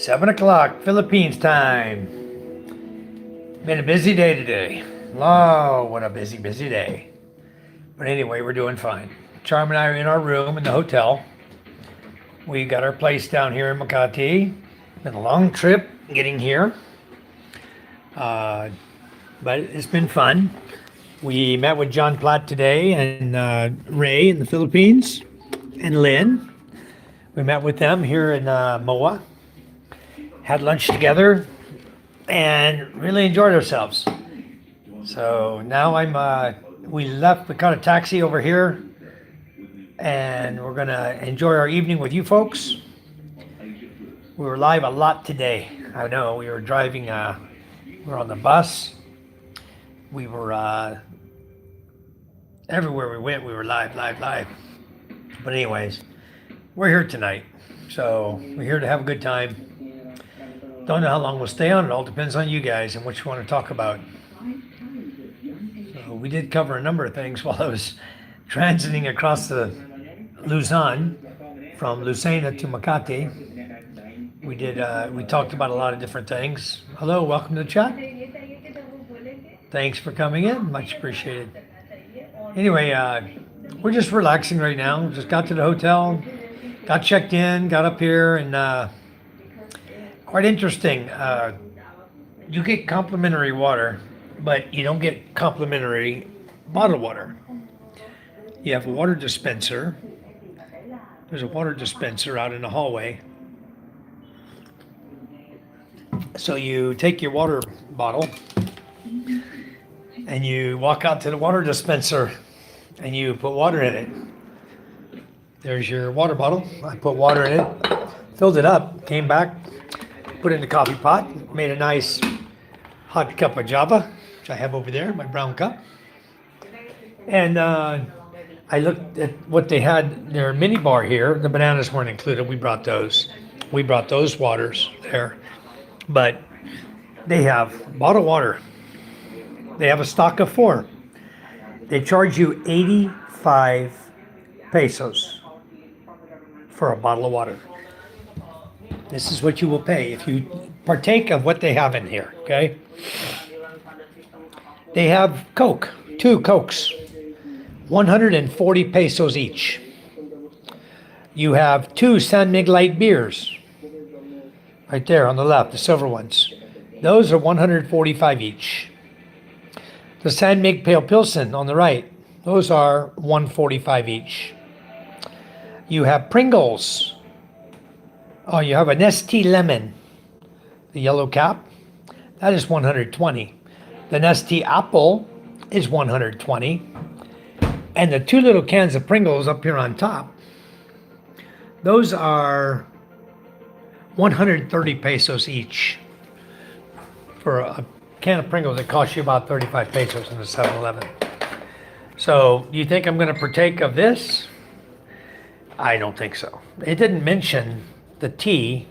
7 o'clock Philippines time. Been a busy day today. Oh, what a busy day. But anyway, we're doing fine. Charm and I are in our room in the hotel. We got our place down here in Makati. Been a long trip getting here. But it's been fun. We met with John Platt today and Ray in the Philippines and Lynn. We met with them here in MOA. Had lunch together and really enjoyed ourselves. So now we left, we caught a taxi over here and we're gonna enjoy our evening with you folks. We were live a lot today. I know, we were driving, we were on the bus. We were, everywhere we went, we were live. But anyways, we're here tonight. So we're here to have a good time. Don't know how long we'll stay on. It all depends on you guys and what you want to talk about. So we did cover a number of things while I was transiting across the Luzon from Lucena to Makati. We talked about a lot of different things. Hello, welcome to the chat. Thanks for coming in, much appreciated. Anyway, we're just relaxing right now. Just got to the hotel, got checked in, got up here, and quite interesting. You get complimentary water, but you don't get complimentary bottled water. You have a water dispenser. There's a water dispenser out in the hallway. So you take your water bottle and you walk out to the water dispenser and you put water in it. There's your water bottle. I put water in it, filled it up, came back, put it in the coffee pot, made a nice hot cup of Java, which I have over there, my brown cup. And I looked at what they had, their mini bar here. The bananas weren't included. We brought those. We brought those waters there. But they have bottled water. They have a stock of 4. They charge you 85 pesos for a bottle of water. This is what you will pay if you partake of what they have in here, okay? They have Coke, 2 Cokes, 140 pesos each. You have 2 San Mig Light beers, right there on the left, the silver ones. Those are 145 each. The San Mig Pale Pilsen on the right, those are 145 each. You have Pringles. Oh, you have a Nestea Lemon, the yellow cap, that is 120. The Nestea Apple is 120. And the 2 little cans of Pringles up here on top, those are 130 pesos each. For a can of Pringles, it costs you about 35 pesos in the 7-Eleven. So, do you think I'm going to partake of this? I don't think so. It didn't mention the tea,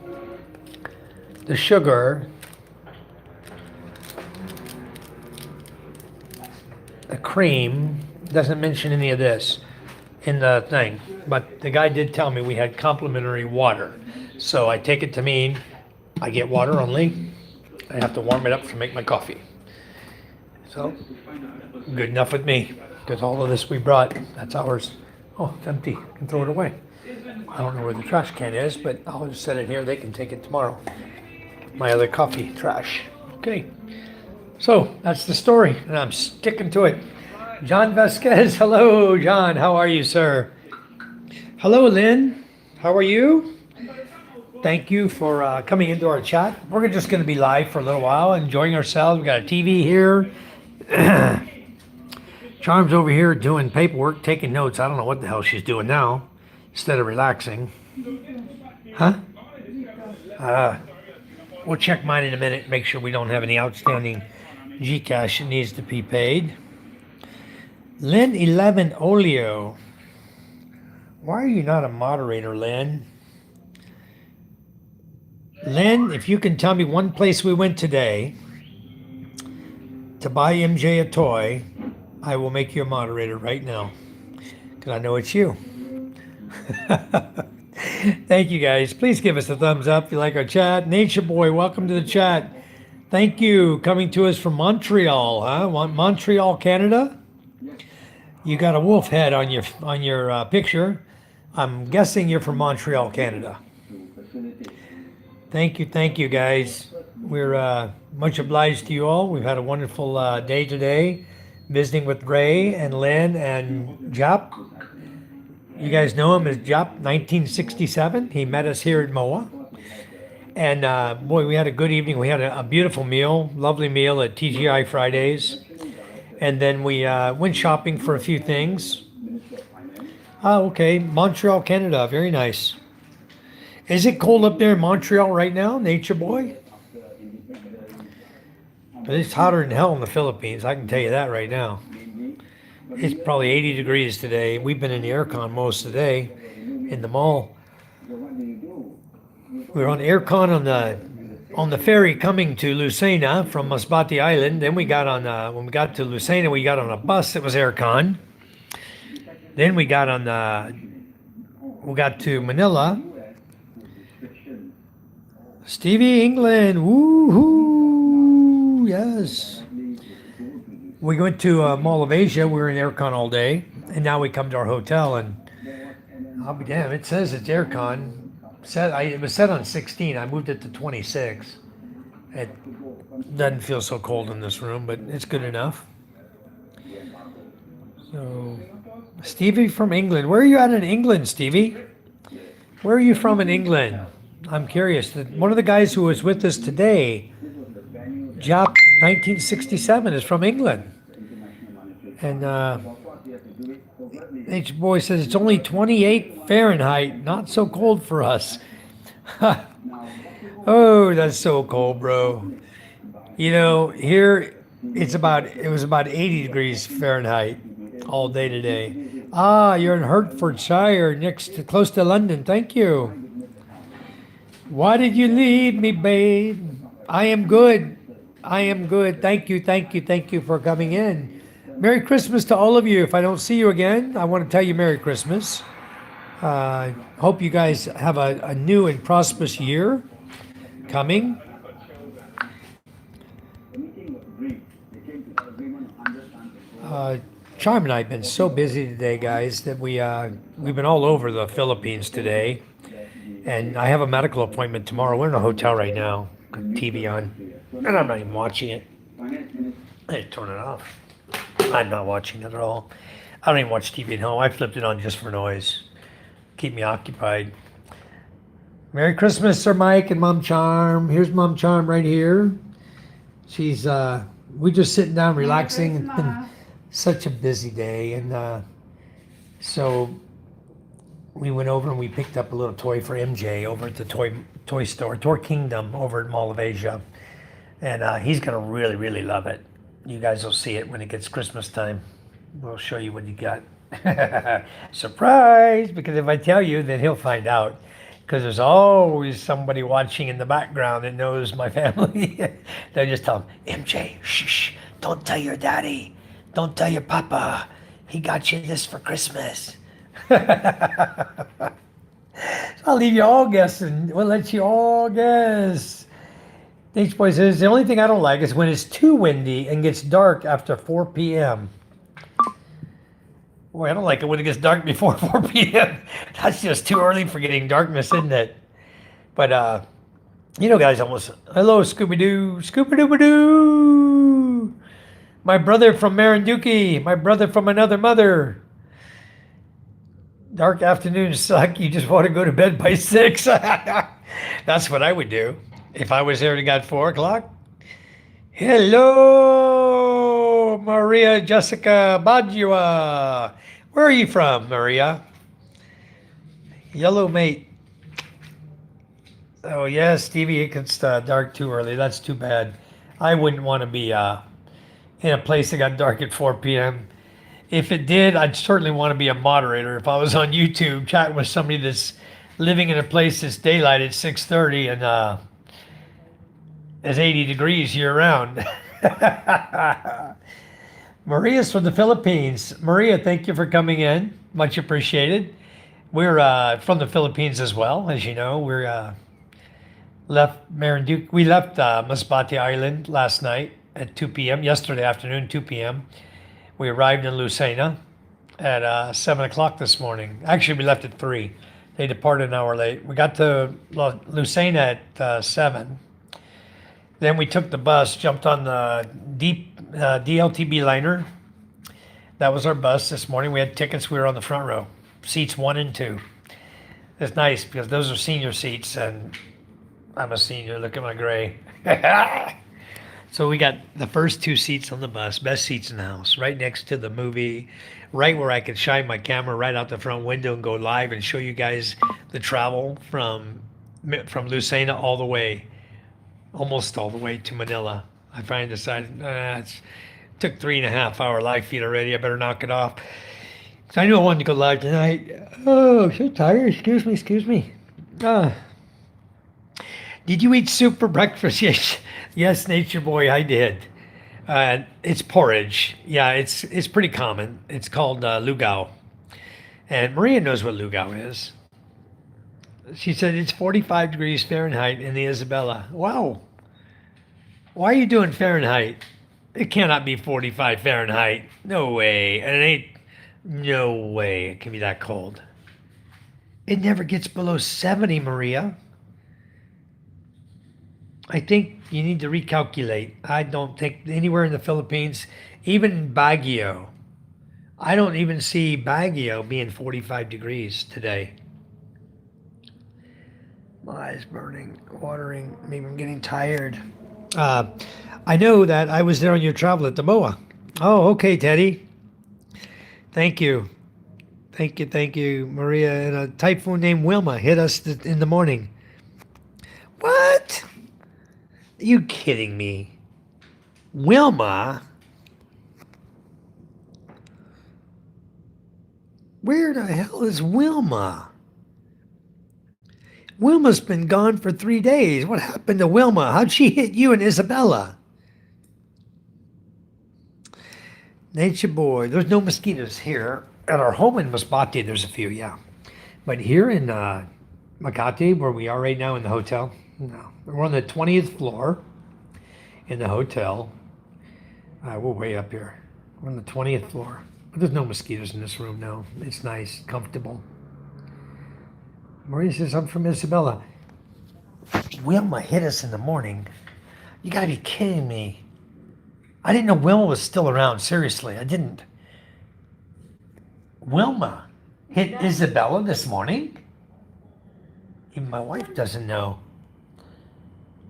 the sugar, the cream. Doesn't mention any of this in the thing. But the guy did tell me we had complimentary water. So I take it to mean I get water only. I have to warm it up to make my coffee. So, good enough with me. Because all of this we brought, that's ours. Oh, it's empty. I can throw it away. I don't know where the trash can is, but I'll just set it here. They can take it tomorrow. My other coffee trash. Okay. So, that's the story, and I'm sticking to it. John Vasquez. Hello, John. How are you, sir? Hello, Lynn. How are you? Thank you for coming into our chat. We're just going to be live for a little while, enjoying ourselves. We got a TV here. Charm's over here doing paperwork, taking notes. I don't know what the hell she's doing now, instead of relaxing. Huh? We'll check mine in a minute, make sure we don't have any outstanding Gcash that needs to be paid. Lynn 11 Olio. Why are you not a moderator, Lynn? Lynn, if you can tell me one place we went today to buy MJ a toy, I will make you a moderator right now, because I know it's you. Thank you guys. Please give us a thumbs up if you like our chat. Nature Boy, welcome to the chat. Thank you. Coming to us from Montreal, huh? Montreal, Canada. You got a wolf head on your picture. I'm guessing you're from Montreal, Canada. Thank you, guys. We're much obliged to you all. We've had a wonderful day today, visiting with Ray and Lynn and Jap. You guys know him as Jap 1967. He met us here at MOA. And boy, we had a good evening. We had a beautiful meal, lovely meal at TGI Fridays. And then we went shopping for a few things. Oh, okay. Montreal, Canada. Very nice. Is it cold up there in Montreal right now, Nature Boy? It's hotter than hell in the Philippines. I can tell you that right now. It's probably 80 degrees today. We've been in the aircon most of the day in the mall. We were on aircon on the ferry coming to Lucena from Masbate Island. Then we got on when we got to Lucena, we got on a bus that was aircon. Then we got to Manila. Stevie England, woohoo! Yes. We went to Mall of Asia. We were in aircon all day, and now we come to our hotel, and I'll be damned. It says it's aircon. It was set on 16. I moved it to 26. It doesn't feel so cold in this room, but it's good enough. So, Stevie from England. Where are you at in England, Stevie? Where are you from in England? I'm curious. One of the guys who was with us today, Jap 1967, is from England. And H Boy says it's only 28 Fahrenheit, not so cold for us. Oh, that's so cold, bro. You know, here it was about 80 degrees Fahrenheit all day today. Ah, you're in Hertfordshire, close to London. Thank you. Why did you leave me, babe? I am good. I am good. Thank you for coming in. Merry Christmas to all of you. If I don't see you again, I want to tell you Merry Christmas. Hope you guys have a new and prosperous year coming. Charm and I have been so busy today, guys, that we've been all over the Philippines today. And I have a medical appointment tomorrow. We're in a hotel right now. Got TV on. And I'm not even watching it. I turn it off. I'm not watching it at all. I don't even watch TV at home. I flipped it on just for noise. Keep me occupied. Merry Christmas, Sir Mike and Mom Charm. Here's Mom Charm right here. She's we just sitting down relaxing. It's been such a busy day, and so we went over and we picked up a little toy for MJ over at the toy store, Toy Kingdom over at Mall of Asia, and he's gonna really love it. You guys will see it when it gets Christmas time. We'll show you what you got. Surprise! Because if I tell you, then he'll find out. Because there's always somebody watching in the background that knows my family. They'll just tell him, MJ, shh, don't tell your daddy. Don't tell your papa. He got you this for Christmas. I'll leave you all guessing. We'll let you all guess. H Boy says, the only thing I don't like is when it's too windy and gets dark after 4 p.m. Boy, I don't like it when it gets dark before 4 p.m. That's just too early for getting darkness, isn't it? But, you know, guys, hello, Scooby-Doo, Scooby-Doo-ba-Doo. My brother from Marinduque, my brother from another mother. Dark afternoons suck. You just want to go to bed by 6. That's what I would do if I was there and got 4 o'clock. Hello, Maria Jessica Badua. Where are you from, Maria? Yellow mate. Oh, yeah, Stevie, it gets dark too early. That's too bad. I wouldn't want to be in a place that got dark at 4 p.m. If it did, I'd certainly want to be a moderator. If I was on YouTube chatting with somebody that's living in a place that's daylight at 6:30 and it's 80 degrees year round. Maria's from the Philippines. Maria, thank you for coming in. Much appreciated. We're from the Philippines as well, as you know. We're left Marinduque. We left Masbate Island last night at 2 p.m. Yesterday afternoon, 2 p.m. We arrived in Lucena at 7 o'clock this morning. Actually, we left at 3. They departed an hour late. We got to Lucena at 7. Then we took the bus, jumped on the DLTB liner. That was our bus this morning. We had tickets. We were on the front row, seats 1 and 2. It's nice because those are senior seats, and I'm a senior. Look at my gray. So we got the first 2 seats on the bus, best seats in the house, right next to the movie, right where I could shine my camera right out the front window and go live and show you guys the travel from Lucena all the way, almost all the way to Manila. I finally decided it's took 3.5 hour live feed already. I better knock it off. So I knew I wanted to go live tonight. Oh, so tired. Excuse me, excuse me. Uh, did you eat soup for breakfast? Yes, yes, Nature Boy, I did. It's porridge. Yeah, it's pretty common. It's called lugao, and Maria knows what lugao is. She said it's 45 degrees Fahrenheit in the Isabella. Wow. Why are you doing Fahrenheit? It cannot be 45 Fahrenheit. No way. And it ain't. No way. It can be that cold. It never gets below 70, Maria. I think you need to recalculate. I don't think anywhere in the Philippines, even Baguio, I don't even see Baguio being 45 degrees today. My eyes burning, watering, maybe I'm getting tired. Uh, I know that I was there on your travel at the MOA. Oh, okay, Teddy. Thank you. Thank you, Maria. And a typhoon named Wilma hit us in the morning. What? Are you kidding me? Wilma? Where the hell is Wilma? Wilma's been gone for 3 days. What happened to Wilma? How'd she hit you and Isabella? Nature boy. There's no mosquitoes here. At our home in Masbate, there's a few, yeah. But here in Makati, where we are right now in the hotel, no. We're on the 20th floor in the hotel. We're way up here. We're on the 20th floor. But there's no mosquitoes in this room, no. It's nice, comfortable. Maria says, I'm from Isabella. Wilma hit us in the morning. You gotta be kidding me. I didn't know Wilma was still around. Seriously, I didn't. Wilma hit Isabella this morning? Even my wife doesn't know.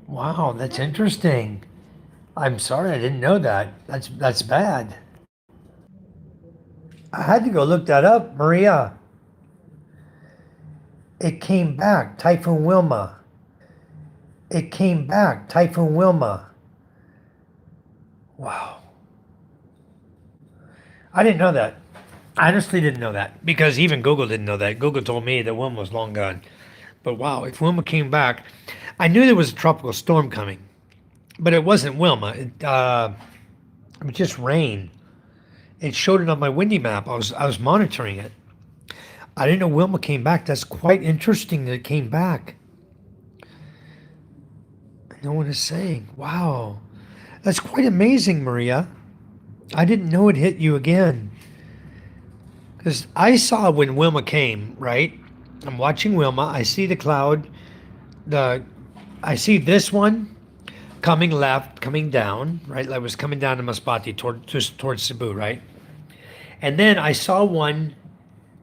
Wow, that's interesting. I'm sorry, I didn't know that. That's bad. I had to go look that up, Maria. It came back, Typhoon Wilma. It came back, Typhoon Wilma. Wow. I didn't know that. I honestly didn't know that because even Google didn't know that. Google told me that Wilma was long gone. But wow, if Wilma came back, I knew there was a tropical storm coming, but it wasn't Wilma. It was just rain. It showed it on my windy map. I was monitoring it. I didn't know Wilma came back. That's quite interesting that it came back. No one is saying. Wow. That's quite amazing, Maria. I didn't know it hit you again. Because I saw when Wilma came, right? I'm watching Wilma. I see the cloud. I see this one coming left, coming down, right? Like it was coming down to Masbate towards Cebu, right? And then I saw one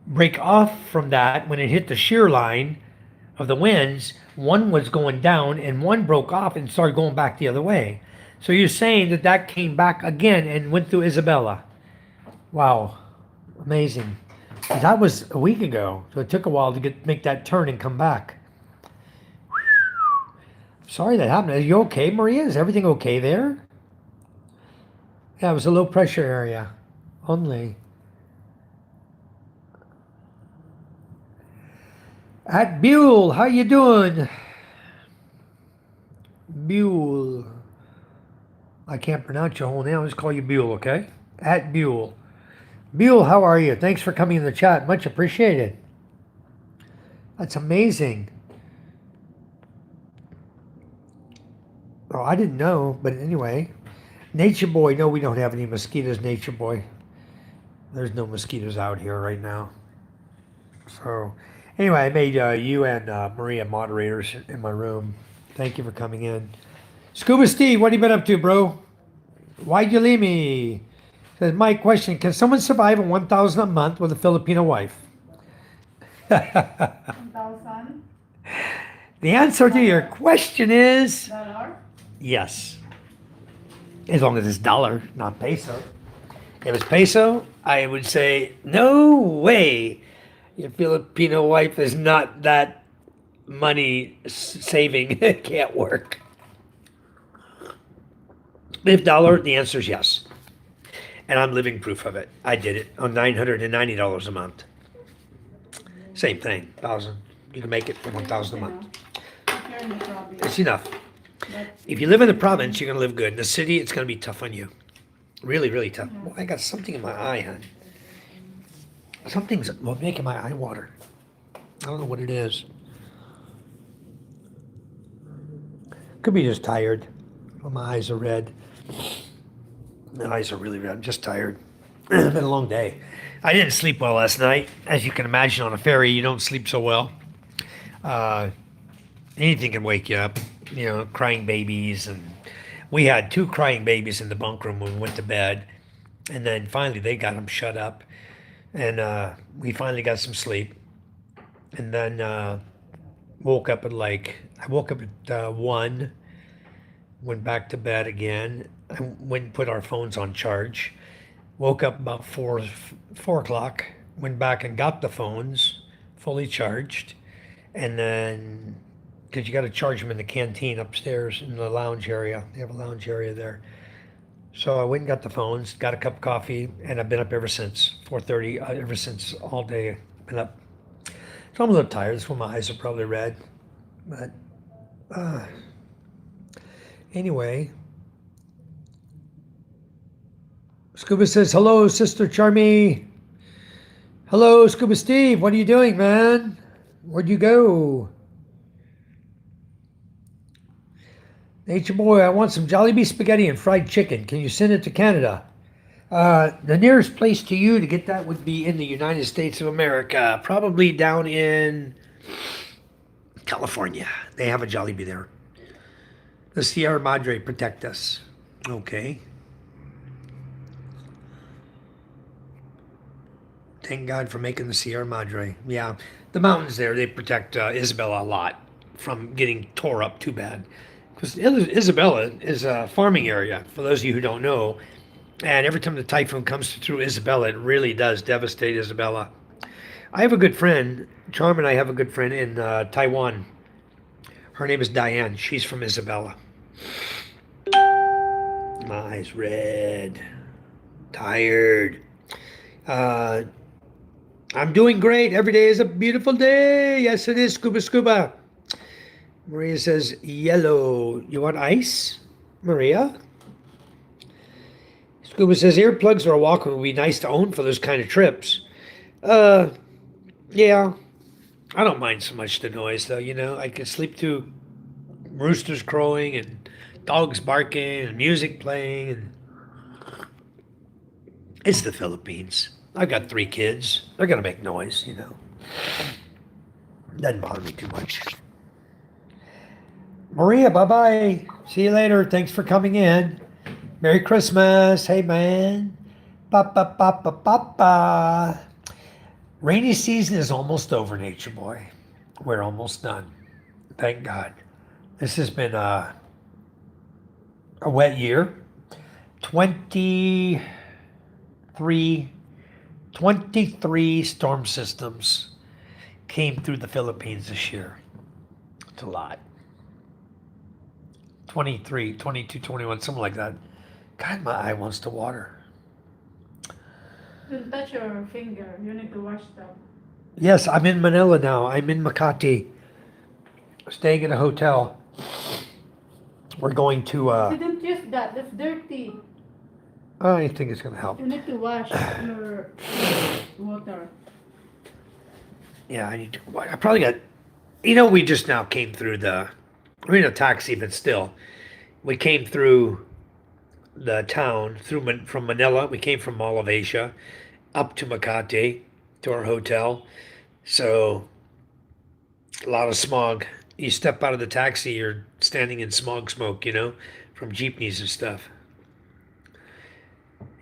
break off from that when it hit the shear line of the winds. One was going down and one broke off and started going back the other way. So you're saying that that came back again and went through Isabella. Wow, amazing. That was a week ago, so it took a while to make that turn and come back. Sorry that happened. Are you okay, Maria? Is everything okay there? Yeah, it was a low pressure area only. At Buell, how you doing? Buell. I can't pronounce your whole name. I'll just call you Buell, okay? At Buell. Buell, how are you? Thanks for coming in the chat. Much appreciated. That's amazing. Oh, I didn't know, but anyway. Nature Boy, no, we don't have any mosquitoes, Nature Boy. There's no mosquitoes out here right now. So, anyway, I made you and Maria moderators in my room. Thank you for coming in. Scuba Steve, what have you been up to, bro? Why'd you leave me? Says my question: can someone survive on 1,000 a month with a Filipino wife? 1,000 The answer to your question is dollar. yes, as long as it's dollar, not peso. If it's peso, I would say no way. Your Filipino wife is not that money saving. It can't work. If dollar, the answer is yes. And I'm living proof of it. I did it on $990 a month. Same thing, 1,000. You can make it for 1,000 a month. If you're in the province. It's enough. But If you live in the province, you're gonna live good. In the city, it's gonna be tough on you. Really, really tough. Well, I got something in my eye, hon. Something's making my eye water. I don't know what it is. Could be just tired. Well, my eyes are red. My eyes are really red. I'm just tired. It's been a long day. I didn't sleep well last night. As you can imagine, on a ferry, you don't sleep so well. Anything can wake you up. You know, crying babies. And we had 2 crying babies in the bunk room when we went to bed. And then finally, they got them shut up. And we finally got some sleep. And then woke up at I woke up at 1, went back to bed again. I went and put our phones on charge. Woke up about 4 o'clock, went back and got the phones fully charged. And then, because you got to charge them in the canteen upstairs in the lounge area. They have a lounge area there. So I went and got the phones, got a cup of coffee, and I've been up ever since 4:30. Ever since all day, been up. So I'm a little tired. That's why my eyes are probably red. But anyway, Scuba says hello, Sister Charmy. Hello, Scuba Steve. What are you doing, man? Where'd you go? Nature Boy, I want some Jollibee spaghetti and fried chicken. Can you send it to Canada? The nearest place to you to get that would be in the United States of America, probably down in California. They have a Jollibee there. The Sierra Madre protect us. Okay. Thank God for making the Sierra Madre. Yeah, the mountains there, they protect Isabella a lot from getting tore up too bad. Because Isabella is a farming area, for those of you who don't know. And every time the typhoon comes through Isabella, it really does devastate Isabella. I have a good friend, Charm and I have a good friend in Taiwan. Her name is Diane. She's from Isabella. My eyes red. Tired. I'm doing great. Every day is a beautiful day. Yes, it is. Scuba, scuba. Maria says, yellow. You want ice, Maria? Scuba says, earplugs or a Walkman would be nice to own for those kind of trips. Yeah. I don't mind so much the noise, though. You know, I can sleep through roosters crowing and dogs barking and music playing. And it's the Philippines. I've got 3 kids. They're going to make noise, you know. Doesn't bother me too much. Maria, bye-bye. See you later. Thanks for coming in. Merry Christmas. Hey, man. Ba-ba-ba-ba-ba-ba. Rainy season is almost over, Nature Boy. We're almost done. Thank God. This has been a wet year. 23 storm systems came through the Philippines this year. It's a lot. 23, 22, 21, something like that. God, my eye wants to water. Don't touch your finger. You need to wash them. Yes, I'm in Manila now. I'm in Makati. Staying in a hotel. We're going to... Don't use that. That's dirty. I think it's going to help. You need to wash your water. Yeah, I probably got You know, we just now came through we're in a taxi, but still, we came through the town from Manila. We came from Mall of Asia up to Makati to our hotel. So a lot of smog. You step out of the taxi, you're standing in smog smoke, from jeepneys and stuff.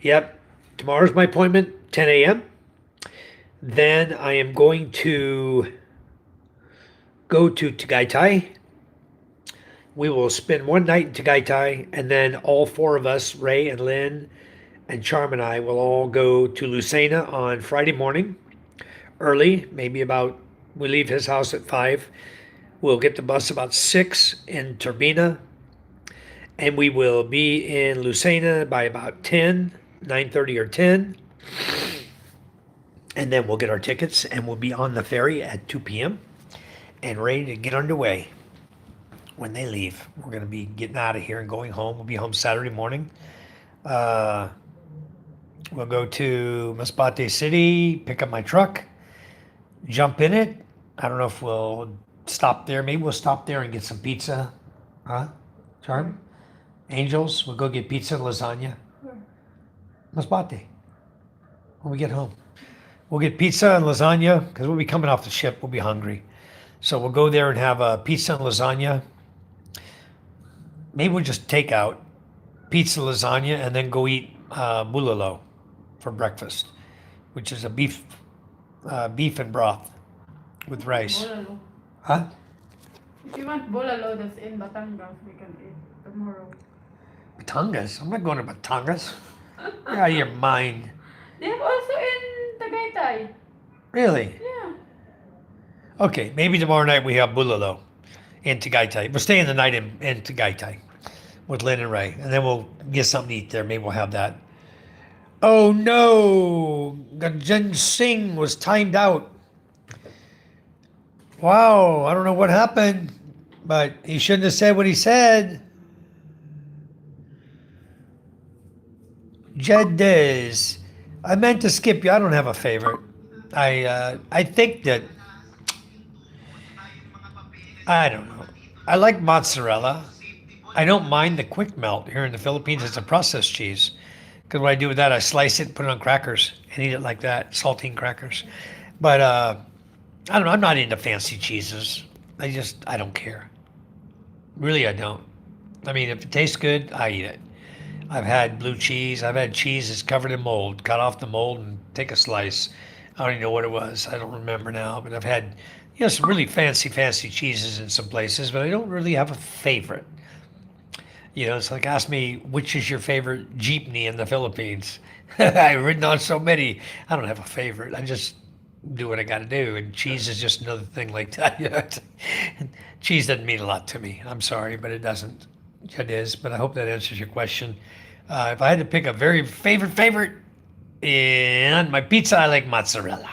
Yep. Tomorrow's my appointment, 10 a.m. Then I am going to go to Tagaytay. We will spend one night in Tagaytay, and then all four of us, Ray and Lynn and Charm and I, will all go to Lucena on Friday morning, early, maybe about, we leave his house at 5. We'll get the bus about 6 in Turbina, and we will be in Lucena by about 10, 9:30 or 10. And then we'll get our tickets, and we'll be on the ferry at 2 p.m. and ready to get underway when they leave. We're going to be getting out of here and going home. We'll be home Saturday morning. We'll go to Masbate City, pick up my truck, jump in it. I don't know if we'll stop there. Maybe we'll stop there and get some pizza. Huh? Charm? Angels, we'll go get pizza and lasagna. Masbate. When we get home. We'll get pizza and lasagna because we'll be coming off the ship. We'll be hungry. So we'll go there and have a pizza and lasagna. Maybe we'll just take out pizza, lasagna, and then go eat bulalo for breakfast, which is a beef and broth with rice. Bolalo. Huh? If you want bolalo that's in Batangas, we can eat tomorrow. Batangas? I'm not going to Batangas. You're out of your mind. They have also in Tagaytay. Really? Yeah. Okay, maybe tomorrow night we have bulalo in Tagaytay. We're staying the night in Tagaytay with Lynn and Ray, and then we'll get something to eat there. Maybe we'll have that. Oh no! Gunjan Singh was timed out. Wow, I don't know what happened, but he shouldn't have said what he said. Jeddiz. I meant to skip you. I don't have a favorite. I think that I don't know. I like mozzarella. I don't mind the quick melt here in the Philippines. It's a processed cheese. Because what I do with that, I slice it, put it on crackers, and eat it like that, saltine crackers. But I don't know. I'm not into fancy cheeses. I don't care. Really, I don't. I mean, if it tastes good, I eat it. I've had blue cheese. I've had cheese that's covered in mold. Cut off the mold and take a slice. I don't even know what it was. I don't remember now. But I've had, some really fancy cheeses in some places, but I don't really have a favorite. It's like ask me which is your favorite jeepney in the Philippines. I've ridden on so many. I don't have a favorite. I just do what I got to do, and cheese is just another thing like that. Cheese doesn't mean a lot to me. I'm sorry, but it doesn't. It is. But I hope that answers your question. If I had to pick a very favorite, and my pizza, I like mozzarella.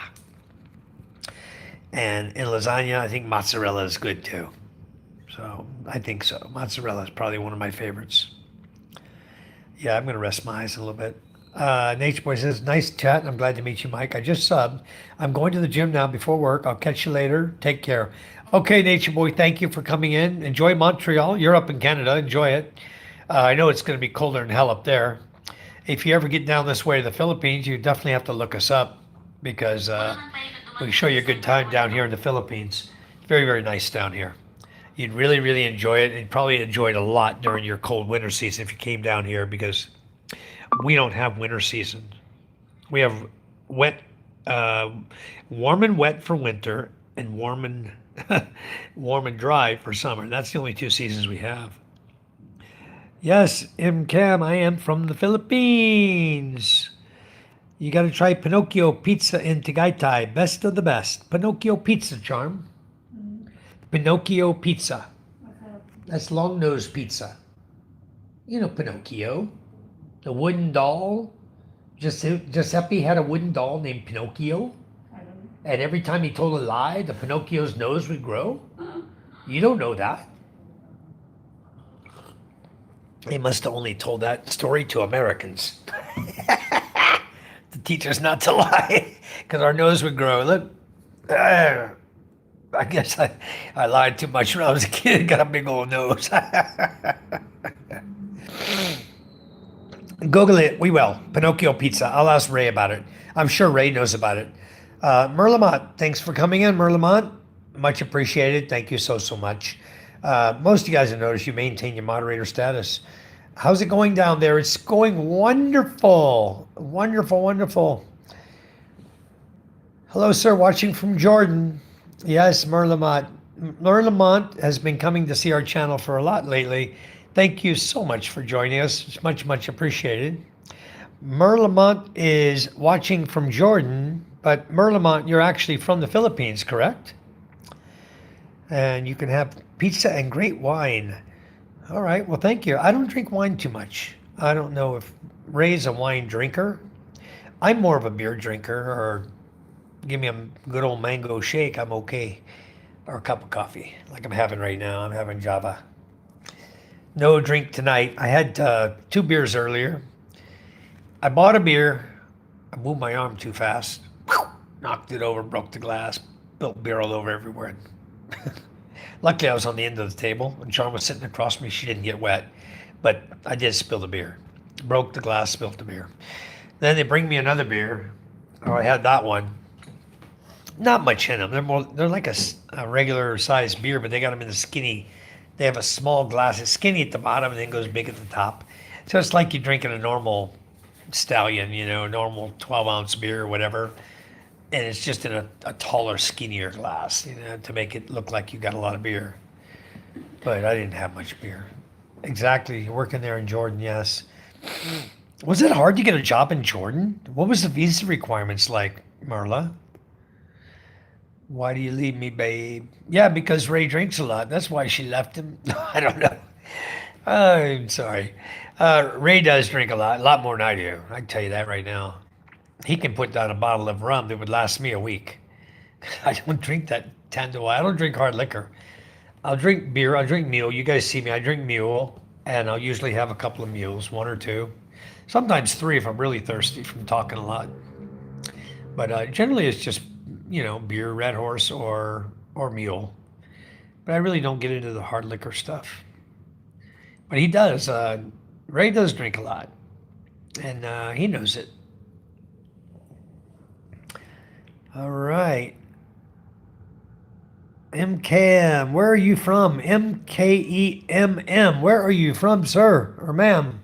And in lasagna, I think mozzarella is good too. So I think so. Mozzarella is probably one of my favorites. Yeah, I'm going to rest my eyes a little bit. Nature Boy says, nice chat. I'm glad to meet you, Mike. I just subbed. I'm going to the gym now before work. I'll catch you later. Take care. Okay, Nature Boy, thank you for coming in. Enjoy Montreal. You're up in Canada. Enjoy it. I know it's going to be colder than hell up there. If you ever get down this way to the Philippines, you definitely have to look us up because we can show you a good time down here in the Philippines. Very, very nice down here. You'd really, really enjoy it. You'd probably enjoy it a lot during your cold winter season if you came down here because we don't have winter season. We have wet, warm and wet for winter and warm and dry for summer. That's the only two seasons we have. Yes, M. Cam, I am from the Philippines. You got to try Pinocchio Pizza in Tagaytay. Best of the best. Pinocchio Pizza, Charm. Pinocchio Pizza. That's long nose pizza. You know Pinocchio. The wooden doll. Giuseppe had a wooden doll named Pinocchio. And every time he told a lie, the Pinocchio's nose would grow. You don't know that. They must have only told that story to Americans. To teach us not to lie. Because our nose would grow. Look. I guess I lied too much when I was a kid. Got a big old nose. Google it. We will. Pinocchio pizza. I'll ask Ray about it. I'm sure Ray knows about it. Merlimont, thanks for coming in, Merlimont. Much appreciated. Thank you so much. Most of you guys have noticed you maintain your moderator status. How's it going down there? It's going wonderful. Wonderful, wonderful. Hello, sir, watching from Jordan. Yes, Merlimont. Merlimont has been coming to see our channel for a lot lately. Thank you so much for joining us. It's much appreciated. Merlimont is watching from Jordan, but Merlimont, you're actually from the Philippines, correct? And you can have pizza and great wine. All right, well, thank you. I don't drink wine too much. I don't know if Ray's a wine drinker. I'm more of a beer drinker, or give me a good old mango shake, I'm okay. Or a cup of coffee, like I'm having right now. I'm having Java. No drink tonight. I had 2 beers earlier. I bought a beer. I moved my arm too fast. Knocked it over, broke the glass, spilled beer all over everywhere. Luckily, I was on the end of the table, and Sean was sitting across from me. She didn't get wet, but I did spill the beer. Broke the glass, spilled the beer. Then they bring me another beer. Oh, I had that one. Not much in them. They're like a regular sized beer, but they got them in the skinny. They have a small glass. It's skinny at the bottom and then goes big at the top. So it's like you're drinking a normal stallion, normal 12-ounce beer or whatever. And it's just in a taller, skinnier glass, to make it look like you got a lot of beer. But I didn't have much beer. Exactly. Working there in Jordan, yes. Was it hard to get a job in Jordan? What was the visa requirements like, Marla? Why do you leave me, babe? Yeah, because Ray drinks a lot. That's why she left him. I don't know. I'm sorry. Ray does drink a lot more than I do. I can tell you that right now. He can put down a bottle of rum that would last me a week. I don't drink that Tando. I don't drink hard liquor. I'll drink beer. I'll drink mule. You guys see me. I drink mule, and I'll usually have a couple of mules, 1 or 2. Sometimes 3 if I'm really thirsty from talking a lot. But generally it's just, beer, Red Horse, or mule. But I really don't get into the hard liquor stuff. But he does. Ray does drink a lot, and he knows it. All right. MKM, where are you from? MKEMM, where are you from, sir or ma'am?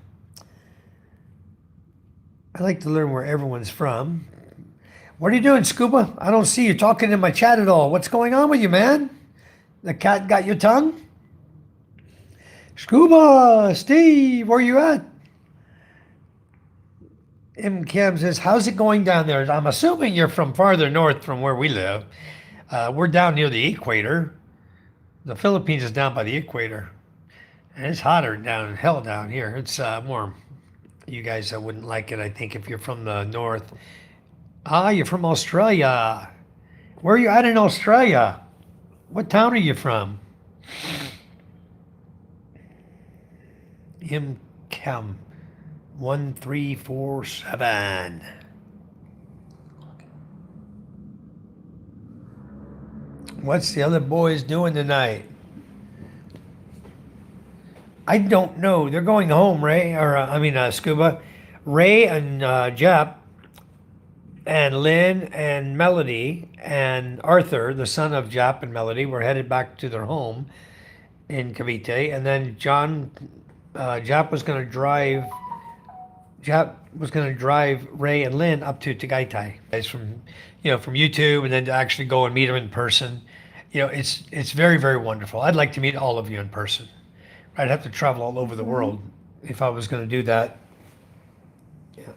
I like to learn where everyone's from. What are you doing, Scuba? I don't see you talking in my chat at all. What's going on with you, man? The cat got your tongue? Scuba, Steve, where you at? M. Cam says, how's it going down there? I'm assuming you're from farther north from where we live. We're down near the equator. The Philippines is down by the equator. And it's hotter hell down here. It's warm. You guys wouldn't like it, I think, if you're from the north. You're from Australia. Where are you at in Australia? What town are you from? MChem 1347. What's the other boys doing tonight? I don't know. They're going home, Ray, Scuba. Ray and Jep and Lynn and Melody and Arthur, the son of Jap and Melody, were headed back to their home in Cavite. And then Jap was going to drive Ray and Lynn up to Tagaytay. Guys from YouTube, and then to actually go and meet them in person. It's very, very wonderful. I'd like to meet all of you in person. I'd have to travel all over the world if I was going to do that. Yeah,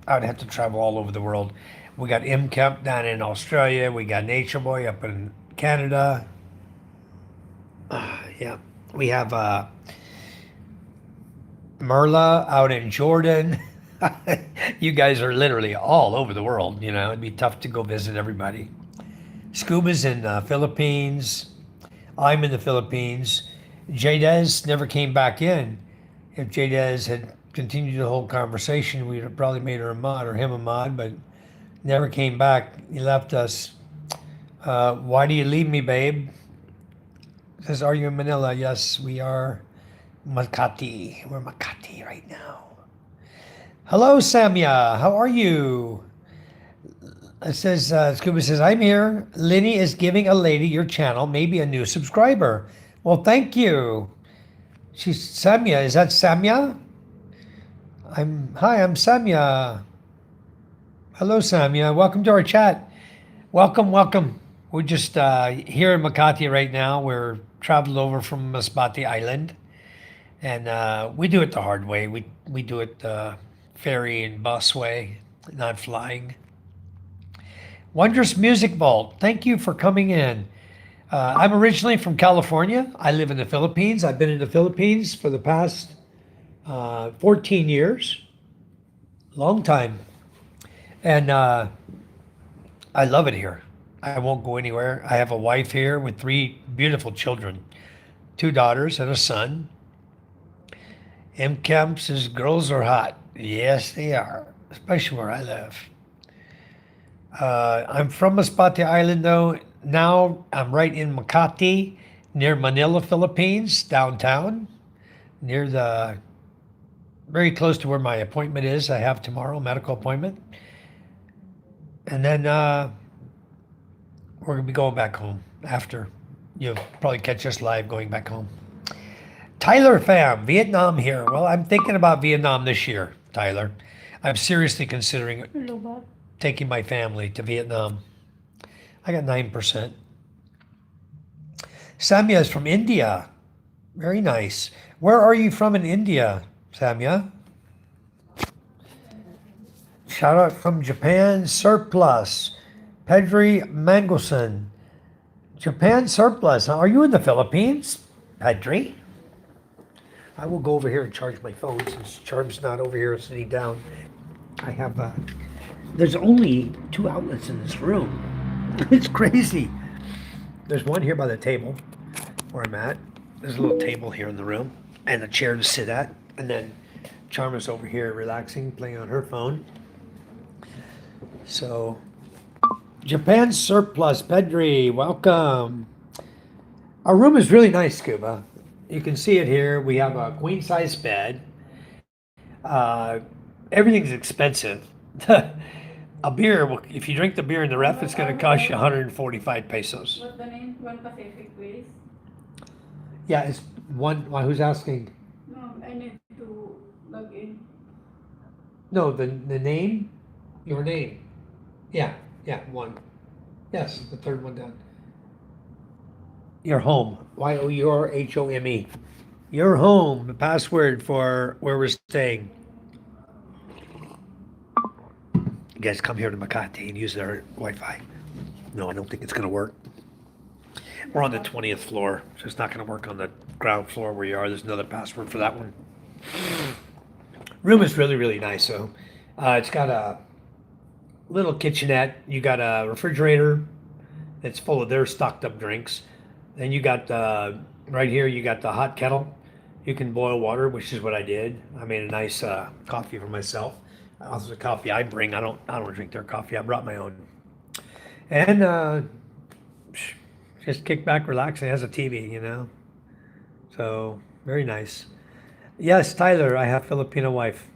I'd have to travel all over the world. We got M Kemp down in Australia. We got Nature Boy up in Canada. Yeah, we have Merla out in Jordan. You guys are literally all over the world. It'd be tough to go visit everybody. Scuba's in the Philippines. I'm in the Philippines. Jadez never came back in. If Jadez had continued the whole conversation, we'd have probably made her a mod or him a mod, but never came back. He left us. Why do you leave me, babe? Says, are you in Manila? Yes, we are Makati. We're Makati right now. Hello, Samya. How are you? It says, Scuba says, I'm here. Linny is giving a lady your channel, maybe a new subscriber. Well, thank you. She's Samya. Is that Samya? Hi, I'm Samya. Hello, Samya. Welcome to our chat. Welcome, welcome. We're just here in Makati right now. We're traveled over from Masbate Island, and we do it the hard way. We do it the ferry and bus way, not flying. Wondrous Music Vault. Thank you for coming in. I'm originally from California. I live in the Philippines. I've been in the Philippines for the past 14 years. Long time. And I love it here. I won't go anywhere. I have a wife here with three beautiful children, two daughters and a son. M. Kemp says girls are hot. Yes, they are, especially where I live. I'm from Masbate Island, though. Now I'm right in Makati, near Manila, Philippines, downtown, near the very close to where my appointment is. I have tomorrow, medical appointment. And then we're gonna be going back home after. You'll probably catch us live going back home. Tyler fam, Vietnam here. Well, I'm thinking about Vietnam this year, Tyler. I'm seriously considering Hello, Bob. taking my family to Vietnam. I got 9%. Samya is from India. Very nice. Where are you from in India, Samya? Shout out from Japan, Surplus. Pedri Mangoson. Japan Surplus. Are you in the Philippines, Pedri? I will go over here and charge my phone since Charm's not over here sitting down. I have, there's only 2 outlets in this room. It's crazy. There's one here by the table where I'm at. There's a little table here in the room and a chair to sit at. And then Charm is over here relaxing, playing on her phone. So, Japan Surplus, Pedri, welcome. Our room is really nice, Scuba. You can see it here. We have a queen size bed. Everything's expensive. A beer, if you drink the beer in the ref, it's going to cost you 145 pesos. What's the name? One Pacific Place? Yeah, it's one. Why, who's asking? No, I need to log in. No, the name? Your name. Yeah, one. Yes, the third one down. Your home. YOURHOME. Your home, the password for where we're staying. You guys come here to Makati and use their Wi-Fi. No, I don't think it's going to work. We're on the 20th floor, so it's not going to work on the ground floor where you are. There's another password for that one. Room is really, really nice. So it's got a little kitchenette. You got a refrigerator that's full of their stocked up drinks. Then you got right here, you got the hot kettle. You can boil water, which is what I did. I made a nice coffee for myself. Also, the coffee I bring, I don't drink their coffee. I brought my own. And just kick back, relax. It has a TV, you know. So very nice. Yes, Tyler, I have Filipino wife.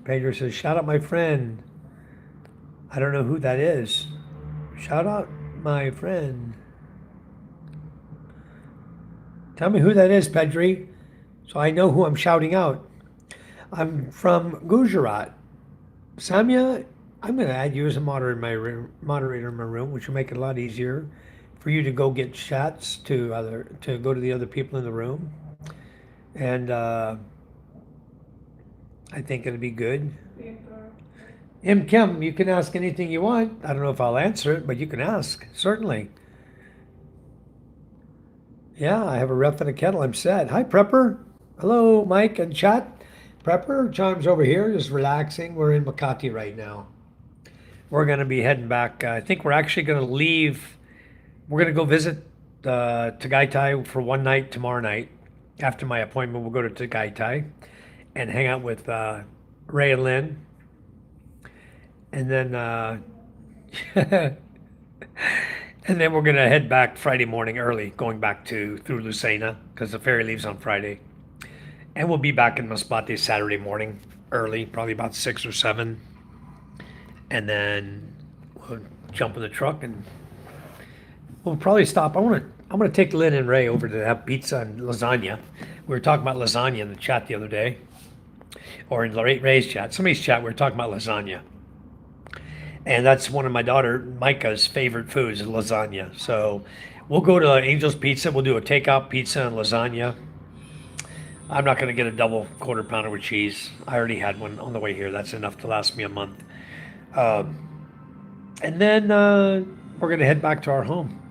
Pedro says, shout out my friend. I don't know who that is. Shout out my friend. Tell me who that is, Pedri, so I know who I'm shouting out. I'm from Gujarat. Samya, I'm going to add you as a moderator in my room, which will make it a lot easier for you to go get chats to go to the other people in the room. And I think it'll be good. M. Kim, you can ask anything you want. I don't know if I'll answer it, but you can ask, certainly. Yeah, I have a ref and a kettle. I'm set. Hi, Prepper. Hello, Mike and chat. Prepper, Charm's over here, just relaxing. We're in Makati right now. We're going to be heading back. I think we're actually going to leave. We're going to go visit Tagaytay for one night tomorrow night. After my appointment, we'll go to Tagaytay and hang out with Ray and Lynn. And then And then we're gonna head back Friday morning early, going back through Lucena because the ferry leaves on Friday. And we'll be back in Masbate Saturday morning early, probably about 6 or 7. And then we'll jump in the truck and we'll probably stop. I'm gonna take Lynn and Ray over to have pizza and lasagna. We were talking about lasagna in the chat the other day, or in Ray's chat. Somebody's chat. We were talking about lasagna, and that's one of my daughter Micah's favorite foods, is lasagna. So we'll go to Angel's Pizza. We'll do a takeout pizza and lasagna. I'm not gonna get a double quarter pounder with cheese. I already had one on the way here. That's enough to last me a month. And then we're gonna head back to our home.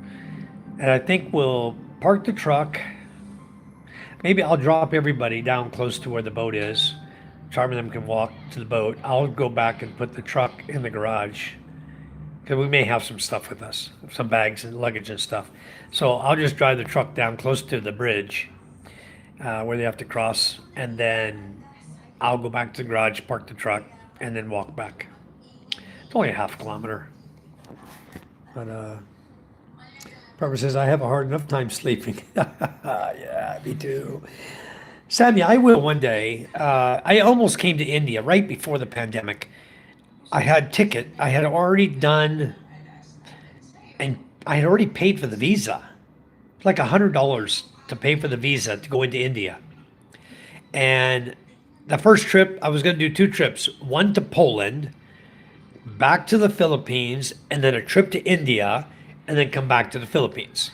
And I think we'll park the truck. Maybe I'll drop everybody down close to where the boat is. Charm and them can walk to the boat. I'll go back and put the truck in the garage because we may have some stuff with us, some bags and luggage and stuff. So I'll just drive the truck down close to the bridge where they have to cross, and then I'll go back to the garage, park the truck, and then walk back. It's only a half kilometer. But Barbara says, I have a hard enough time sleeping. Yeah, me too. Sammy, I will one day. I almost came to India right before the pandemic. I had ticket. I had already done, and I had already paid for the visa. Like $100 to pay for the visa to go into India. And the first trip, I was going to do 2 trips. One to Poland, back to the Philippines, and then a trip to India, and then come back to the Philippines.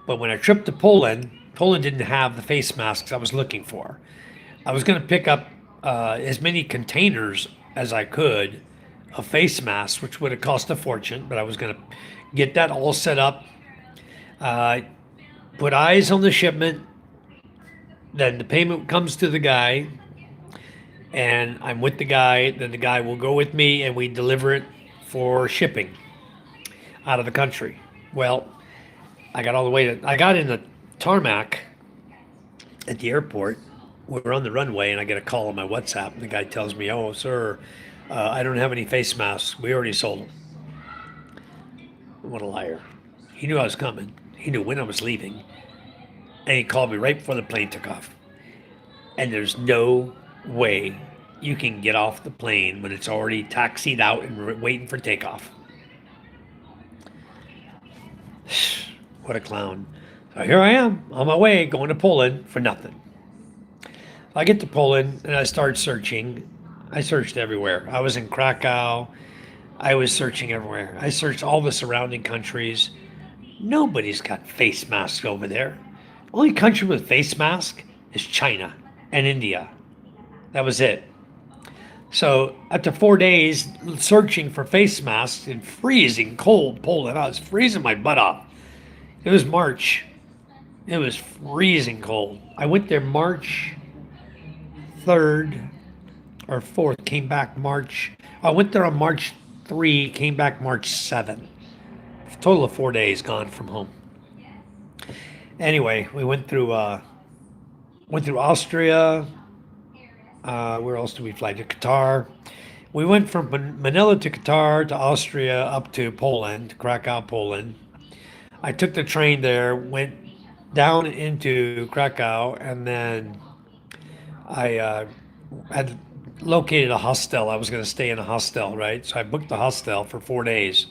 But when I tripped to Poland, Poland didn't have the face masks I was looking for. I was going to pick up as many containers as I could of face masks, which would have cost a fortune, but I was going to get that all set up, put eyes on the shipment, then the payment comes to the guy, and I'm with the guy, then the guy will go with me and we deliver it for shipping out of the country. Well, I got in the tarmac at the airport. We were on the runway and I get a call on my WhatsApp and the guy tells me, oh, sir, I don't have any face masks. We already sold them. What a liar. He knew I was coming. He knew when I was leaving. And he called me right before the plane took off. And there's no way you can get off the plane when it's already taxied out and waiting for takeoff. What a clown. So here I am on my way going to Poland for nothing. I get to Poland and I start searching. I searched everywhere. I was in Krakow. I was searching everywhere. I searched all the surrounding countries. Nobody's got face masks over there. Only country with face mask is China and India. That was it. So after 4 days searching for face masks in freezing cold Poland, I was freezing my butt off. It was March. It was freezing cold. I went there March 3rd or 4th, came back March. I went there on March 3, came back March 7. A total of 4 days gone from home. Anyway, we went through Austria. Where else did we fly? To Qatar. We went from Manila to Qatar to Austria up to Poland, Krakow, Poland. I took the train there, went down into Krakow, and then I had located a hostel. I was going to stay in a hostel, right? So I booked the hostel for 4 days.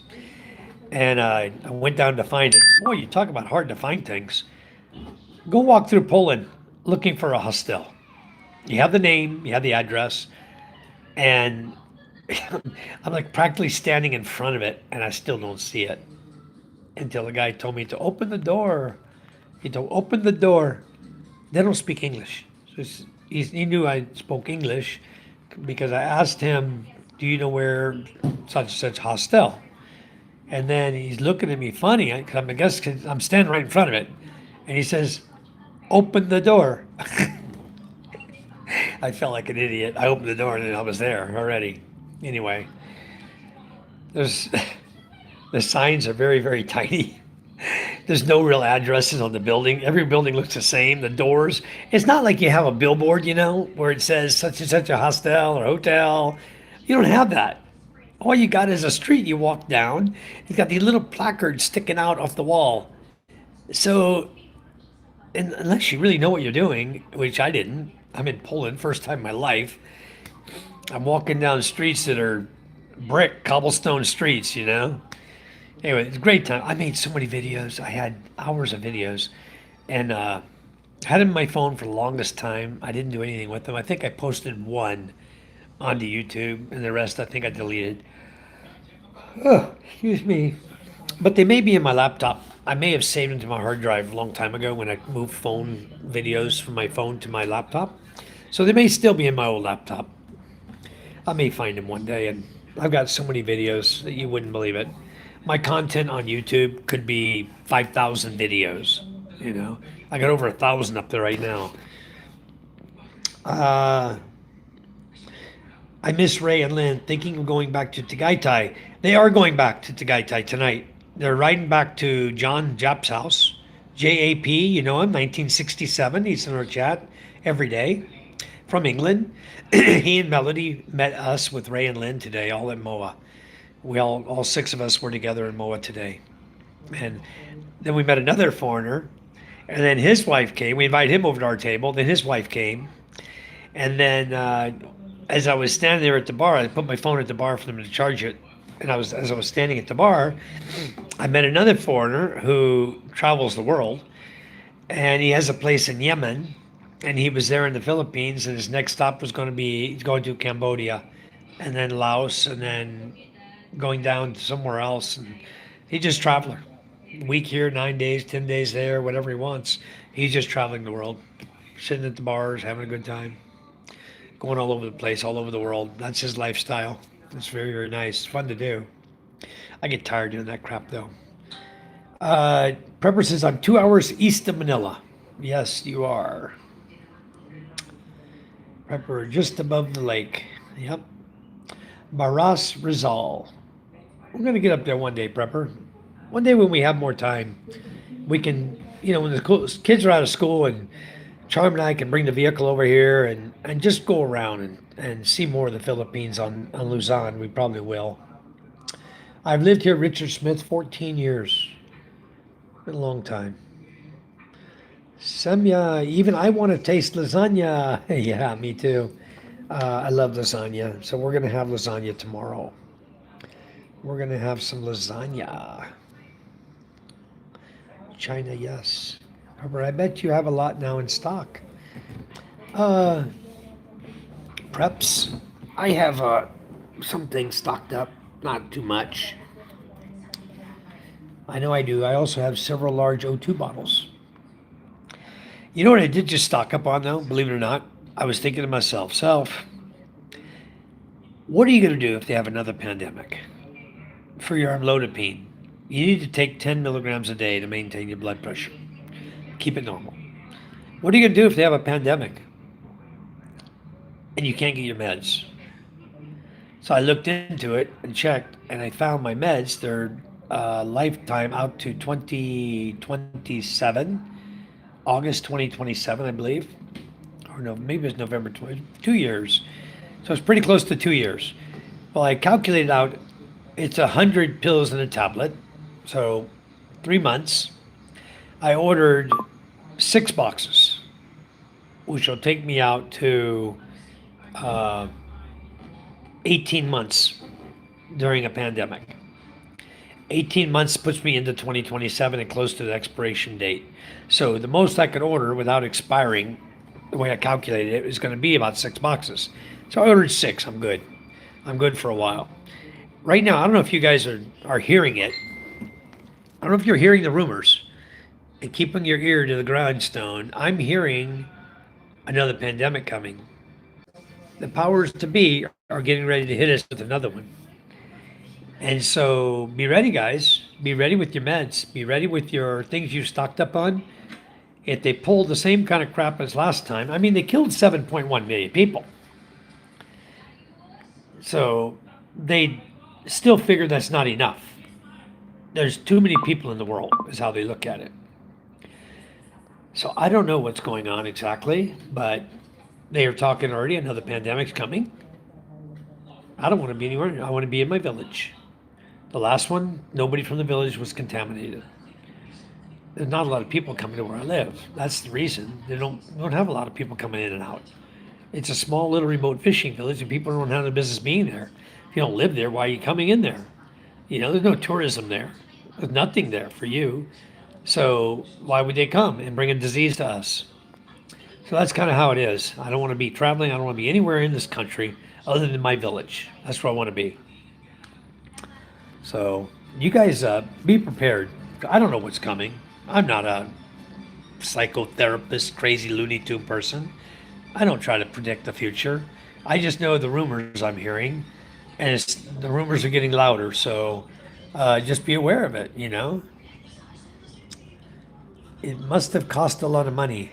And I went down to find it. Boy, you talk about hard to find things. Go walk through Poland looking for a hostel. You have the name, you have the address, and I'm like practically standing in front of it, and I still don't see it until the guy told me to open the door. He told open the door. They don't speak English. So he knew I spoke English because I asked him, do you know where such and such hostel? And then he's looking at me funny, because I guess cause I'm standing right in front of it. And he says, open the door. I felt like an idiot. I opened the door and then I was there already. Anyway, the signs are very, very tiny. There's no real addresses on the building. Every building looks the same. The doors. It's not like you have a billboard, where it says such and such a hostel or hotel. You don't have that. all you got is a street you walk down. It's got these little placards sticking out off the wall. So, and unless you really know what you're doing, which I didn't, I'm in Poland, first time in my life. I'm walking down streets that are brick, cobblestone streets, you know? Anyway, it's a great time. I made so many videos. I had hours of videos and had them on my phone for the longest time. I didn't do anything with them. I think I posted one onto YouTube and the rest I think I deleted. Oh, excuse me. But they may be in my laptop. I may have saved them to my hard drive a long time ago when I moved phone videos from my phone to my laptop. So they may still be in my old laptop. I may find them one day, and I've got so many videos that you wouldn't believe it. My content on YouTube could be 5,000 videos. You know, I got over 1,000 up there right now. Uh, I miss Ray and Lynn. Thinking of going back to Tagaytay. They are going back to Tagaytay tonight. They're riding back to John Japp's house. JAP, you know him, 1967. He's in our chat every day from England. He and Melody met us with Ray and Lynn today, all at MOA. We all six of us were together in MOA today. And then we met another foreigner, and then his wife came. We invited him over to our table. Then his wife came, and then as I was standing there at the bar, I put my phone at the bar for them to charge it. And as I was standing at the bar, I met another foreigner who travels the world, and he has a place in Yemen, and he was there in the Philippines, and his next stop was going to be going to Cambodia, and then Laos, and then going down to somewhere else. And he's just a traveler. Week here, 9 days, 10 days there, whatever he wants. He's just traveling the world, sitting at the bars, having a good time, going all over the place, all over the world. That's his lifestyle. It's very, very nice. It's fun to do. I get tired doing that crap though. Prepper says, I'm 2 hours east of Manila. Yes, you are. Prepper, just above the lake. Yep. Baras Rizal. We're going to get up there one day, Prepper. One day when we have more time, we can, you know, when the kids are out of school and Charm and I can bring the vehicle over here and just go around and see more of the Philippines on Luzon. We probably will. I've lived here, Richard Smith, 14 years. Been a long time. Semya, even I want to taste lasagna. Yeah, me too. I love lasagna. So we're going to have lasagna tomorrow. We're going to have some lasagna. China, yes. However, I bet you have a lot now in stock. Preps. I have some things stocked up, not too much. I know I do. I also have several large O2 bottles. You know what I did just stock up on though, believe it or not? I was thinking to myself, what are you going to do if they have another pandemic? For your amlodipine, you need to take 10 milligrams a day to maintain your blood pressure. Keep it normal. What are you going to do if they have a pandemic and you can't get your meds? So I looked into it and checked, and I found my meds. They're lifetime out to 2027, August 2027, I believe. Or no, maybe it's November 20, 2 years. So it's pretty close to 2 years. Well, I calculated out it's 100 pills in a tablet, so 3 months. I ordered 6 boxes, which will take me out to 18 months during a pandemic. 18 months puts me into 2027 and close to the expiration date. So the most I could order without expiring, the way I calculated it, is going to be about 6 boxes. So I ordered 6. I'm good. I'm good for a while. Right now, I don't know if you guys are hearing it. I don't know if you're hearing the rumors and keeping your ear to the grindstone. I'm hearing another pandemic coming. The powers to be are getting ready to hit us with another one. And so be ready, guys. Be ready with your meds. Be ready with your things you stocked up on. If they pull the same kind of crap as last time, I mean, they killed 7.1 million people. So they still figure that's not enough. There's too many people in the world, is how they look at it. So I don't know what's going on exactly, but they are talking already another pandemic's coming. I don't want to be anywhere. I want to be in my village. The last one, nobody from the village was contaminated. There's not a lot of people coming to where I live. That's the reason. They don't have a lot of people coming in and out. It's a small little remote fishing village, and people don't have the business being there. If you don't live there, why are you coming in there? There's no tourism there. There's nothing there for you. So why would they come and bring a disease to us? So that's kind of how it is. I don't want to be traveling. I don't want to be anywhere in this country other than my village. That's where I want to be. So you guys be prepared. I don't know what's coming. I'm not a psychotherapist, crazy Looney Tune person. I don't try to predict the future. I just know the rumors I'm hearing, and the rumors are getting louder. So just be aware of it. It must have cost a lot of money.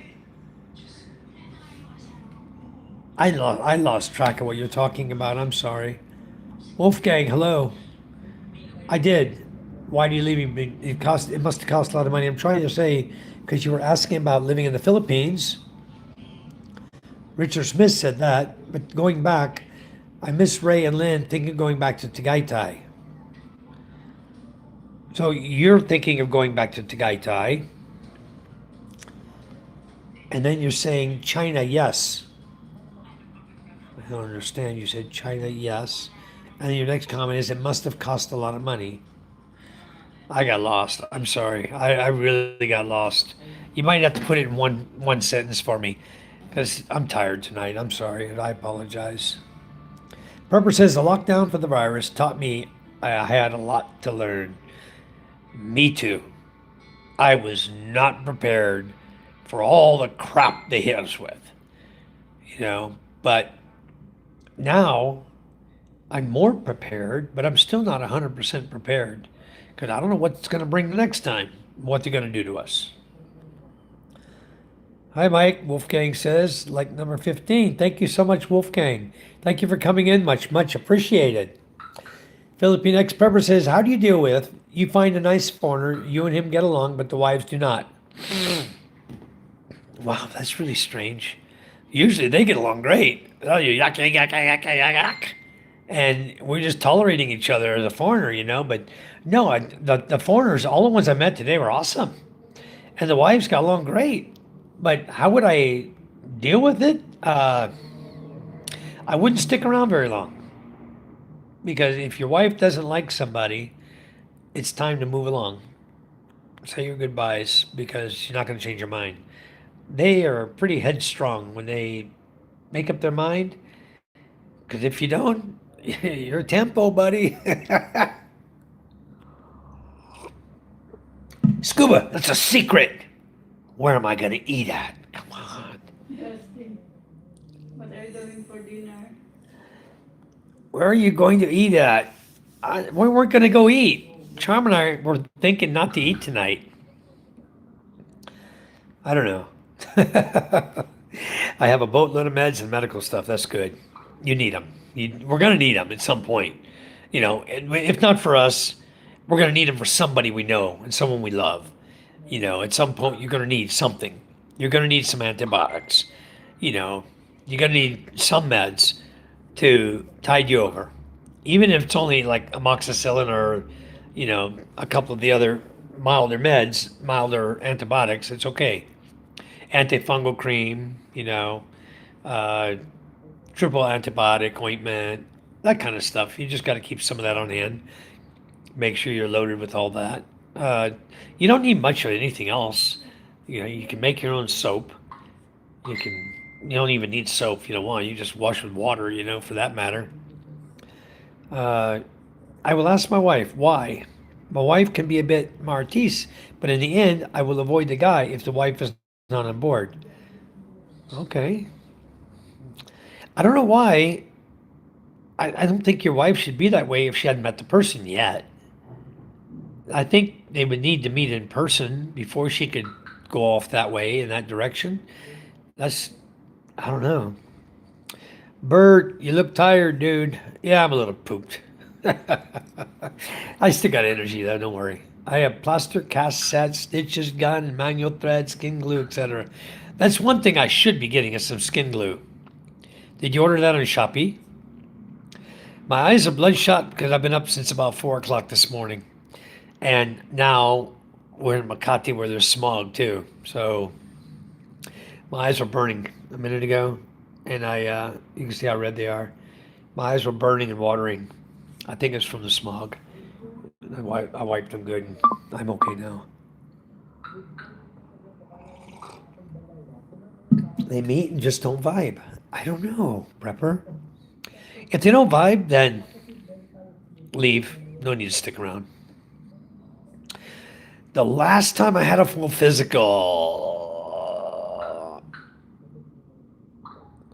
I lost track of what you're talking about. I'm sorry. Wolfgang, hello. I did. Why do you leave me? It must have cost a lot of money. I'm trying to say, because you were asking about living in the Philippines. Richard Smith said that, but going back, I miss Ray and Lynn thinking of going back to Tagaytay. So you're thinking of going back to Tagaytay, and then you're saying China, yes. I don't understand. You said China, yes. And then your next comment is it must have cost a lot of money. I got lost. I'm sorry. I really got lost. You might have to put it in one sentence for me because I'm tired tonight. I'm sorry. I apologize. Purper says the lockdown for the virus taught me I had a lot to learn. Me too. I was not prepared for all the crap they hit us with. But now I'm more prepared, but I'm still not 100% prepared because I don't know what's going to bring the next time, what they're going to do to us. Hi, Mike. Wolfgang says, like number 15. Thank you so much, Wolfgang. Thank you for coming in. Much, much appreciated. Philippine Expat says, how do you deal with you find a nice foreigner, you and him get along, but the wives do not? Wow, that's really strange. Usually they get along great. Oh, you yak, yak, yak, yak, yak, yak. And we're just tolerating each other as a foreigner. But no, the foreigners, all the ones I met today were awesome. And the wives got along great. But how would I deal with it? I wouldn't stick around very long. Because if your wife doesn't like somebody, it's time to move along. Say your goodbyes because she's not going to change your mind. They are pretty headstrong when they make up their mind. Because if you don't, you're tempo, buddy. Scuba, that's a secret. Where am I going to eat at? Come on. Interesting. What are you doing for dinner? Where are you going to eat at? We weren't going to go eat. Charm and I were thinking not to eat tonight. I don't know. I have a boatload of meds and medical stuff. That's good. You need them. We're going to need them at some point. If not for us, we're going to need them for somebody we know and someone we love. At some point, you're going to need something. You're going to need some antibiotics. You're going to need some meds to tide you over. Even if it's only like amoxicillin or, a couple of the other milder antibiotics, it's okay. Antifungal cream, triple antibiotic ointment, that kind of stuff. You just got to keep some of that on hand. Make sure you're loaded with all that. You don't need much of anything else. You can make your own soap. You don't even need soap if you don't want. You just wash with water, for that matter. I will ask my wife why. My wife can be a bit martise, but in the end, I will avoid the guy if the wife is not on board. Okay. I don't know why. I don't think your wife should be that way if she hadn't met the person yet. I think they would need to meet in person before she could go off that way in that direction. I don't know. Bert, you look tired, dude. Yeah, I'm a little pooped. I still got energy though, don't worry. I have plaster, cast set, stitches, gun, manual thread, skin glue, etc. That's one thing I should be getting is some skin glue. Did you order that on Shopee? My eyes are bloodshot because I've been up since about 4 o'clock this morning. And now we're in Makati where there's smog too. So my eyes were burning a minute ago. And you can see how red they are. My eyes were burning and watering. I think it's from the smog. I wiped them good and I'm okay now. They meet and just don't vibe. I don't know, prepper. If they don't vibe, then leave. No need to stick around. The last time I had a full physical,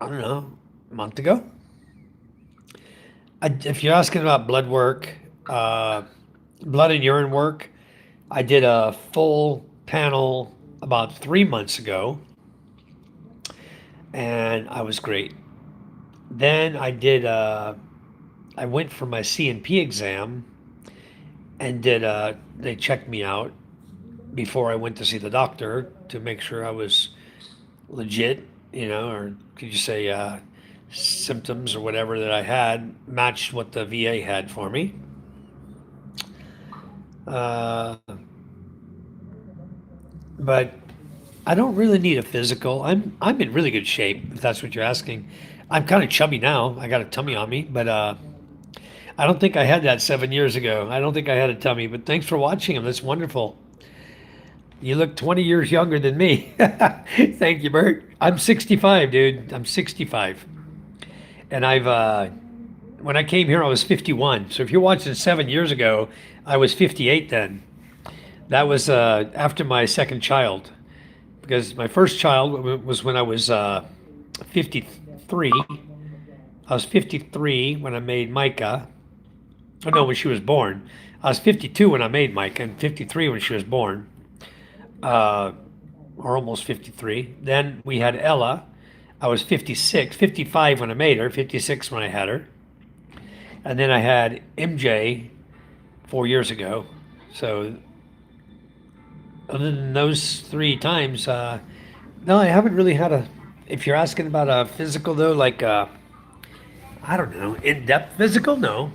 I don't know, a month ago. If you're asking about blood work, uh, blood and urine work, I did a full panel about 3 months ago, and I was great. Then I went for my CNP exam and they checked me out before I went to see the doctor to make sure I was legit, or could you say symptoms or whatever that I had matched what the VA had for me. Uh, but I don't really need a physical. I'm in really good shape, if that's what you're asking. I'm kind of chubby now. I got a tummy on me, but I don't think I had that 7 years ago. I don't think I had a tummy, but thanks for watching them. That's wonderful. You look 20 years younger than me. Thank you, Bert. I'm 65, dude. I'm 65. And when I came here, I was 51. So if you're watching 7 years ago, I was 58 then. That was after my second child. Because my first child was when I was 53. I was 53 when I made Micah. Oh, no, when she was born. I was 52 when I made Micah and 53 when she was born. Uh, or almost 53. Then we had Ella. I was 56, 55 when I made her, 56 when I had her. And then I had MJ 4 years ago. So, other than those 3 times, no, I haven't really had a. If you're asking about a physical, though, like, I don't know, in depth physical, no.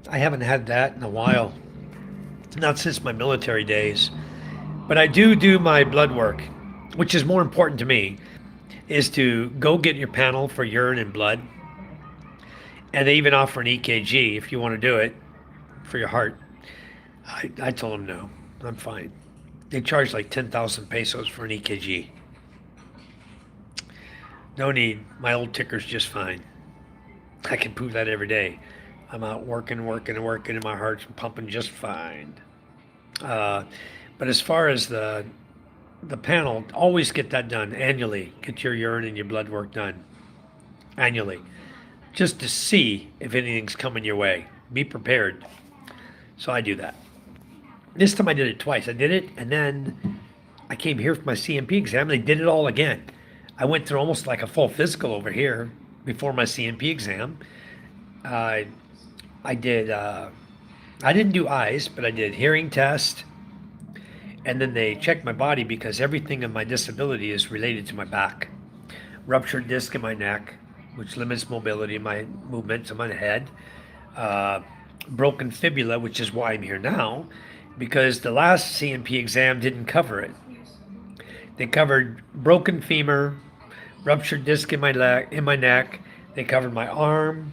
I haven't had that in a while. Not since my military days. But I do my blood work, which is more important to me, is to go get your panel for urine and blood. And they even offer an EKG if you want to do it for your heart. I told them no, I'm fine. They charge like 10,000 pesos for an EKG. No need. My old ticker's just fine. I can prove that every day. I'm out working, and my heart's pumping just fine. Uh, but as far as the panel, always get that done annually. Get your urine and your blood work done annually, just to see if anything's coming your way. Be prepared. So I do that. This time I did it twice. I did it, and then I came here for my CMP exam. They did it all again. I went through almost like a full physical over here before my CMP exam. I I did. I didn't do eyes, but I did hearing test, and then they checked my body because everything in my disability is related to my back. Ruptured disc in my neck, which limits mobility in my movements in my head. Uh, Broken fibula, which is why I'm here now, because the last CNP exam didn't cover it. They covered broken femur, ruptured disc in my neck. They covered my arm,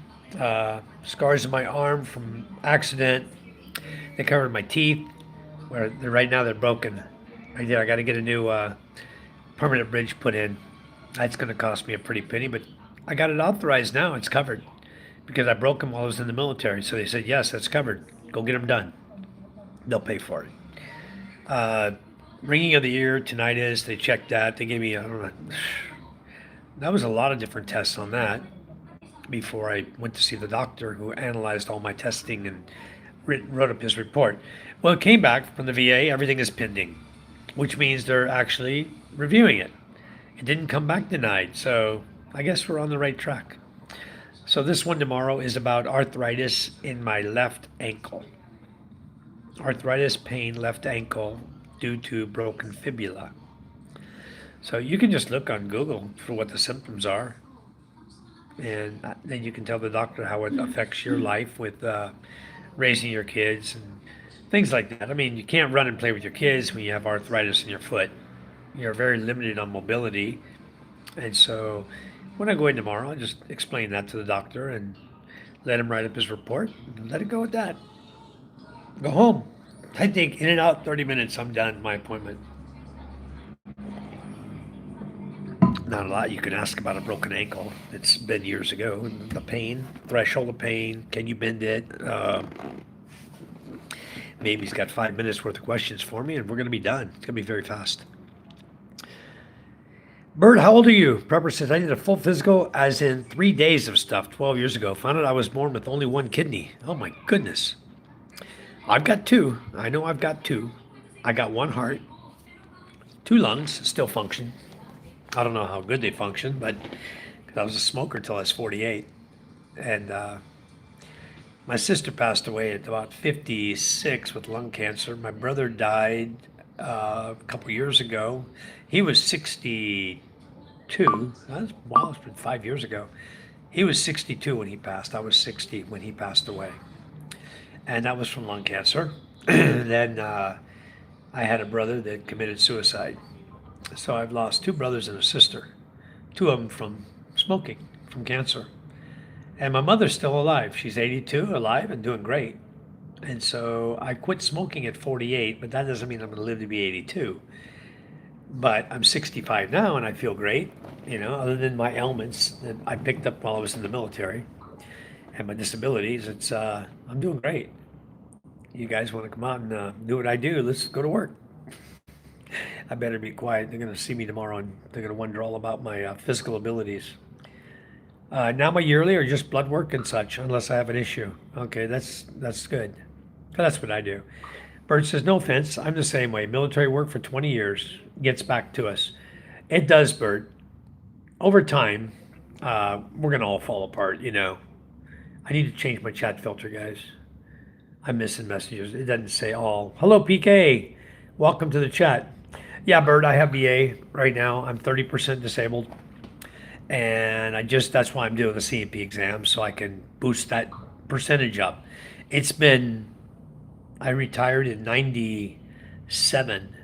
scars in my arm from accident. They covered my teeth, where right now they're broken. I got to get a new permanent bridge put in. That's going to cost me a pretty penny, but I got it authorized now. It's covered because I broke them while I was in the military. So they said, yes, that's covered. Go get them done. They'll pay for it. Ringing of the ear, tinnitus, they checked that. They gave me, I don't know, that was a lot of different tests on that before I went to see the doctor who analyzed all my testing and wrote up his report. Well, it came back from the VA, everything is pending, which means they're actually reviewing it. It didn't come back denied, so I guess we're on the right track. So this one tomorrow is about arthritis in my left ankle. Arthritis, pain, left ankle due to broken fibula. So you can just look on Google for what the symptoms are. And then you can tell the doctor how it affects your life with raising your kids and things like that. I mean, you can't run and play with your kids when you have arthritis in your foot. You're very limited on mobility. And so when I go in tomorrow, I'll just explain that to the doctor and let him write up his report and let it go with that. Go home. I think in and out 30 minutes, I'm done my appointment. Not a lot you can ask about a broken ankle. It's been years ago. The pain, threshold of pain, can you bend it? Maybe he's got 5 minutes worth of questions for me, and we're going to be done. It's going to be very fast. Bert, how old are you? Prepper says, I did a full physical, as in 3 days of stuff 12 years ago. Found out I was born with only one kidney. Oh my goodness. I've got two. I know I've got two. I got one heart, two lungs, still function. I don't know how good they function, but I was a smoker till I was 48. And my sister passed away at about 56 with lung cancer. My brother died a couple years ago. He was 62. Wow, it's been 5 years ago. He was 62 when he passed. I was 60 when he passed away. And that was from lung cancer. Then I had a brother that committed suicide. So I've lost two brothers and a sister, two of them from smoking, from cancer. And my mother's still alive. She's 82, alive, and doing great. And so I quit smoking at 48, but that doesn't mean I'm going to live to be 82. But I'm 65 now, and I feel great, other than my ailments that I picked up while I was in the military and my disabilities. I'm doing great. You guys want to come out and do what I do? Let's go to work. I better be quiet. They're going to see me tomorrow, and they're going to wonder all about my physical abilities. Now my yearly or just blood work and such, unless I have an issue. Okay, that's good. That's what I do. Bert says, no offense, I'm the same way. Military work for 20 years gets back to us. It does, Bert. Over time, we're going to all fall apart, I need to change my chat filter, guys. I'm missing messages. It doesn't say all. Hello, PK. Welcome to the chat. Yeah, Bert, I have VA right now. I'm 30% disabled. And that's why I'm doing the C&P exam, so I can boost that percentage up. I retired in 97.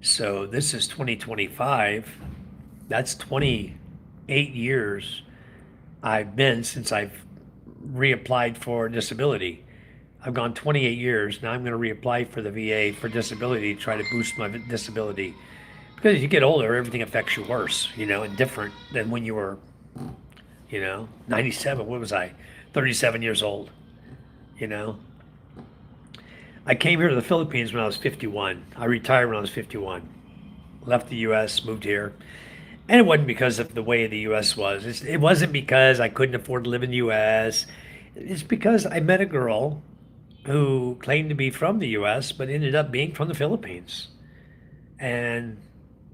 So this is 2025. That's 28 years I've been since I've reapplied for disability. I've gone 28 years. Now I'm going to reapply for the VA for disability to try to boost my disability. Because as you get older, everything affects you worse, and different than when you were, 97. What was I? 37 years old, I came here to the Philippines when I was 51. I retired when I was 51. Left the U.S., moved here. And it wasn't because of the way the U.S. was. It wasn't because I couldn't afford to live in the U.S. It's because I met a girl who claimed to be from the U.S., but ended up being from the Philippines. And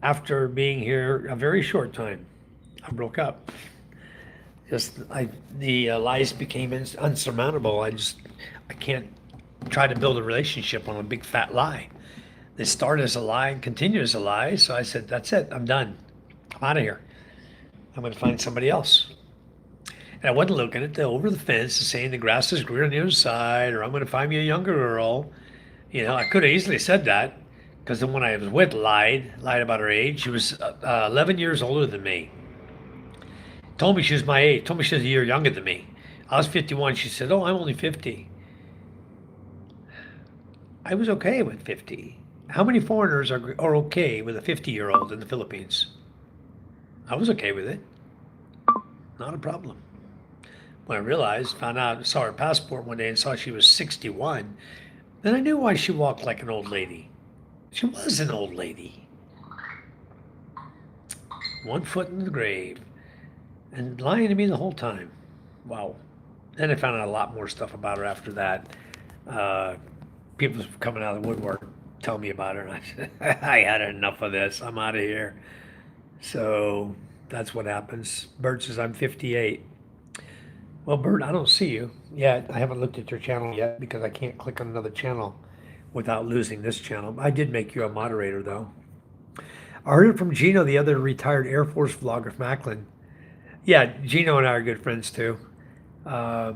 after being here a very short time, I broke up. The lies became unsurmountable. I can't try to build a relationship on a big fat lie. They start as a lie and continue as a lie. So I said, that's it. I'm done. I'm out of here. I'm going to find somebody else. And I wasn't looking at over the fence and saying the grass is greener on the other side, or I'm going to find me a younger girl. I could have easily said that, because the one I was with lied about her age. She was 11 years older than me. Told me she was my age. Told me she was a year younger than me. I was 51. She said, oh, I'm only 50. I was okay with 50. How many foreigners are okay with a 50-year-old in the Philippines? I was okay with it. Not a problem. When I found out, saw her passport one day and saw she was 61, then I knew why she walked like an old lady. She was an old lady. One foot in the grave. And lying to me the whole time. Wow. Then I found out a lot more stuff about her after that. People coming out of the woodwork telling me about her. And I said, I had enough of this. I'm out of here. So that's what happens. Bert says, I'm 58. Well, Bert, I don't see you yet. I haven't looked at your channel yet because I can't click on another channel without losing this channel. I did make you a moderator, though. I heard it from Gino, the other retired Air Force vlogger from Ackland. Yeah, Gino and I are good friends too. Uh,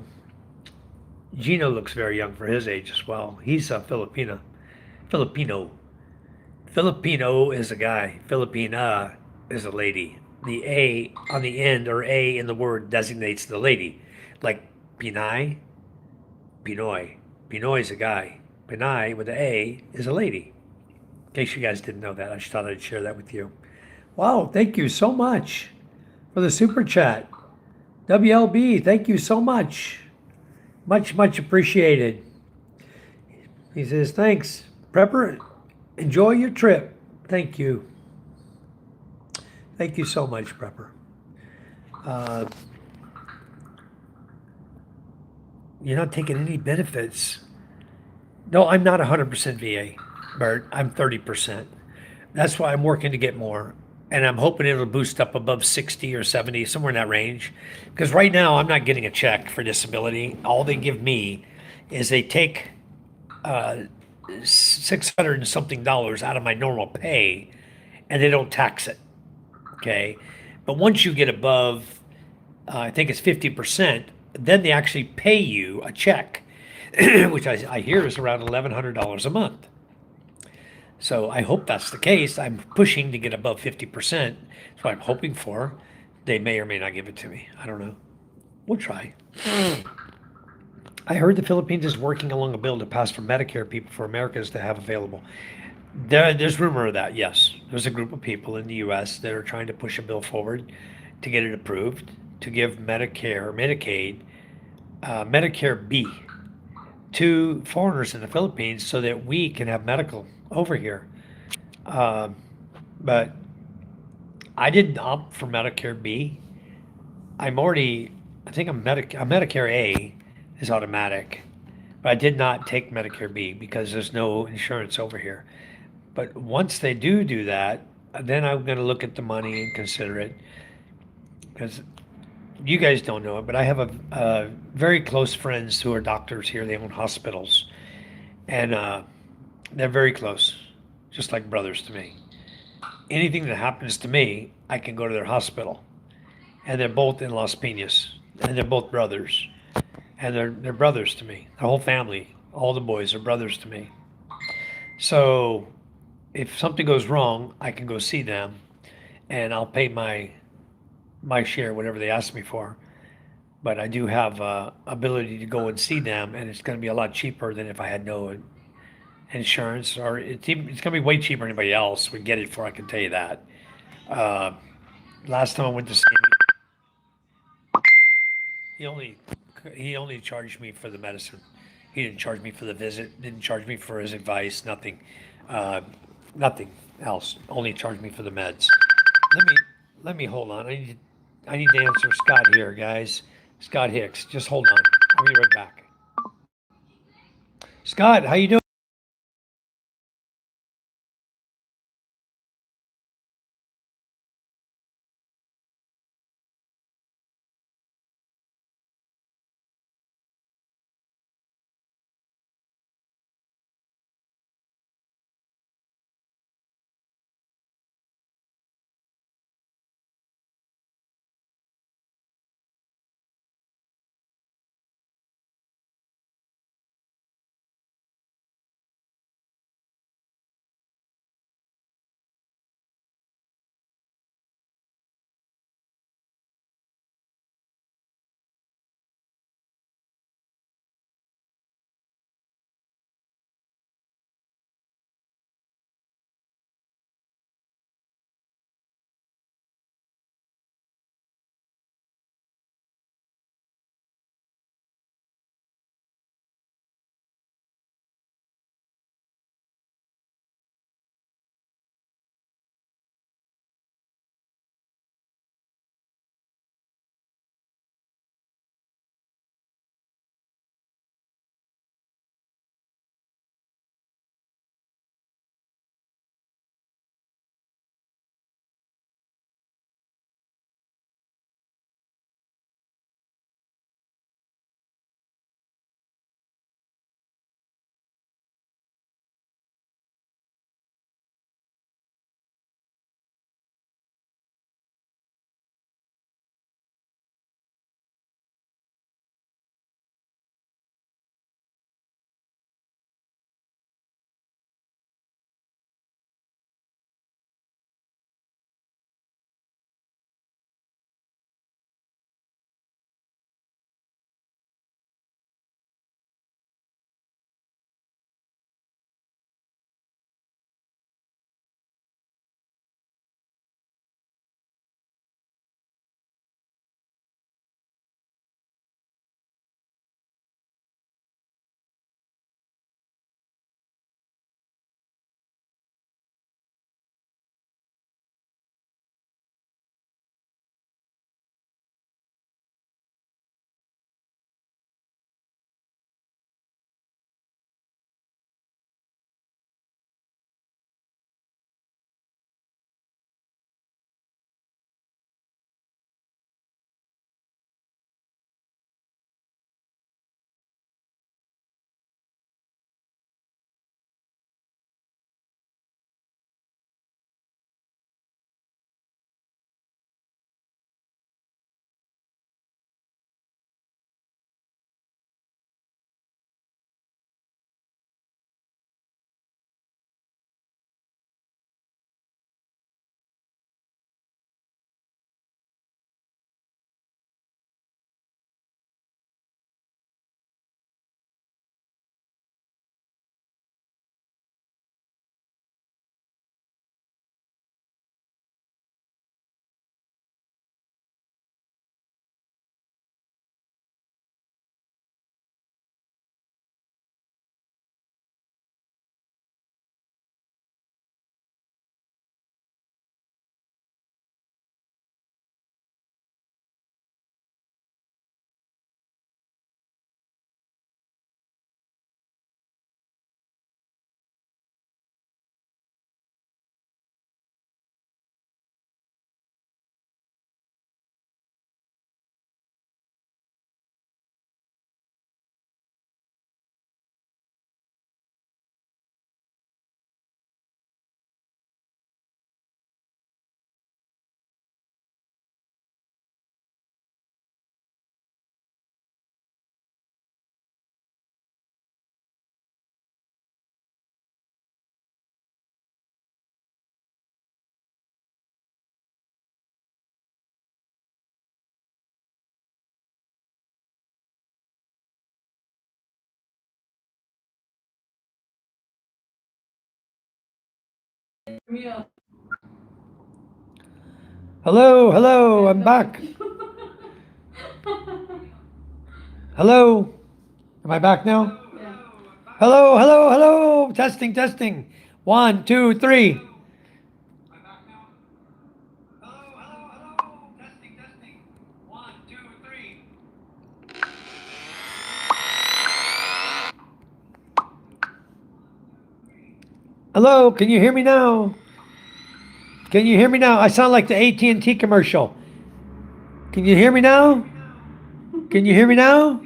Gino looks very young for his age as well. He's a Filipino. Filipino. Filipino is a guy. Filipina is a lady. The A on the end or A in the word designates the lady. Like Pinay, Pinoy. Pinoy is a guy. Pinay with the A is a lady. In case you guys didn't know that, I just thought I'd share that with you. Wow, thank you so much for the super chat. WLB, thank you so much. Much, much appreciated. He says, thanks. Prepper, enjoy your trip. Thank you. Thank you so much, Prepper. Uh, you're not taking any benefits. No, I'm not 100% VA, Bert. I'm 30%. That's why I'm working to get more. And I'm hoping it'll boost up above 60 or 70, somewhere in that range. Because right now, I'm not getting a check for disability. All they give me is they take 600 and something dollars out of my normal pay and they don't tax it. Okay. But once you get above, I think it's 50%, then they actually pay you a check, which I hear is around $1,100 a month. So I hope that's the case. I'm pushing to get above 50%. That's what I'm hoping for. They may or may not give it to me. I don't know. We'll try. I heard the Philippines is working along a bill to pass for Medicare people for Americans to have available. There's rumor of that, yes. There's a group of people in the US that are trying to push a bill forward to get it approved to give Medicare, Medicaid, Medicare B to foreigners in the Philippines so that we can have medical over here. Um, but I didn't opt for Medicare B. I'm already, I think I'm Medicare A is automatic, but I did not take Medicare B because there's no insurance over here. But once they do that, then I'm going to look at the money and consider it because you guys don't know it, but I have a very close friends who are doctors here. They own hospitals, and they're very close, just like brothers to me. Anything that happens to me, I can go to their hospital, and they're both in Las Piñas, and they're both brothers, and they're brothers to me. The whole family, all the boys are brothers to me. So if something goes wrong, I can go see them, and I'll pay my share, whatever they ask me for. But I do have ability to go and see them, and it's going to be a lot cheaper than if I had no insurance, or it's going to be way cheaper than anybody else would get it for. I can tell you that. Uh, Last time I went to see him, he only he only charged me for the medicine. He didn't charge me for the visit. Didn't charge me for his advice. Nothing. Uh, Nothing else. Only charged me for the meds. Let me let me hold on. I need to answer Scott here, guys. Scott Hicks. Just hold on. I'll be right back. Scott, how you doing? Mute. Hello, hello, I'm back. Hello, am I back now? Yeah. Hello, hello, hello. Testing, testing. 1, 2, 3. Hello, can you hear me now? Can you hear me now? I sound like the AT&T commercial. Can you hear me now? Can you hear me now?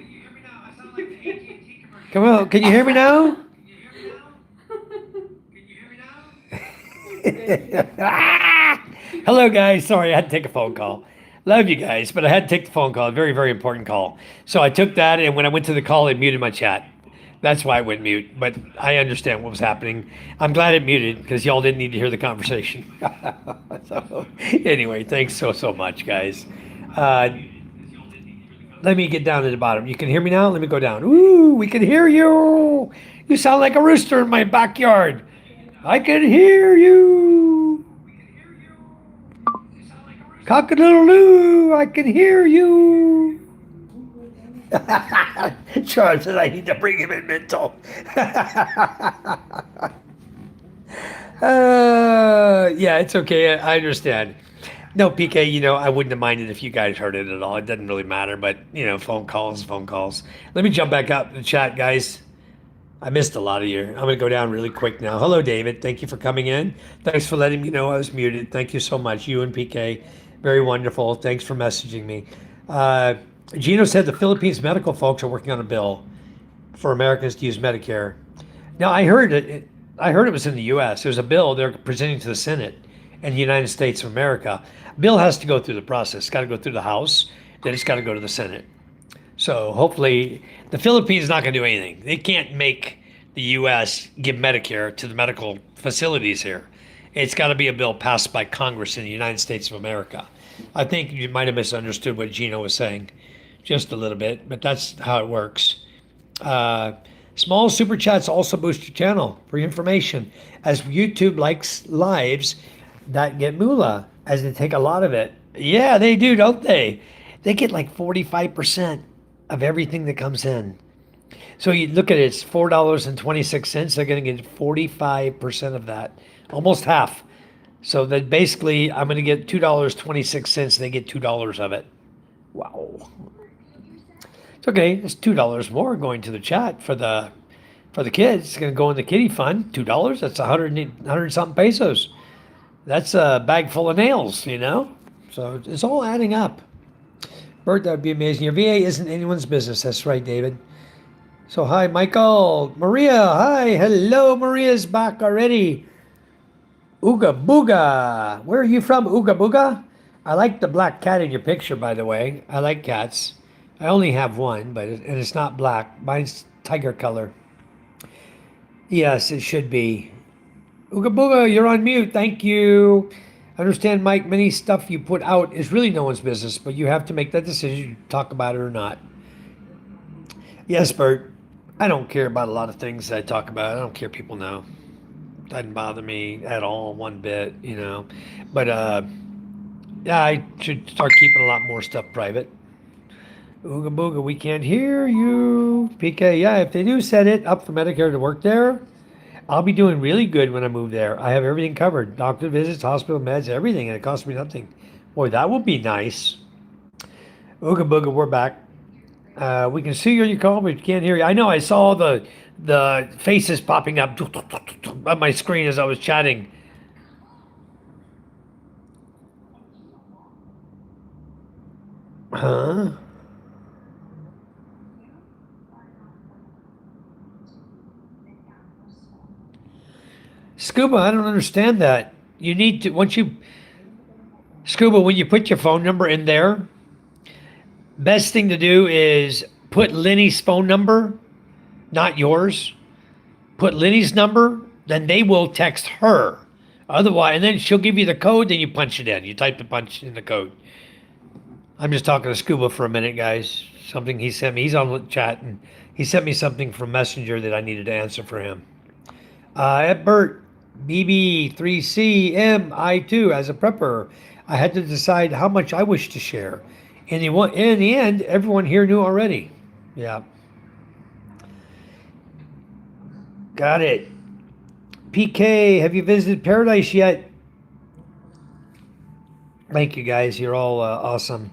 Come on, can you hear me now? Hello, guys. Sorry, I had to take a phone call. Love you guys, but I had to take the phone call. A very, very important call. So I took that, and when I went to the call, it muted my chat. That's why it went mute. But I understand what was happening. I'm glad it muted because y'all didn't need to hear the conversation. So anyway, thanks so much, guys. Uh, Let me get down to the bottom. You can hear me now? Let me go down. Ooh, we can hear you. You sound like a rooster in my backyard. I can hear you. Cock-a-doodle-doo, I can hear you. Charles said I need to bring him in mental. Yeah, it's okay. I understand. No, PK, I wouldn't have minded if you guys heard it at all. It doesn't really matter, but, phone calls, phone calls. Let me jump back up in the chat, guys. I missed a lot of you. I'm going to go down really quick now. Hello, David. Thank you for coming in. Thanks for letting me know I was muted. Thank you so much. You and PK, very wonderful. Thanks for messaging me. Uh, Gino said the Philippines medical folks are working on a bill for Americans to use Medicare. Now, I heard it. I heard it was in the U.S. There's a bill they're presenting to the Senate in the United States of America. Bill has to go through the process. It's got to go through the House. Then it's got to go to the Senate. So hopefully, the Philippines is not going to do anything. They can't make the U.S. give Medicare to the medical facilities here. It's got to be a bill passed by Congress in the United States of America. I think you might have misunderstood what Gino was saying just a little bit, but that's how it works. Uh, Small super chats also boost your channel for your information, as YouTube likes lives that get moolah, as they take a lot of it. Yeah, they do, don't they? They get like 45% of everything that comes in. So you look at it, it's $4.26. They're going to get 45% of that, almost half. So that basically, I'm going to get $2.26. They get $2 of it. Wow. It's okay. It's $2 more going to the chat for the kids. It's going to go in the kiddie fund. $2. That's 100 something pesos. That's a bag full of nails. So it's all adding up. Bert, that would be amazing. Your VA isn't anyone's business. That's right, David. So hi, Michael. Maria, hi. Hello, Maria's back already. Ooga Booga. Where are you from, Ooga Booga? I like the black cat in your picture, by the way. I like cats. I only have one, and it's not black. Mine's tiger color. Yes, it should be. Ooga Booga, you're on mute. Thank you. I understand, Mike, many stuff you put out is really no one's business, but you have to make that decision to talk about it or not. Yes, Bert. I don't care about a lot of things that I talk about. I don't care people know. Doesn't bother me at all, one bit. But yeah, I should start keeping a lot more stuff private. Ooga Booga, we can't hear you. PK, yeah, if they do set it up for Medicare to work there, I'll be doing really good when I move there. I have everything covered. Doctor visits, hospital meds, everything, and it costs me nothing. Boy, that would be nice. Ooga Booga, we're back. We can see you on your call, but we can't hear you. I know, I saw the faces popping up on my screen as I was chatting. Huh? Scuba, I don't understand that. You need to, Scuba, when you put your phone number in there, best thing to do is put Lenny's phone number, not yours. Put Lenny's number, then they will text her. Otherwise, and then she'll give you the code, then you punch it in. You type the punch in the code. I'm just talking to Scuba for a minute, guys. Something he sent me. He's on the chat, and he sent me something from Messenger that I needed to answer for him. Bert, BB3CMI2 as a prepper. I had to decide how much I wish to share. In the end, everyone here knew already. Yeah. Got it. PK, have you visited Paradise yet? Thank you guys. You're all awesome.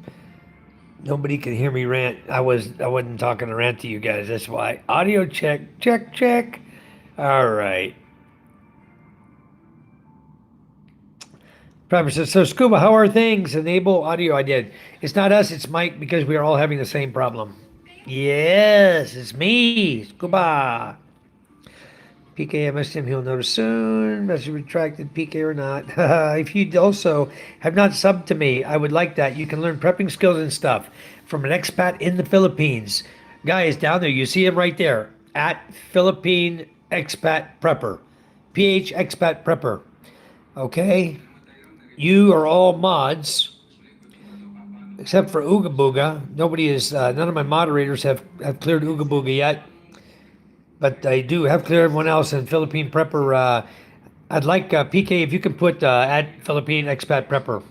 Nobody can hear me rant. I wasn't talking to rant to you guys. That's why. Audio check, check, check. All right. Prepper says, so Scuba, how are things? Enable audio. I did. It's not us, it's Mike because we are all having the same problem. Yes, it's me, Scuba. PK, I missed him. He'll notice soon. Message retracted, PK or not. If you also have not subbed to me, I would like that. You can learn prepping skills and stuff from an expat in the Philippines. Guys, down there, you see him right there at Philippine Expat Prepper. PH Expat Prepper. Okay? You are all mods, except for Ooga Booga. None of my moderators have cleared Ooga Booga yet. But I do have cleared everyone else in Philippine Prepper. I'd like PK if you can put at Philippine Expat Prepper.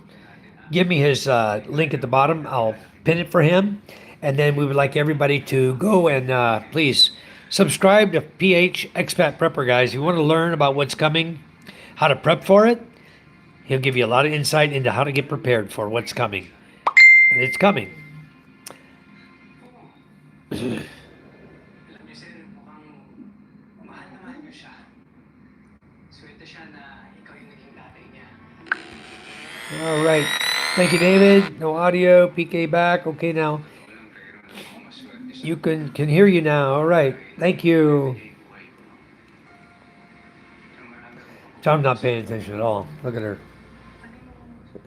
Give me his link at the bottom. I'll pin it for him, and then we would like everybody to go and please subscribe to PH Expat Prepper, guys. You want to learn about what's coming, how to prep for it. He'll give you a lot of insight into how to get prepared for what's coming, and it's coming. All right. Thank you, David. No audio. PK back. Okay, now you can hear you now. All right. Thank you. Tom's not paying attention at all. Look at her.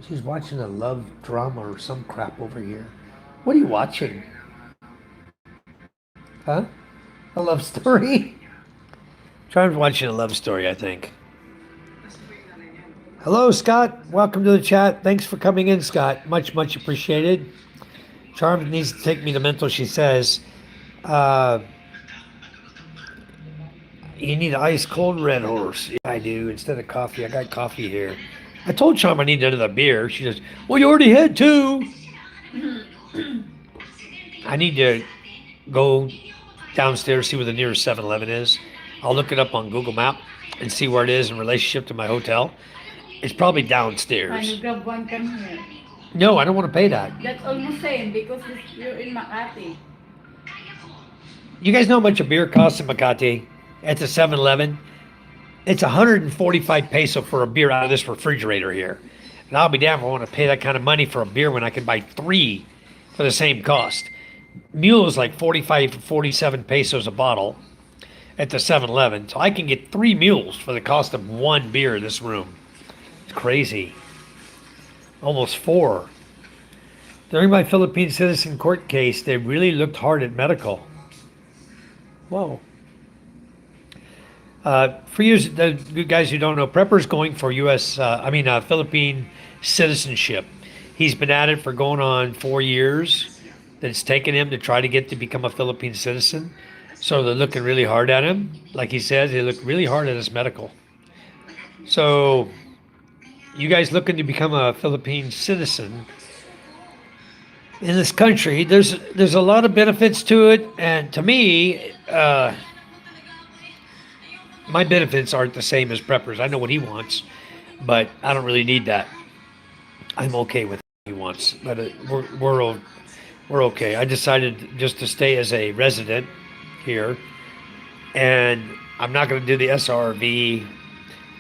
She's watching a love drama or some crap over here. What are you watching? Huh? A love story? Charm's watching a love story, I think. Hello, Scott. Welcome to the chat. Thanks for coming in, Scott. Much, much appreciated. Charm needs to take me to mental, she says. You need ice cold Red Horse. Yeah, I do. Instead of coffee, I got coffee here. I told Charm I need another beer. She says, well, you already had two. I need to go downstairs, see where the nearest 7-Eleven is. I'll look it up on Google Map and see where it is in relationship to my hotel. It's probably downstairs. You grab one, come here. No, I don't want to pay that. That's almost same because you're in Makati. You guys know how much a beer costs in Makati? At the 7-Eleven? It's 145 peso for a beer out of this refrigerator here. And I'll be damned if I want to pay that kind of money for a beer when I can buy 3 for the same cost. Mule is like 45 to 47 pesos a bottle at the 7-Eleven. So I can get 3 mules for the cost of 1 beer in this room. It's crazy. Almost 4. During my Philippine citizen court case, they really looked hard at medical. Whoa. For you guys who don't know, Prepper's going for Philippine citizenship. He's been at it for going on 4 years. It's taken him to try to get to become a Philippine citizen. So they're looking really hard at him. Like he says, they look really hard at his medical. So you guys looking to become a Philippine citizen in this country, there's a lot of benefits to it. And to me, my benefits aren't the same as Prepper's. I know what he wants, but I don't really need that. I'm okay with what he wants, but we're okay. I decided just to stay as a resident here, and I'm not going to do the SRV.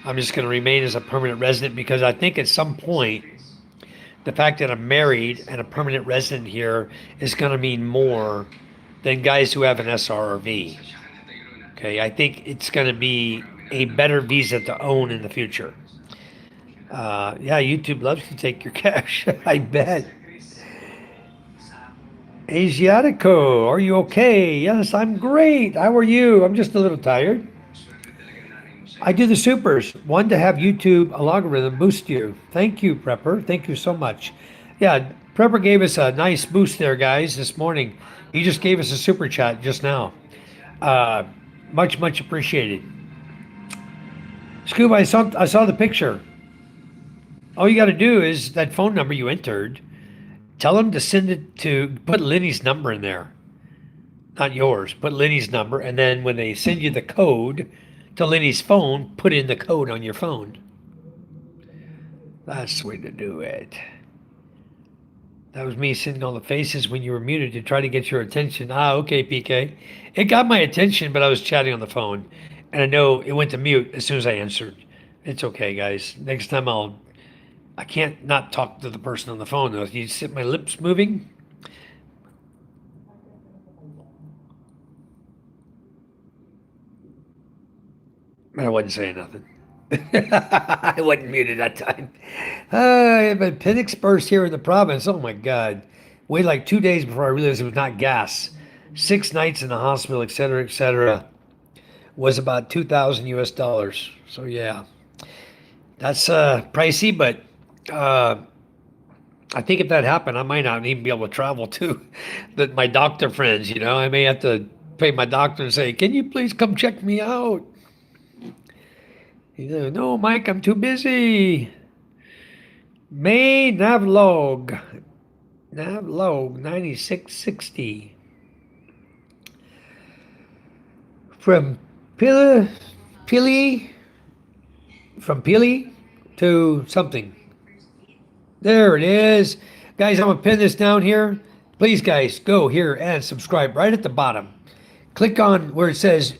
I'm just going to remain as a permanent resident because I think at some point, the fact that I'm married and a permanent resident here is going to mean more than guys who have an SRV. Okay, I think it's going to be a better visa to own in the future. Yeah, YouTube loves to take your cash. I bet. Asiatico, are you okay? Yes, I'm great. How are you? I'm just a little tired. I do the supers. One, to have YouTube algorithm boost you. Thank you, Prepper. Thank you so much. Yeah, Prepper gave us a nice boost there, guys, this morning. He just gave us a super chat just now. Much, much appreciated. Scoob, I saw the picture. All you got to do is that phone number you entered. Tell them to send it to put Lenny's number in there, not yours. Put Lenny's number, and then when they send you the code to Lenny's phone, put in the code on your phone. That's the way to do it. That was me sending all the faces when you were muted to try to get your attention. Ah, okay, PK. It got my attention, but I was chatting on the phone, and I know it went to mute as soon as I answered. It's okay, guys. Next time I can't not talk to the person on the phone though. You see my lips moving? But I wasn't saying nothing. I wasn't muted that time. I have a appendix burst here in the province. Oh my God. Waited like 2 days before I realized it was not gas. 6 nights in the hospital, et cetera, et cetera. Was about 2,000 US dollars. So yeah, that's pricey, but I think if that happened, I might not even be able to travel to my doctor friends. I may have to pay my doctor and say, "Can you please come check me out?" No, Mike, I'm too busy. May Navlog 9660 from Pili to something. There it is. Guys, I'm going to pin this down here. Please, guys, go here and subscribe right at the bottom. Click on where it says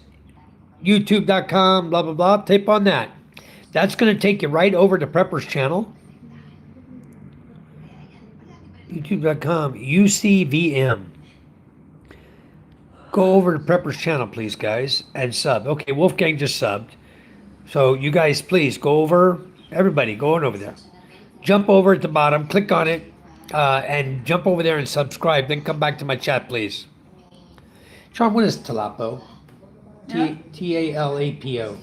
youtube.com, blah, blah, blah. Tap on that. That's going to take you right over to Prepper's channel. youtube.com, UCVM. Go over to Prepper's channel, please, guys, and sub. Okay, Wolfgang just subbed. So you guys, please go over. Everybody, go on over there. Jump over at the bottom, click on it, and jump over there and subscribe. Then come back to my chat, please. Charm, what is Talapo? Yeah. Talapo.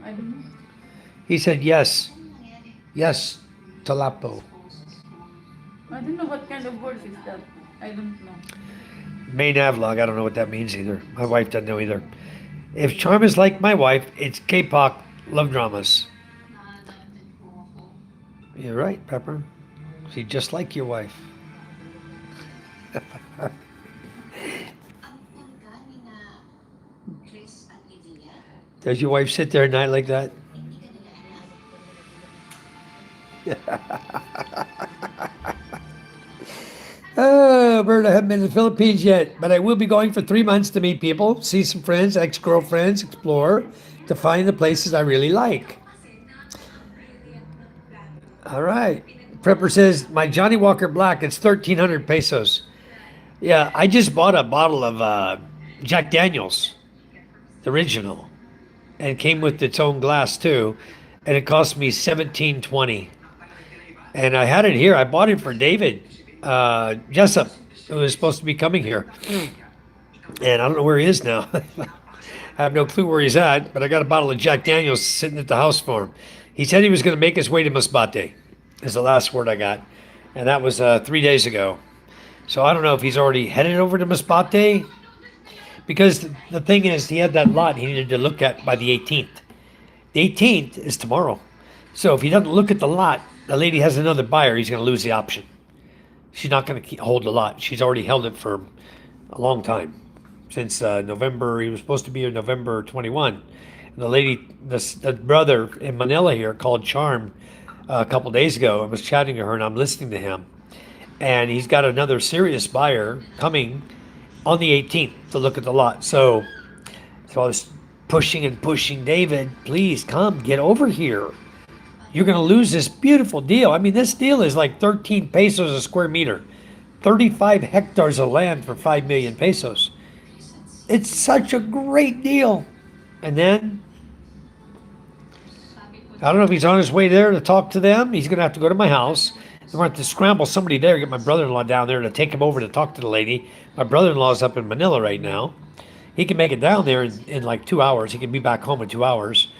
I don't know. He said yes. Yes, Talapo. I don't know what kind of words is that. I don't know. Main Avlog, I don't know what that means either. My wife doesn't know either. If Charm is like my wife, it's K-pop love dramas. You're right, Pepper. She's just like your wife. Does your wife sit there at night like that? Oh, Bert, I haven't been to the Philippines yet, but I will be going for 3 months to meet people, see some friends, ex-girlfriends, explore, to find the places I really like. All right. Prepper says, my Johnny Walker Black, it's 1,300 pesos. Yeah, I just bought a bottle of Jack Daniels, the original, and it came with its own glass too, and it cost me $17.20. And I had it here. I bought it for David Jessup, who was supposed to be coming here. And I don't know where he is now. I have no clue where he's at, but I got a bottle of Jack Daniels sitting at the house for him. He said he was going to make his way to Masbate, is the last word I got. And that was 3 days ago. So I don't know if he's already headed over to Masbate, because the thing is, he had that lot he needed to look at by the 18th. The 18th is tomorrow. So if he doesn't look at the lot, the lady has another buyer, he's going to lose the option. She's not going to hold the lot. She's already held it for a long time. Since November, he was supposed to be here November 21. And the lady, the brother in Manila here called Charm a couple days ago and was chatting to her, and I'm listening to him. And he's got another serious buyer coming on the 18th to look at the lot. So I was pushing and pushing David, please come, get over here. You're going to lose this beautiful deal. I mean, this deal is like 13 pesos a square meter, 35 hectares of land for 5 million pesos. It's such a great deal. And then, I don't know if he's on his way there to talk to them. He's going to have to go to my house. I'm going to have to scramble somebody there, get my brother-in-law down there to take him over to talk to the lady. My brother-in-law's up in Manila right now. He can make it down there in like 2 hours. He can be back home in 2 hours.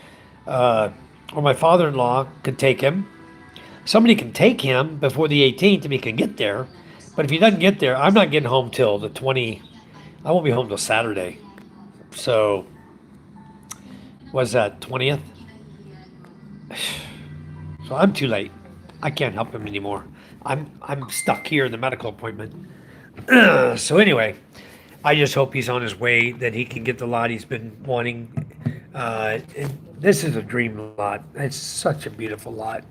Or my father-in-law could take him. Somebody can take him before the 18th if he can get there. But if he doesn't get there, I'm not getting home till the 20. I won't be home till Saturday. So, what's that, 20th? So I'm too late. I can't help him anymore. I'm stuck here in the medical appointment. So anyway, I just hope he's on his way, that he can get the lot he's been wanting. And this is a dream lot. It's such a beautiful lot.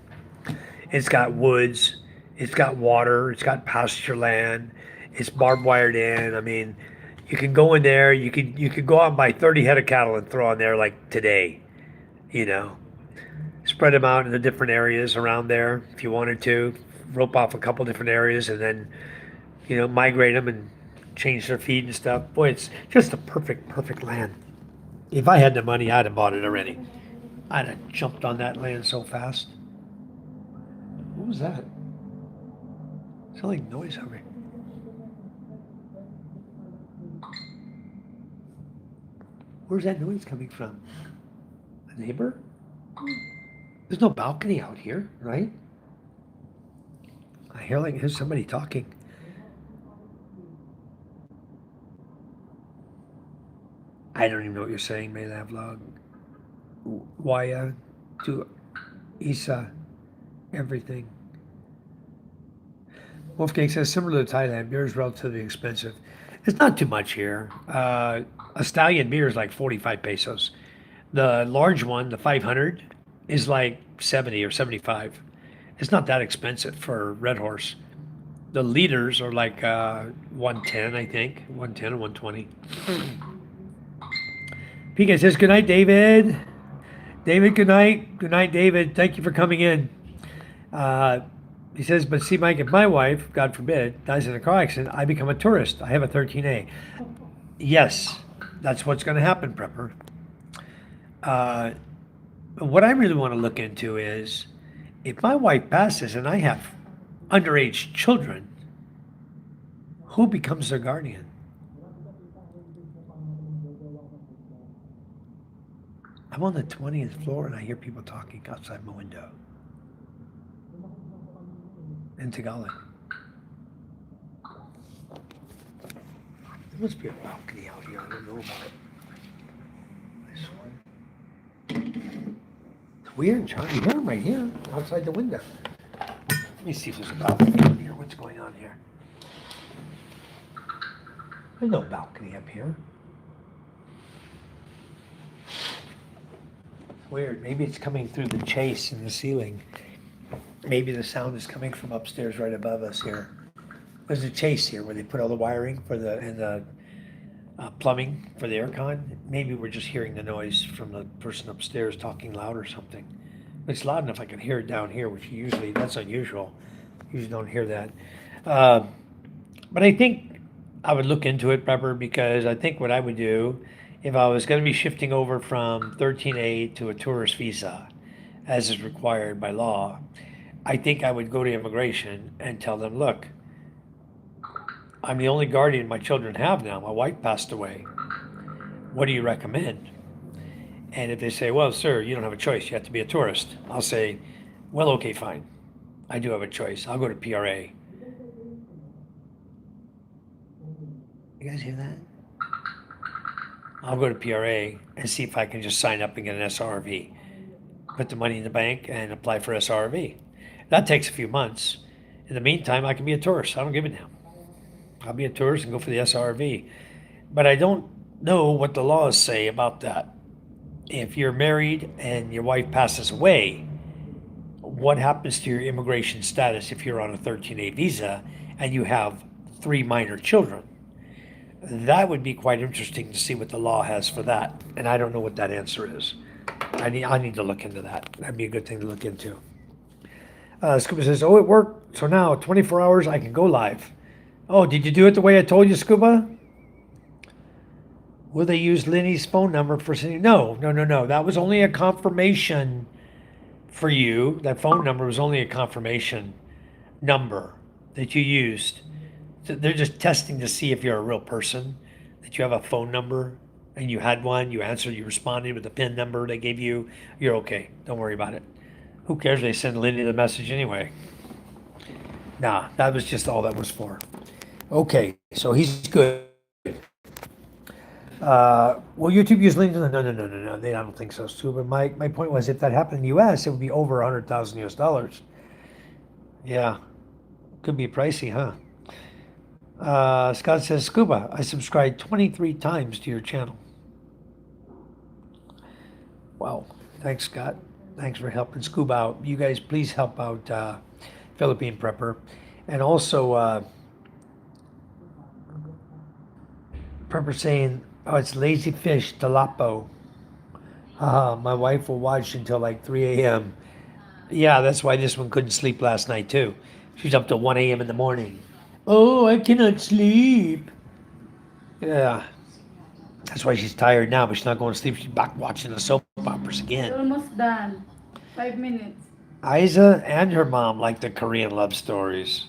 It's got woods, it's got water, it's got pasture land, it's barbed wired in. I mean, you can go in there, you could go out and buy 30 head of cattle and throw on there like today, you know. Spread them out in the different areas around there if you wanted to. Rope off a couple different areas and then, migrate them and change their feed and stuff. Boy, it's just a perfect land. If I had the money, I'd have bought it already. I'd have jumped on that land so fast. What was that? It's like noise over here. Where's that noise coming from? A neighbor? There's no balcony out here, right? I hear somebody talking. I don't even know what you're saying, Mayla vlog. Waya to Isa, everything. Wolfgang says, similar to Thailand, beer is relatively expensive. It's not too much here. A stallion beer is like 45 pesos. The large one, the 500, is like 70 or 75. It's not that expensive for Red Horse. The liters are like 110, I think. 110 or 120. PK says, good night, David. David, good night. Good night, David. Thank you for coming in. He says, but see, Mike, if my wife, God forbid, dies in a car accident, I become a tourist. I have a 13A. Yes, that's what's going to happen, Prepper. What I really want to look into is, if my wife passes and I have underage children, who becomes their guardian? I'm on the 20th floor and I hear people talking outside my window in Tagalog. There must be a balcony out here. I don't know about it. This one. It's weird, Charlie. You hear them right here, outside the window. Let me see if there's a balcony out here. What's going on here? There's no balcony up here. It's weird. Maybe it's coming through the chase in the ceiling. Maybe the sound is coming from upstairs right above us here. There's a chase here where they put all the wiring for the plumbing for the aircon. Maybe we're just hearing the noise from the person upstairs talking loud or something. It's loud enough I can hear it down here, which that's unusual. Usually don't hear that. But I think I would look into it, Pepper, because I think what I would do if I was going to be shifting over from 13A to a tourist visa, as is required by law, I think I would go to immigration and tell them, look, I'm the only guardian my children have now. My wife passed away. What do you recommend? And if they say, well, sir, you don't have a choice. You have to be a tourist. I'll say, well, okay, fine. I do have a choice. I'll go to PRA. You guys hear that? I'll go to PRA and see if I can just sign up and get an SRV. Put the money in the bank and apply for SRV. That takes a few months. In the meantime, I can be a tourist. I don't give a damn. I'll be a tourist and go for the SRV. But I don't know what the laws say about that. If you're married and your wife passes away, what happens to your immigration status if you're on a 13A visa and you have 3 minor children? That would be quite interesting to see what the law has for that. And I don't know what that answer is. I need to look into that. That'd be a good thing to look into. Scuba says, oh, it worked. So now 24 hours, I can go live. Oh, did you do it the way I told you, Scuba? Will they use Lenny's phone number for sending? No. That was only a confirmation for you. That phone number was only a confirmation number that you used. They're just testing to see if you're a real person, that you have a phone number and you had one, you answered, you responded with the PIN number they gave you. You're okay. Don't worry about it. Who cares if they send Lenny the message anyway? Nah, that was just all that was for. Okay, so he's good. Will YouTube use LinkedIn? No, no, no, no, no. I don't think so, Stu. But my point was, if that happened in the U.S., it would be over 100,000 US dollars. Yeah, could be pricey, huh? Scott says, Scuba, I subscribed 23 times to your channel. Wow. Thanks, Scott. Thanks for helping Scuba out. You guys, please help out Philippine Prepper. And also, Prepper saying, oh, it's Lazy Fish, Dalapo. My wife will watch until like 3 a.m. Yeah, that's why this one couldn't sleep last night, too. She's up till 1 a.m. in the morning. Oh, I cannot sleep. Yeah, that's why she's tired now, but she's not going to sleep. She's back watching the soap operas again. Almost done. 5 minutes. Isa and her mom like the Korean love stories.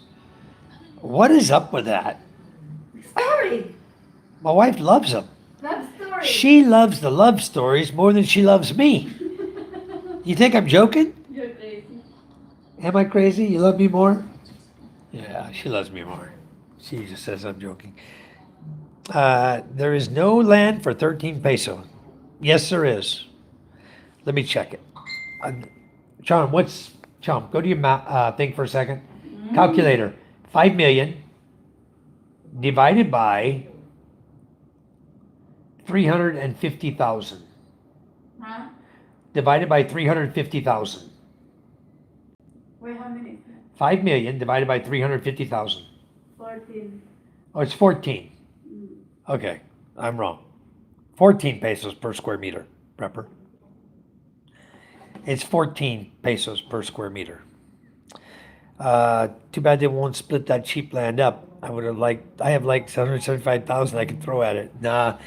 What is up with that? Story. My wife loves them. Love story. She loves the love stories more than she loves me. You think I'm joking? You're crazy. Am I crazy? You love me more? Yeah, she loves me more. She just says I'm joking. There is no land for 13 peso. Yes, there is. Let me check it. Chom, go to your thing for a second. Calculator. 5 million divided by 350,000. Huh? Divided by 350,000. Wait, how many? 5 million divided by 350,000. 14. Oh, it's 14. Okay, I'm wrong. 14 pesos per square meter, Prepper. It's 14 pesos per square meter. Too bad they won't split that cheap land up. I have like 775,000 I could throw at it. Nah,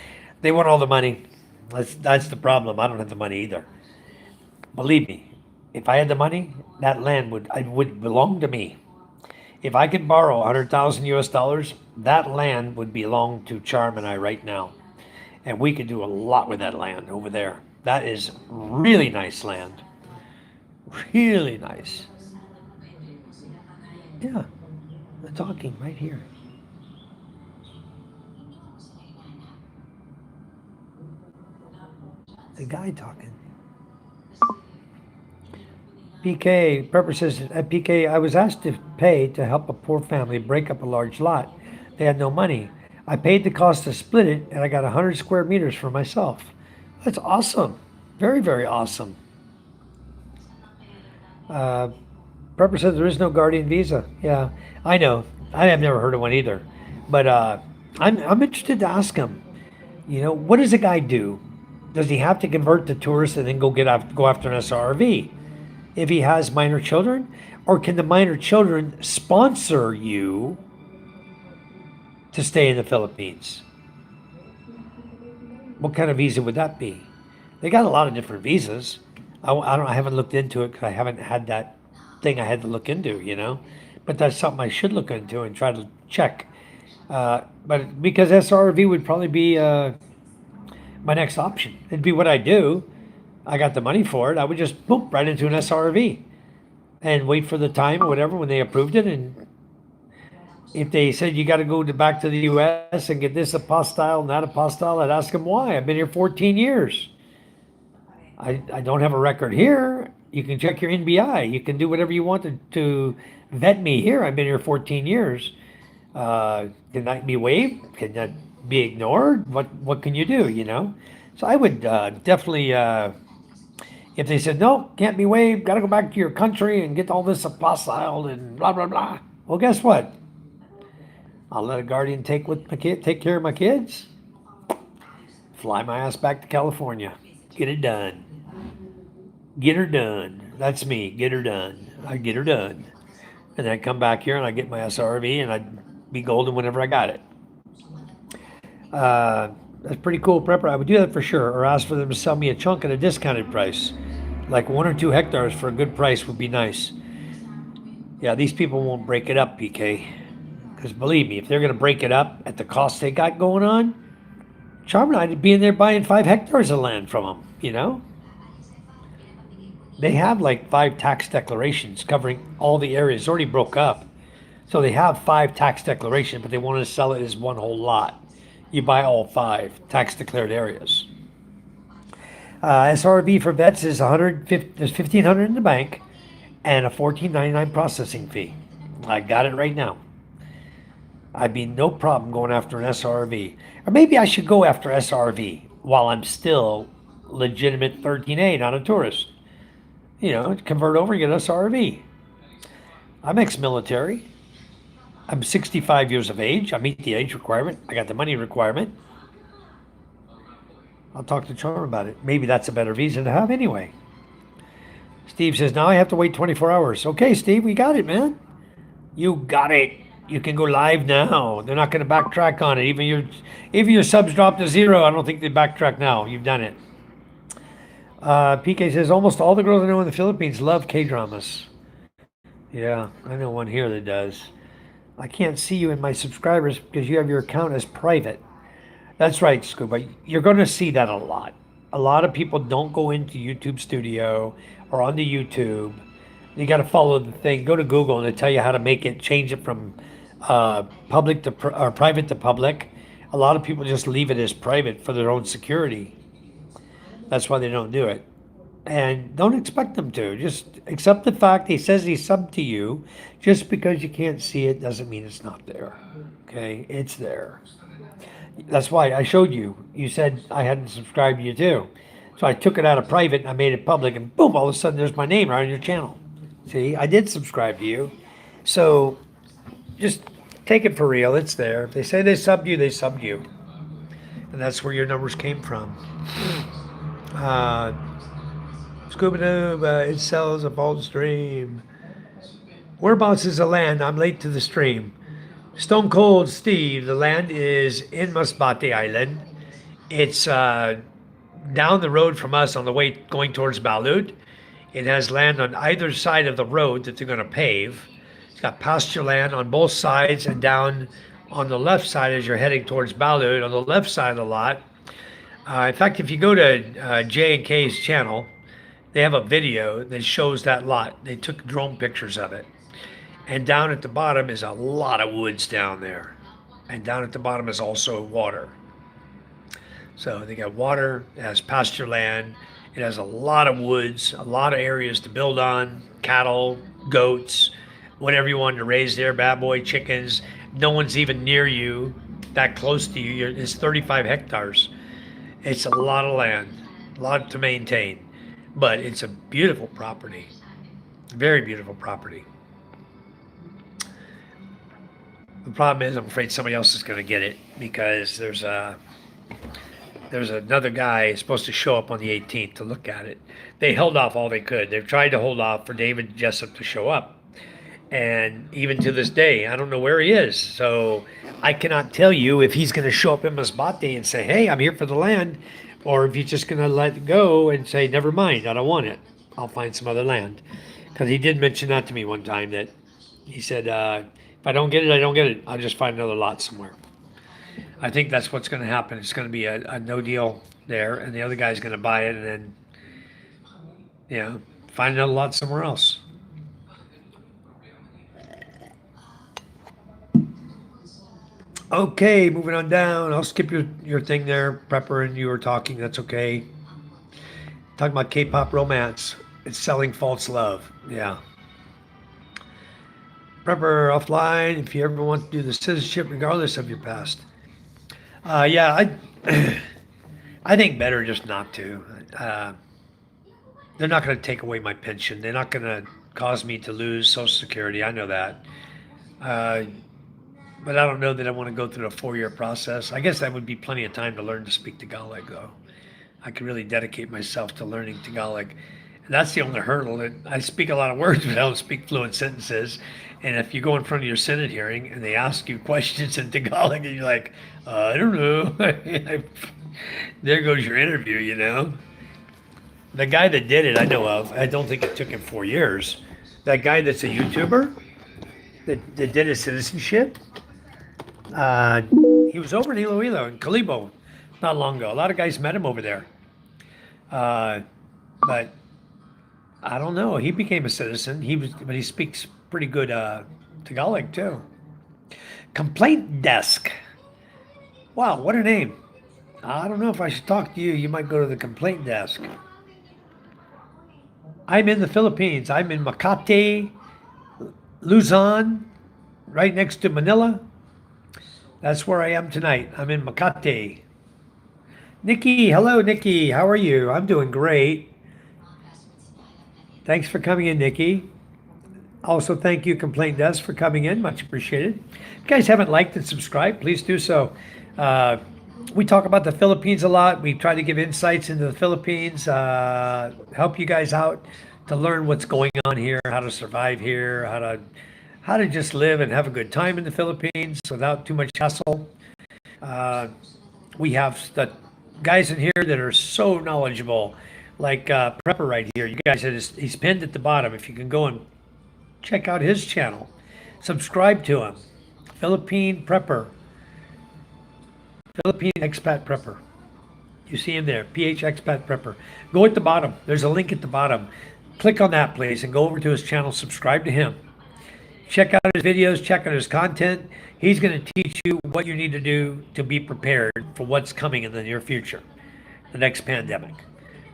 they want all the money. That's the problem. I don't have the money either. Believe me, if I had the money, that land would belong to me. If I could borrow 100,000 US dollars, that land would belong to Charm and I right now. And we could do a lot with that land over there. That is really nice land. Really nice. Yeah, they're talking right here. The guy talking. PK, Prepper says, at PK, I was asked to pay to help a poor family break up a large lot. They had no money. I paid the cost to split it, and I got 100 square meters for myself. That's awesome. Very, very awesome. Prepper says there is no guardian visa. Yeah, I know. I have never heard of one either. But I'm interested to ask him, what does a guy do? Does he have to convert to tourist and then go after an SRV? If he has minor children? Or can the minor children sponsor you to stay in the Philippines? What kind of visa would that be? They got a lot of different visas. I haven't looked into it because I haven't had that thing I had to look into. But that's something I should look into and try to check. But because SRV would probably be my next option. It'd be what I do. I got the money for it. I would just boom right into an SRV and wait for the time or whatever when they approved it. And if they said you got to go back to the U.S. and get this apostille and that apostille, I'd ask them why. I've been here 14 years. I don't have a record here. You can check your NBI. You can do whatever you want to vet me here. I've been here 14 years. Can that be waived? Can that be ignored? What can you do? So I would definitely, if they said no, can't be waived, got to go back to your country and get all this apostille and blah blah blah. Well, guess what? I'll let a guardian take care of my kids. Fly my ass back to California. Get it done. Get her done. That's me. Get her done. I get her done. And then I come back here and I get my SRV and I'd be golden whenever I got it. That's pretty cool, Prepper. I would do that for sure, or ask for them to sell me a chunk at a discounted price. Like 1 or 2 hectares for a good price would be nice. Yeah, these people won't break it up, PK. Because believe me, if they're going to break it up at the cost they got going on, Charm and I'd be in there buying 5 hectares of land from them, They have like 5 tax declarations covering all the areas. It's already broke up. So they have 5 tax declarations, but they want to sell it as one whole lot. You buy all 5 tax declared areas. SRV for vets is 150. There's 1,500 in the bank, and a 14.99 processing fee. I got it right now. I'd be no problem going after an SRV, or maybe I should go after SRV while I'm still legitimate 13A, not a tourist. You know, convert over, get SRV. I'm ex-military. I'm 65 years of age. I meet the age requirement. I got the money requirement. I'll talk to Charm about it. Maybe that's a better visa to have anyway. Steve says, now I have to wait 24 hours. Okay, Steve, we got it, man. You got it. You can go live now. They're not going to backtrack on it. Even your subs drop to 0. I don't think they backtrack now. You've done it. PK says, almost all the girls I know in the Philippines love K-dramas. Yeah, I know one here that does. I can't see you in my subscribers because you have your account as private. That's right, Scuba. You're going to see that a lot. A lot of people don't go into YouTube Studio or onto YouTube. You got to follow the thing. Go to Google and they tell you how to make it, change it from public to or private to public. A lot of people just leave it as private for their own security. That's why they don't do it. And don't expect them to. Just accept the fact he says he's sub to you. Just because you can't see it doesn't mean it's not there. Okay? It's there. That's why I showed you. You said I hadn't subscribed to you too. So I took it out of private and I made it public, and boom, all of a sudden there's my name right on your channel. See, I did subscribe to you. So just take it for real. It's there. If they say they subbed you, they subbed you. And that's where your numbers came from. Scuba Noob, it sells a vault stream. Whereabouts is the land? I'm late to the stream. Stone Cold Steve, the land is in Masbate Island. It's down the road from us on the way going towards Balut. It has land on either side of the road that they're going to pave. It's got pasture land on both sides, and down on the left side as you're heading towards Balut, on the left side of the lot. In fact, if you go to J and K's channel, they have a video that shows that lot. They took drone pictures of it. And down at the bottom is a lot of woods down there. And down at the bottom is also water. So they got water, it has pasture land, it has a lot of woods, a lot of areas to build on, cattle, goats, whatever you want to raise there, bad boy chickens. No one's even near you, that close to you. It's 35 hectares. It's a lot of land, a lot to maintain. But it's a beautiful property, very beautiful property. The problem is, I'm afraid somebody else is going to get it because there's another guy supposed to show up on the 18th to look at it. They held off all they could. They've tried to hold off for David Jessup to show up. And even to this day, I don't know where he is. So I cannot tell you if he's going to show up in Masbate and say, hey, I'm here for the land, or if he's just going to let it go and say, never mind, I don't want it. I'll find some other land. Because he did mention that to me one time, that he said, if I don't get it, I don't get it. I'll just find another lot somewhere. I think that's what's going to happen. It's going to be a no deal there, and the other guy's going to buy it and then, find another lot somewhere else. Okay, moving on down. I'll skip your thing there, Prepper, and you were talking. That's okay. Talking about K-pop romance. It's selling false love. Yeah. Prepper offline if you ever want to do the citizenship regardless of your past. I think better just not to. They're not going to take away my pension. They're not going to cause me to lose Social Security. I know that. But I don't know that I want to go through a 4-year process. I guess that would be plenty of time to learn to speak Tagalog, though. I could really dedicate myself to learning Tagalog. And that's the only hurdle. That I speak a lot of words, but I don't speak fluent sentences. And if you go in front of your Senate hearing and they ask you questions in Tagalog and you're like, I don't know. There goes your interview, The guy that did it, I know of. I don't think it took him 4 years. That guy that's a YouTuber that did his citizenship, he was over in Iloilo in Kalibo not long ago. A lot of guys met him over there. But I don't know. He became a citizen. But he speaks pretty good Tagalog too. Complaint desk. Wow, what a name. I don't know if I should talk to you. You might go to the complaint desk. I'm in the Philippines. I'm in Makati, Luzon, right next to Manila. That's where I am tonight. I'm in Makati. Nikki, hello, Nikki. How are you? I'm doing great. Thanks for coming in, Nikki. Also, thank you, Complaint Desk, for coming in. Much appreciated. If you guys haven't liked and subscribed, please do so. Uh, we talk about the Philippines a lot. We try to give insights into the Philippines, help you guys out to learn what's going on here, how to survive here, how to just live and have a good time in the Philippines without too much hassle. Uh, we have the guys in here that are so knowledgeable, like Prepper right here. You guys, he's pinned at the bottom. If you can go and check out his channel, subscribe to him. Philippine Prepper, Philippine Expat Prepper. You see him there, PH Expat Prepper. Go at the bottom. There's a link at the bottom. Click on that, please, and go over to his channel. Subscribe to him. Check out his videos. Check out his content. He's going to teach you what you need to do to be prepared for what's coming in the near future, the next pandemic.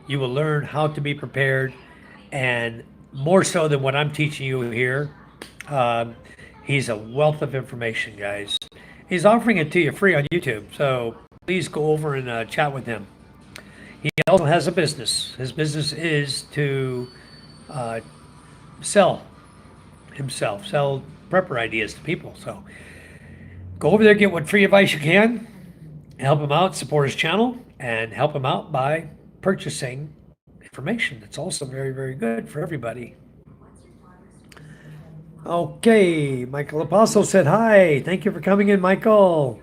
You will learn how to be prepared, and more so than what I'm teaching you here. Um, he's a wealth of information, guys. He's offering it to you free on YouTube, so please go over and chat with him. He also has a business. His business is to uh, sell himself, sell prepper ideas to people. So go over there, get what free advice you can, help him out, support his channel, and help him out by purchasing information. That's also very, very good for everybody. Okay, Michael Apostle said hi. Thank you for coming in, Michael.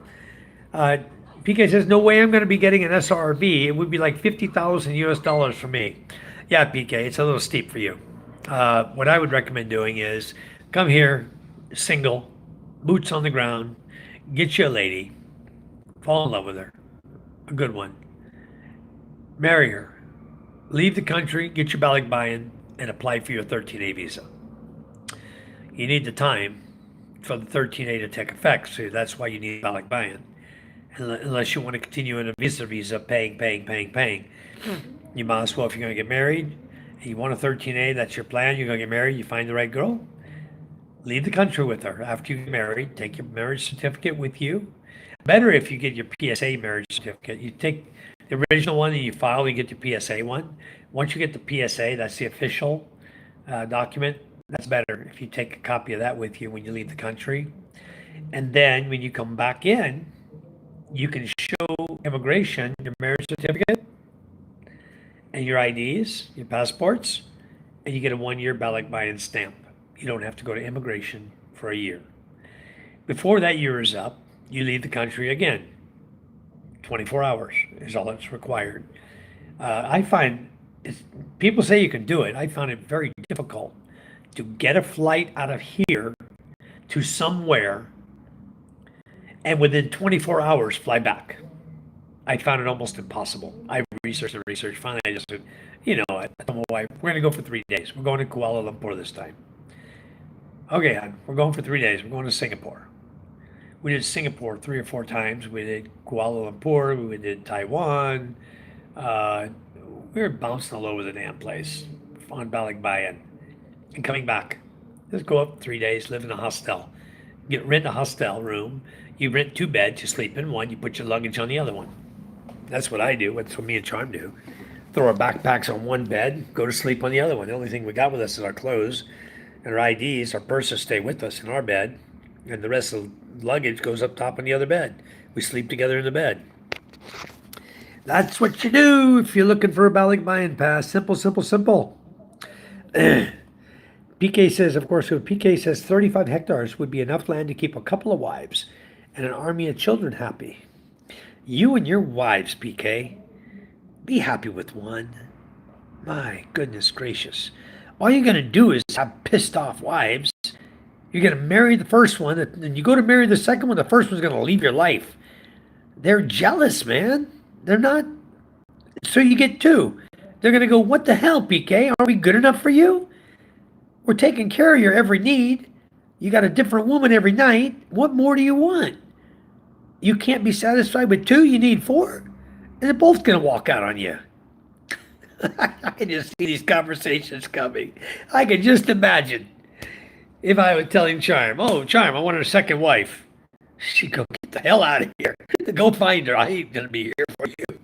Uh, PK says, no way I'm going to be getting an SRV. It would be like 50,000 US dollars for me. Yeah, PK, it's a little steep for you. What I would recommend doing is come here, single, boots on the ground, get you a lady, fall in love with her, a good one, marry her, leave the country, get your balikbayan, and apply for your 13A visa. You need the time for the 13A to take effect, so that's why you need balikbayan. Unless you want to continue in a visa, paying. You might as well, if you're going to get married, and you want a 13A, that's your plan, you're going to get married, you find the right girl, leave the country with her. After you get married, take your marriage certificate with you. Better if you get your PSA marriage certificate. You take the original one and you file, you get your PSA one. Once you get the PSA, that's the official document. That's better if you take a copy of that with you when you leave the country. And then when you come back in, you can show immigration your marriage certificate and your IDs, your passports, and you get a 1-year balikbayan stamp. You don't have to go to immigration for a year. Before that year is up, you leave the country again. 24 hours is all that's required. I find people say you can do it. I found it very difficult to get a flight out of here to somewhere and within 24 hours fly back. I found it almost impossible. I researched. Finally, I just said, I told my wife, we're going to go for 3 days. We're going to Kuala Lumpur this time. Okay, hon, we're going for 3 days. We're going to Singapore. We did Singapore 3 or 4 times. We did Kuala Lumpur. We did Taiwan. We were bouncing all over the damn place on balikbayan and coming back. Just go up 3 days, live in a hostel. Rent a hostel room. You rent 2 beds, you sleep in one, you put your luggage on the other one. That's what I do. That's what me and Charm do. Throw our backpacks on one bed, go to sleep on the other one. The only thing we got with us is our clothes and our IDs. Our purses stay with us in our bed, and the rest of the luggage goes up top on the other bed. We sleep together in the bed. That's what you do if you're looking for a balikbayan pass. Simple. PK says, of course, PK says 35 hectares would be enough land to keep a couple of wives and an army of children happy. You and your wives, PK, be happy with one. My goodness gracious. All you're going to do is have pissed off wives. You're going to marry the first one, and you go to marry the second one, the first one's going to leave your life. They're jealous, man. They're not. So you get 2. They're going to go, what the hell, PK? Aren't we good enough for you? We're taking care of your every need. You got a different woman every night. What more do you want? You can't be satisfied with two, you need four? And they're both going to walk out on you. I can just see these conversations coming. I can just imagine if I was telling Charm, oh, Charm, I want a second wife. She'd go, get the hell out of here. Go find her. I ain't going to be here for you.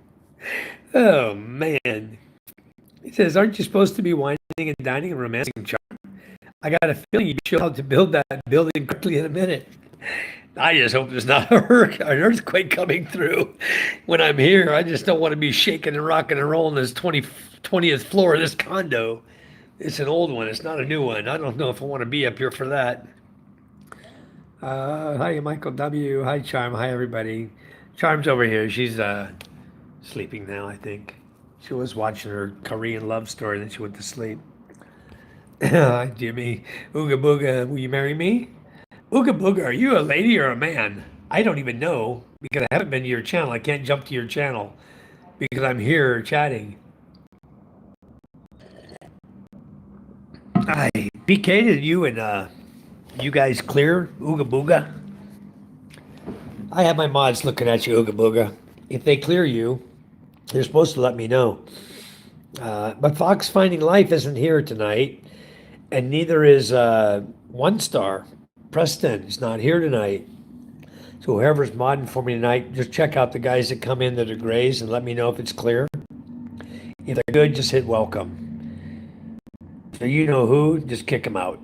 Oh, man. He says, aren't you supposed to be whining and dining and romancing, Charm? I got a feeling you show how to build that building quickly in a minute. I just hope there's not an earthquake coming through when I'm here. I just don't want to be shaking and rocking and rolling this 20th floor of this condo. It's an old one. It's not a new one. I don't know if I want to be up here for that. Hi, Michael W. Hi, Charm. Hi, everybody. Charm's over here. She's sleeping now, I think. She was watching her Korean love story, then she went to sleep. Hi, Jimmy. Ooga Booga, will you marry me? Ooga Booga, are you a lady or a man? I don't even know because I haven't been to your channel. I can't jump to your channel because I'm here chatting. Hi, PK, did you and you guys clear Ooga Booga? I have my mods looking at you, Ooga Booga. If they clear you, they're supposed to let me know. But Fox Finding Life isn't here tonight, and neither is One Star. Preston is not here tonight. So whoever's modding for me tonight, just check out the guys that come in that are grays and let me know if it's clear. If they're good, just hit welcome. So you know who, just kick them out.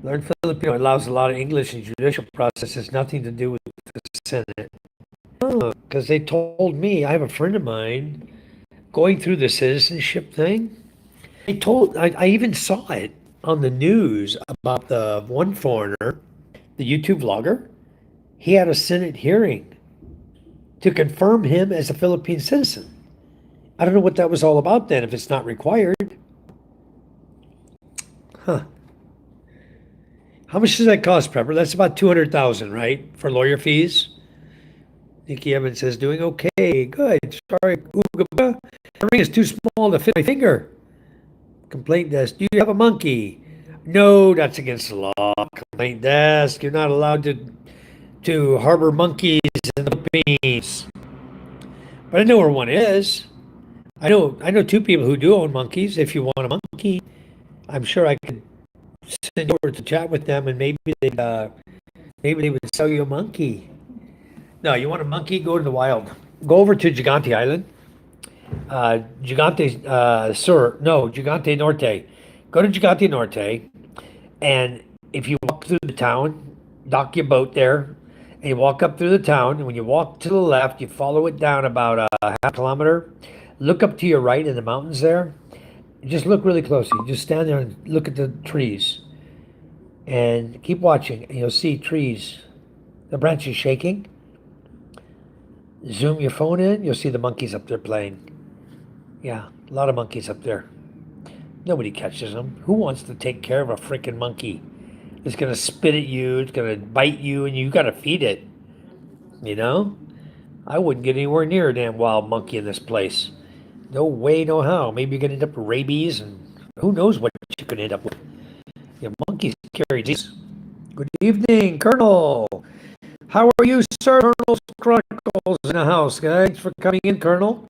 Learn Filipino allows a lot of English and judicial processes, nothing to do with the Senate. Oh, because they told me, I have a friend of mine going through the citizenship thing. I even saw it on the news about the one foreigner, the YouTube vlogger. He had a Senate hearing to confirm him as a Philippine citizen. I don't know what that was all about then, if it's not required. Huh. How much does that cost, Prepper? That's about 200,000, right? For lawyer fees? Nikki Evans says, doing okay. Good. Sorry, Ooga Booga. The ring is too small to fit my finger. Complaint desk. Do you have a monkey? No, that's against the law. Complaint desk. You're not allowed to harbor monkeys in the Philippines. But I know where one is. I know two people who do own monkeys. If you want a monkey, I'm sure I could send you over to chat with them, and maybe they would sell you a monkey. No, you want a monkey? Go to the wild. Go over to Gigante Island. Gigante Gigante Norte. Go to Gigante Norte, and if you walk through the town, dock your boat there, and you walk up through the town, and when you walk to the left, you follow it down about a half kilometer. Look up to your right in the mountains there. Just look really closely. Just stand there and look at the trees. And keep watching, and you'll see trees. The branches shaking. Zoom your phone in, you'll see the monkeys up there playing. Yeah, a lot of monkeys up there. Nobody catches them. Who wants to take care of a freaking monkey? It's going to spit at you, it's going to bite you, and you got to feed it. You know? I wouldn't get anywhere near a damn wild monkey in this place. No way, no how. Maybe you're going to end up with rabies, and who knows what you could end up with. Monkeys carry disease. Good evening, Colonel. How are you, sir? Colonel's Chronicles in the house. Thanks for coming in, Colonel.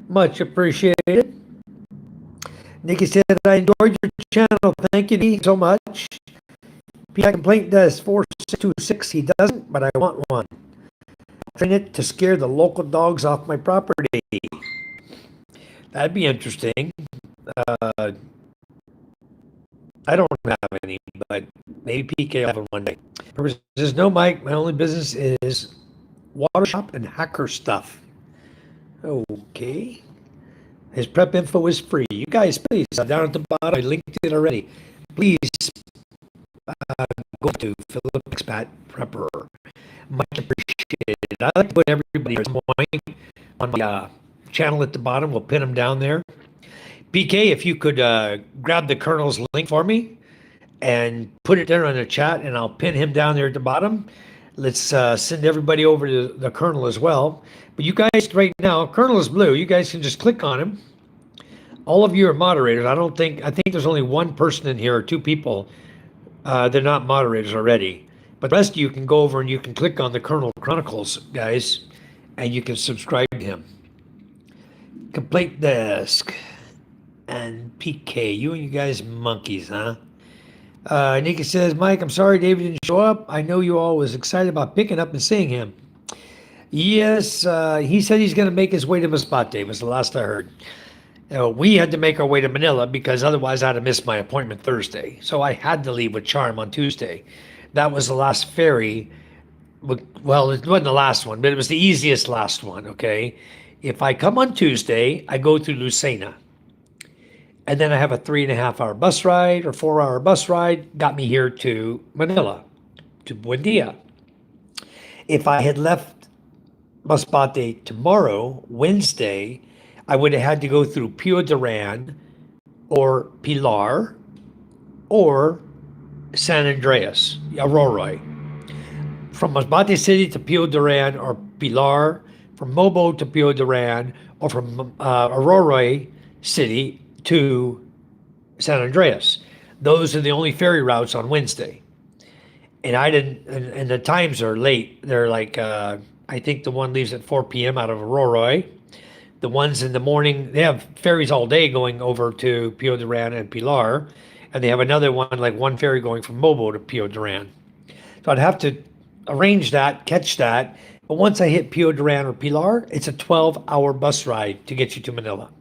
Much appreciated. Nikki said, I enjoyed your channel. Thank you, Nikki, so much. PI complaint does 4626. He doesn't, but I want one. Train it to scare the local dogs off my property. That'd be interesting. I don't have any, but maybe PK will have one day. Purpose says, no, Mike, my only business is water shop and hacker stuff. Okay. His prep info is free. You guys, please, down at the bottom, I linked it already. Please go to Philippine Expat Prepper. Much appreciated. I like to put everybody on my channel at the bottom. We'll pin them down there. BK, if you could grab the Colonel's link for me and put it there on the chat, and I'll pin him down there at the bottom. Let's send everybody over to the Colonel as well. But you guys right now, Colonel is blue. You guys can just click on him. All of you are moderators. I think there's only one person in here or two people. They're not moderators already. But But the rest of you can go over and you can click on the Colonel Chronicles, guys, and you can subscribe to him. Complete Desk and PK, you and you guys monkeys, huh? Nikki says, Mike, I'm sorry David didn't show up. I know you all was excited about picking up and seeing him. Yes, he said he's going to make his way to Masbate, was the last I heard. We had to make our way to Manila because otherwise I'd have missed my appointment Thursday. So I had to leave with Charm on Tuesday. That was the last ferry. Well, it wasn't the last one, but it was the easiest last one, okay? If I come on Tuesday, I go through Lucena. And then I have a 3.5 hour bus ride or 4 hour bus ride, got me here to Manila, to Buendia. If I had left Masbate tomorrow, Wednesday, I would have had to go through Pio Duran or Pilar or San Andreas, Aroroy. From Masbate City to Pio Duran or Pilar, from Mobo to Pio Duran, or from Aroroy City to San Andreas. Those are the only ferry routes on Wednesday. And I didn't, and the times are late. They're like, I think the one leaves at 4 p.m. out of Aroroy. The ones in the morning, they have ferries all day going over to Pio Duran and Pilar. And they have another one, like one ferry going from Mobo to Pio Duran. So I'd have to arrange that, catch that. But once I hit Pio Duran or Pilar, it's a 12-hour bus ride to get you to Manila.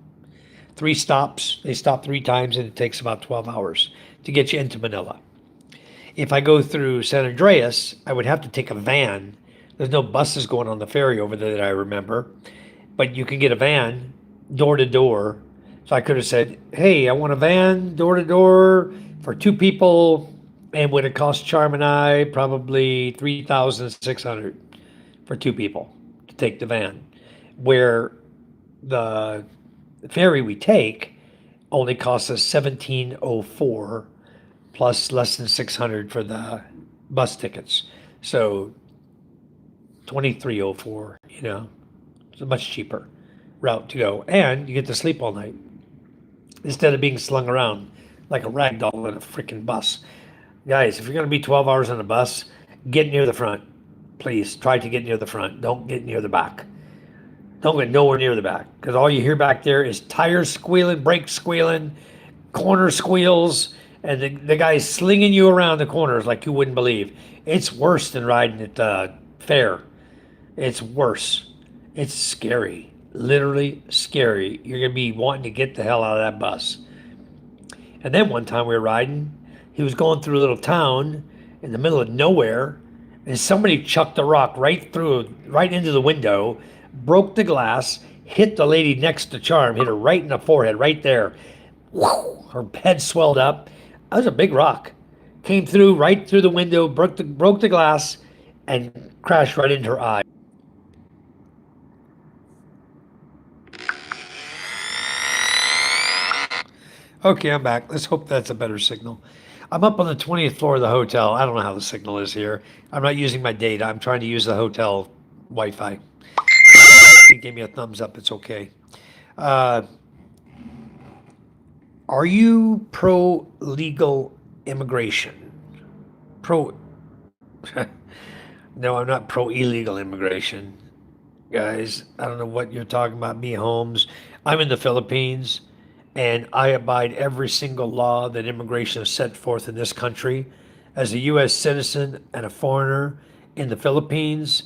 3 stops, they stop 3 times, and it takes about 12 hours to get you into Manila. If I go through San Andreas, I would have to take a van. There's no buses going on the ferry over there that I remember, but you can get a van door to door. So I could have said, hey, I want a van door to door for 2 people, and would it cost Charm and I probably $3,600 for 2 people to take the van, where the ferry we take only costs us $1,704 plus less than $600 for the bus tickets. So $2,304, it's a much cheaper route to go. And you get to sleep all night instead of being slung around like a rag doll in a freaking bus. Guys, if you're going to be 12 hours on a bus, get near the front. Please try to get near the front. Don't get near the back. Don't get nowhere near the back, because all you hear back there is tires squealing, brakes squealing, corner squeals, and the guy's slinging you around the corners like you wouldn't believe. It's worse than riding at the fair. It's worse. It's scary. Literally scary. You're going to be wanting to get the hell out of that bus. And then one time we were riding, he was going through a little town in the middle of nowhere, and somebody chucked a rock right into the window, broke the glass, hit the lady next to Charm, hit her right in the forehead, right there. Her head swelled up. That was a big rock. Came through, right through the window, broke the glass, and crashed right into her eye. Okay, I'm back. Let's hope that's a better signal. I'm up on the 20th floor of the hotel. I don't know how the signal is here. I'm not using my data. I'm trying to use the hotel Wi-Fi. He gave me a thumbs up. It's okay. Are you pro legal immigration? No, I'm not pro illegal immigration. Guys, I don't know what you're talking about. Me, Holmes. I'm in the Philippines, and I abide every single law that immigration has set forth in this country. As a U.S. citizen and a foreigner in the Philippines,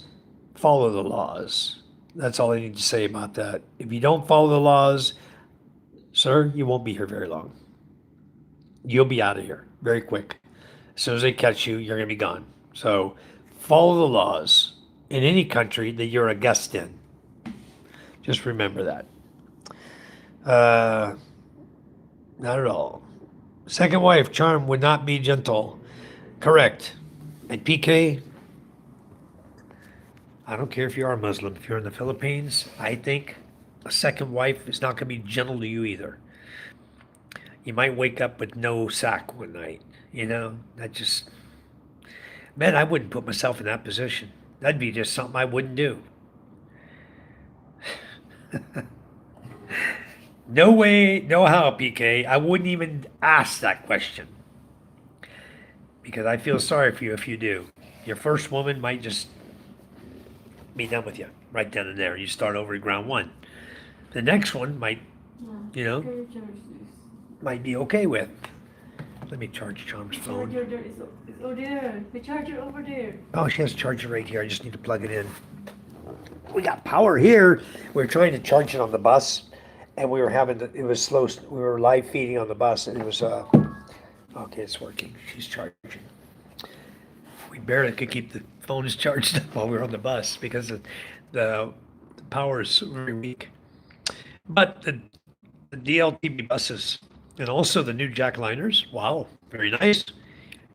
follow the laws. That's all I need to say about that. If you don't follow the laws, sir, you won't be here very long. You'll be out of here very quick. As soon as they catch you, you're going to be gone. So follow the laws in any country that you're a guest in. Just remember that. Not at all. Second wife, Charm, would not be gentle. Correct. And PK, I don't care if you are a Muslim. If you're in the Philippines, I think a second wife is not going to be gentle to you either. You might wake up with no sack one night. That just... Man, I wouldn't put myself in that position. That'd be just something I wouldn't do. No way, no how, PK. I wouldn't even ask that question. Because I feel sorry for you if you do. Your first woman might just be done with you right then and there. You start over at ground one. The next one might, you know, Can you charge this? might be okay with. Let me charge Charm's phone. Charger there is over there. The charger over there. Oh, she has a charger right here. I just need to plug it in. We got power here. We were trying to charge it on the bus, and we were it was slow. We were live feeding on the bus, and it was, okay, it's working. She's charging. We barely could keep the phones charged up while we were on the bus because the power is very weak. But the DLTB buses and also the new jackliners, wow, very nice.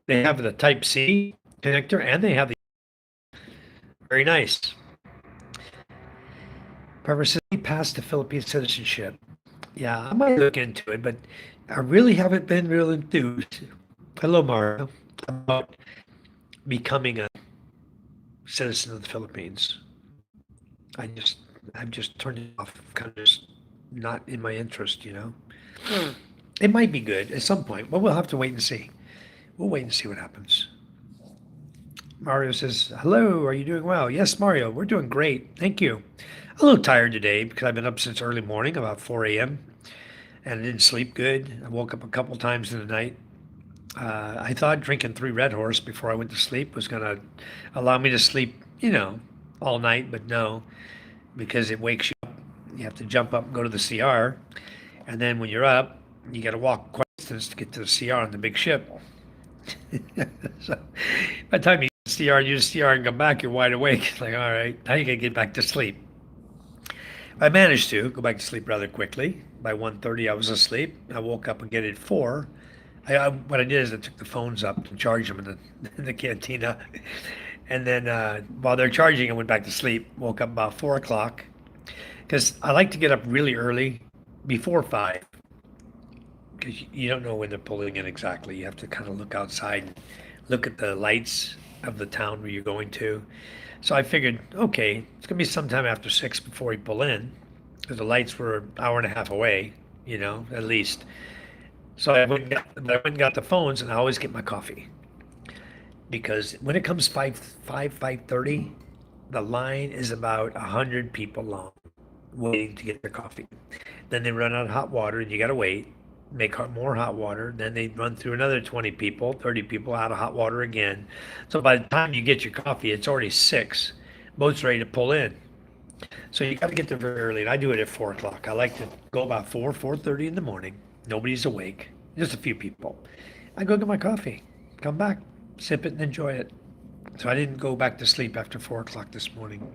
They have the Type C connector and they have the very nice. Barbara says he passed the Philippine citizenship. Yeah, I might look into it, but I really haven't been real enthused. Hello, Mario, about becoming a citizen of the Philippines. I've just turned it off, kind of just not in my interest, you know. It might be good at some point, but we'll have to wait and see. We'll wait and see what happens. Mario says, hello, are you doing well? Yes, Mario, we're doing great. Thank you. A little tired today because I've been up since early morning, about 4 a.m., and I didn't sleep good. I woke up a couple times in the night. I thought drinking 3 Red Horse before I went to sleep was going to allow me to sleep, you know, all night, but no, because it wakes you up. You have to jump up and go to the CR, and then when you're up, you got to walk quite a distance to get to the CR on the big ship. So by the time you get to the CR and use the CR and come back, you're wide awake. It's like, all right, how you gonna get back to sleep? I managed to go back to sleep rather quickly. By 1:30, I was asleep. I woke up again at 4. What I did is I took the phones up and charged them in in the cantina. And then while they're charging, I went back to sleep. Woke up about 4 o'clock because I like to get up really early before 5 because you don't know when they're pulling in exactly. You have to kind of look outside and look at the lights of the town where you're going to. So I figured, okay, it's going to be sometime after 6 before we pull in because the lights were an hour and a half away, you know, at least. So I went and got the phones, and I always get my coffee because when it comes 5:30, the line is about 100 people long waiting to get their coffee. Then they run out of hot water, and you got to wait, make more hot water. Then they run through another 20 people, 30 people out of hot water again. So by the time you get your coffee, it's already 6. Boat's ready to pull in. So you got to get there very early, and I do it at 4 o'clock. I like to go about 4:30 in the morning. Nobody's awake, just a few people. I go get my coffee, come back, sip it, and enjoy it. So I didn't go back to sleep after 4 o'clock this morning.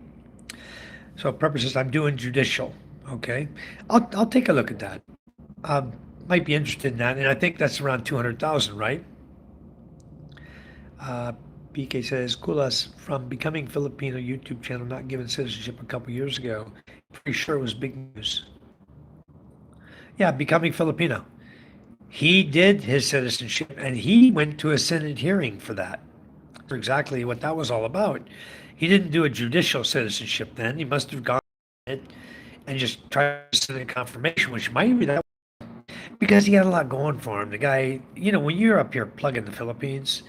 So Pepper says, I'm doing judicial. Okay, I'll take a look at that. Might be interested in that, and I think that's around 200,000, right? BK says, Kulas, from becoming Filipino YouTube channel, not given citizenship a couple years ago. Pretty sure it was big news. Yeah, becoming Filipino. He did his citizenship, and he went to a Senate hearing for that. For exactly what that was all about. He didn't do a judicial citizenship then. He must have gone it and just tried to send a confirmation, which might be that because he had a lot going for him. The guy, you know, when you're up here plugging the Philippines,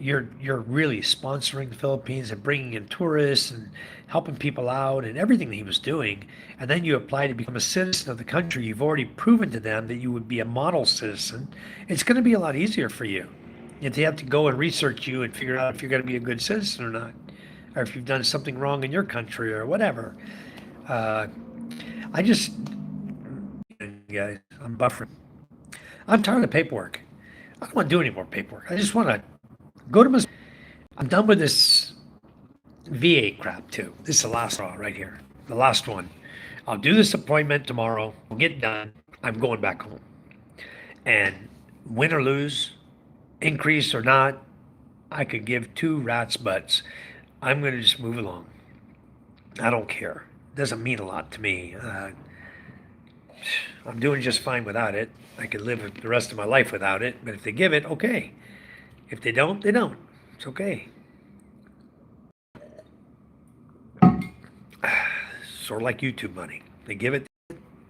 you're really sponsoring the Philippines and bringing in tourists and helping people out and everything that he was doing. And then you apply to become a citizen of the country. You've already proven to them that you would be a model citizen. It's going to be a lot easier for you if they have to go and research you and figure out if you're going to be a good citizen or not, or if you've done something wrong in your country or whatever. I just, guys, I'm buffering. I'm tired of paperwork. I don't want to do any more paperwork. I just want to go to my. I'm done with this VA crap too. This is the last straw right here. The last one. I'll do this appointment tomorrow. I'll get done. I'm going back home. And win or lose, increase or not, I could give 2 rats' butts. I'm going to just move along. I don't care. It doesn't mean a lot to me. I'm doing just fine without it. I could live the rest of my life without it. But if they give it, okay. If they don't, they don't. It's okay. Sort of like YouTube money. They give it,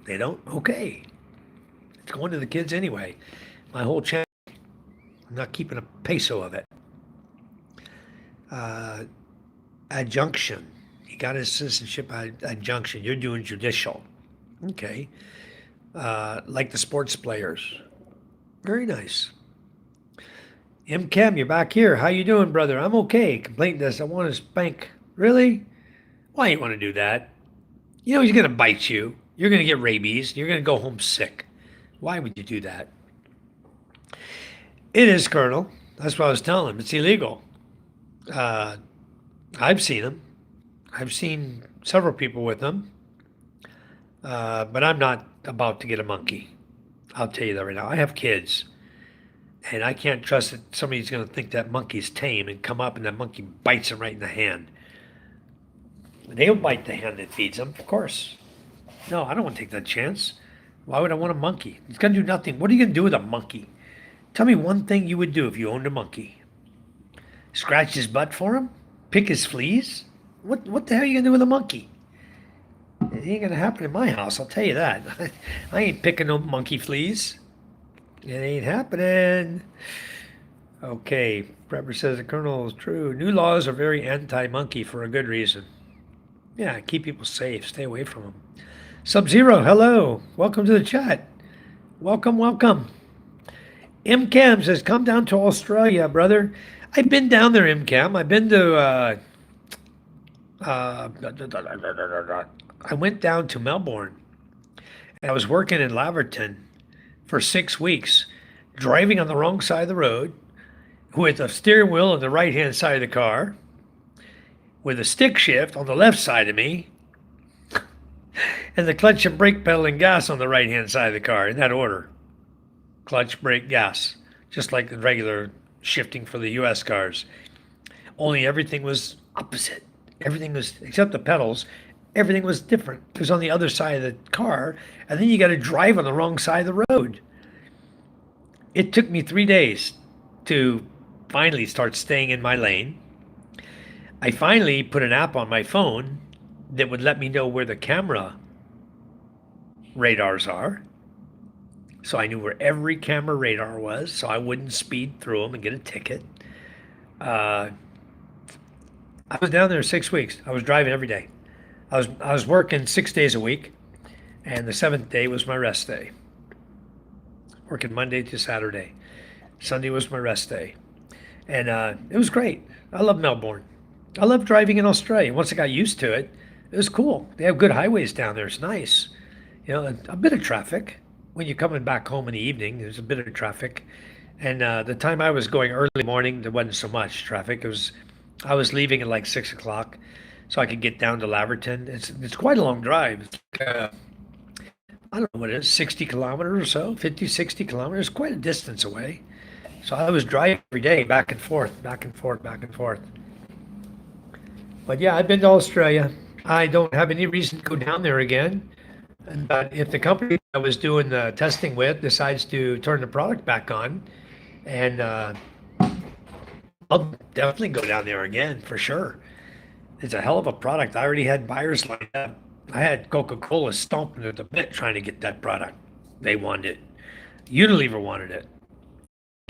they don't, okay. It's going to the kids anyway. My whole channel, I'm not keeping a peso of it. uh, adjunction. He got his citizenship adjunction. You're doing judicial. Okay. Like the sports players. Very nice. M. Chem, you're back here. How you doing, brother? I'm okay. Complaint does. I want to spank. Really? Why you want to do that? You know he's gonna bite you. You're gonna get rabies. You're gonna go home sick. Why would you do that? It is, Colonel. That's what I was telling him. It's illegal. Uh, I've seen them. I've seen several people with them. But I'm not about to get a monkey. I'll tell you that right now. I have kids, and I can't trust that somebody's going to think that monkey's tame and come up and that monkey bites them right in the hand. They'll bite the hand that feeds them, of course. No, I don't want to take that chance. Why would I want a monkey? It's going to do nothing. What are you going to do with a monkey? Tell me one thing you would do if you owned a monkey. Scratch his butt for him? Pick his fleas? What the hell are you going to do with a monkey? It ain't going to happen in my house, I'll tell you that. I ain't picking no monkey fleas. It ain't happening. Okay, Prepper says the Colonel is true. New laws are very anti-monkey for a good reason. Yeah, keep people safe. Stay away from them. Sub-Zero, hello. Welcome to the chat. Welcome, welcome. M. Cam says, come down to Australia, brother. I've been down there, M. Cam. I've been to, I went down to Melbourne. And I was working in Laverton for 6 weeks, driving on the wrong side of the road with a steering wheel on the right-hand side of the car, with a stick shift on the left side of me, and the clutch and brake pedal and gas on the right-hand side of the car, in that order. Clutch, brake, gas, just like the regular shifting for the US cars. Only everything was opposite. Everything was, except the pedals, everything was different. It was on the other side of the car, and then you got to drive on the wrong side of the road. It took me 3 days to finally start staying in my lane. I finally put an app on my phone that would let me know where the camera radars are. So I knew where every camera radar was, so I wouldn't speed through them and get a ticket. I was down there 6 weeks. I was driving every day. I was working 6 days a week, and the seventh day was my rest day. Working Monday to Saturday. Sunday was my rest day. And it was great. I love Melbourne. I love driving in Australia. Once I got used to it, it was cool. They have good highways down there. It's nice. You know, a bit of traffic. When you're coming back home in the evening, there's a bit of traffic. And the time I was going early morning, there wasn't so much traffic. I was leaving at like 6 o'clock, so I could get down to Laverton. It's quite a long drive. It's like, I don't know what it is, 60 kilometers or so, 50, 60 kilometers, quite a distance away. So I was driving every day, back and forth, back and forth, back and forth. But yeah, I've been to Australia. I don't have any reason to go down there again. But if the company I was doing the testing with decides to turn the product back on, and I'll definitely go down there again for sure. It's a hell of a product. I already had buyers lined up. I had Coca-Cola stomping at the bit trying to get that product. They wanted it. Unilever wanted it.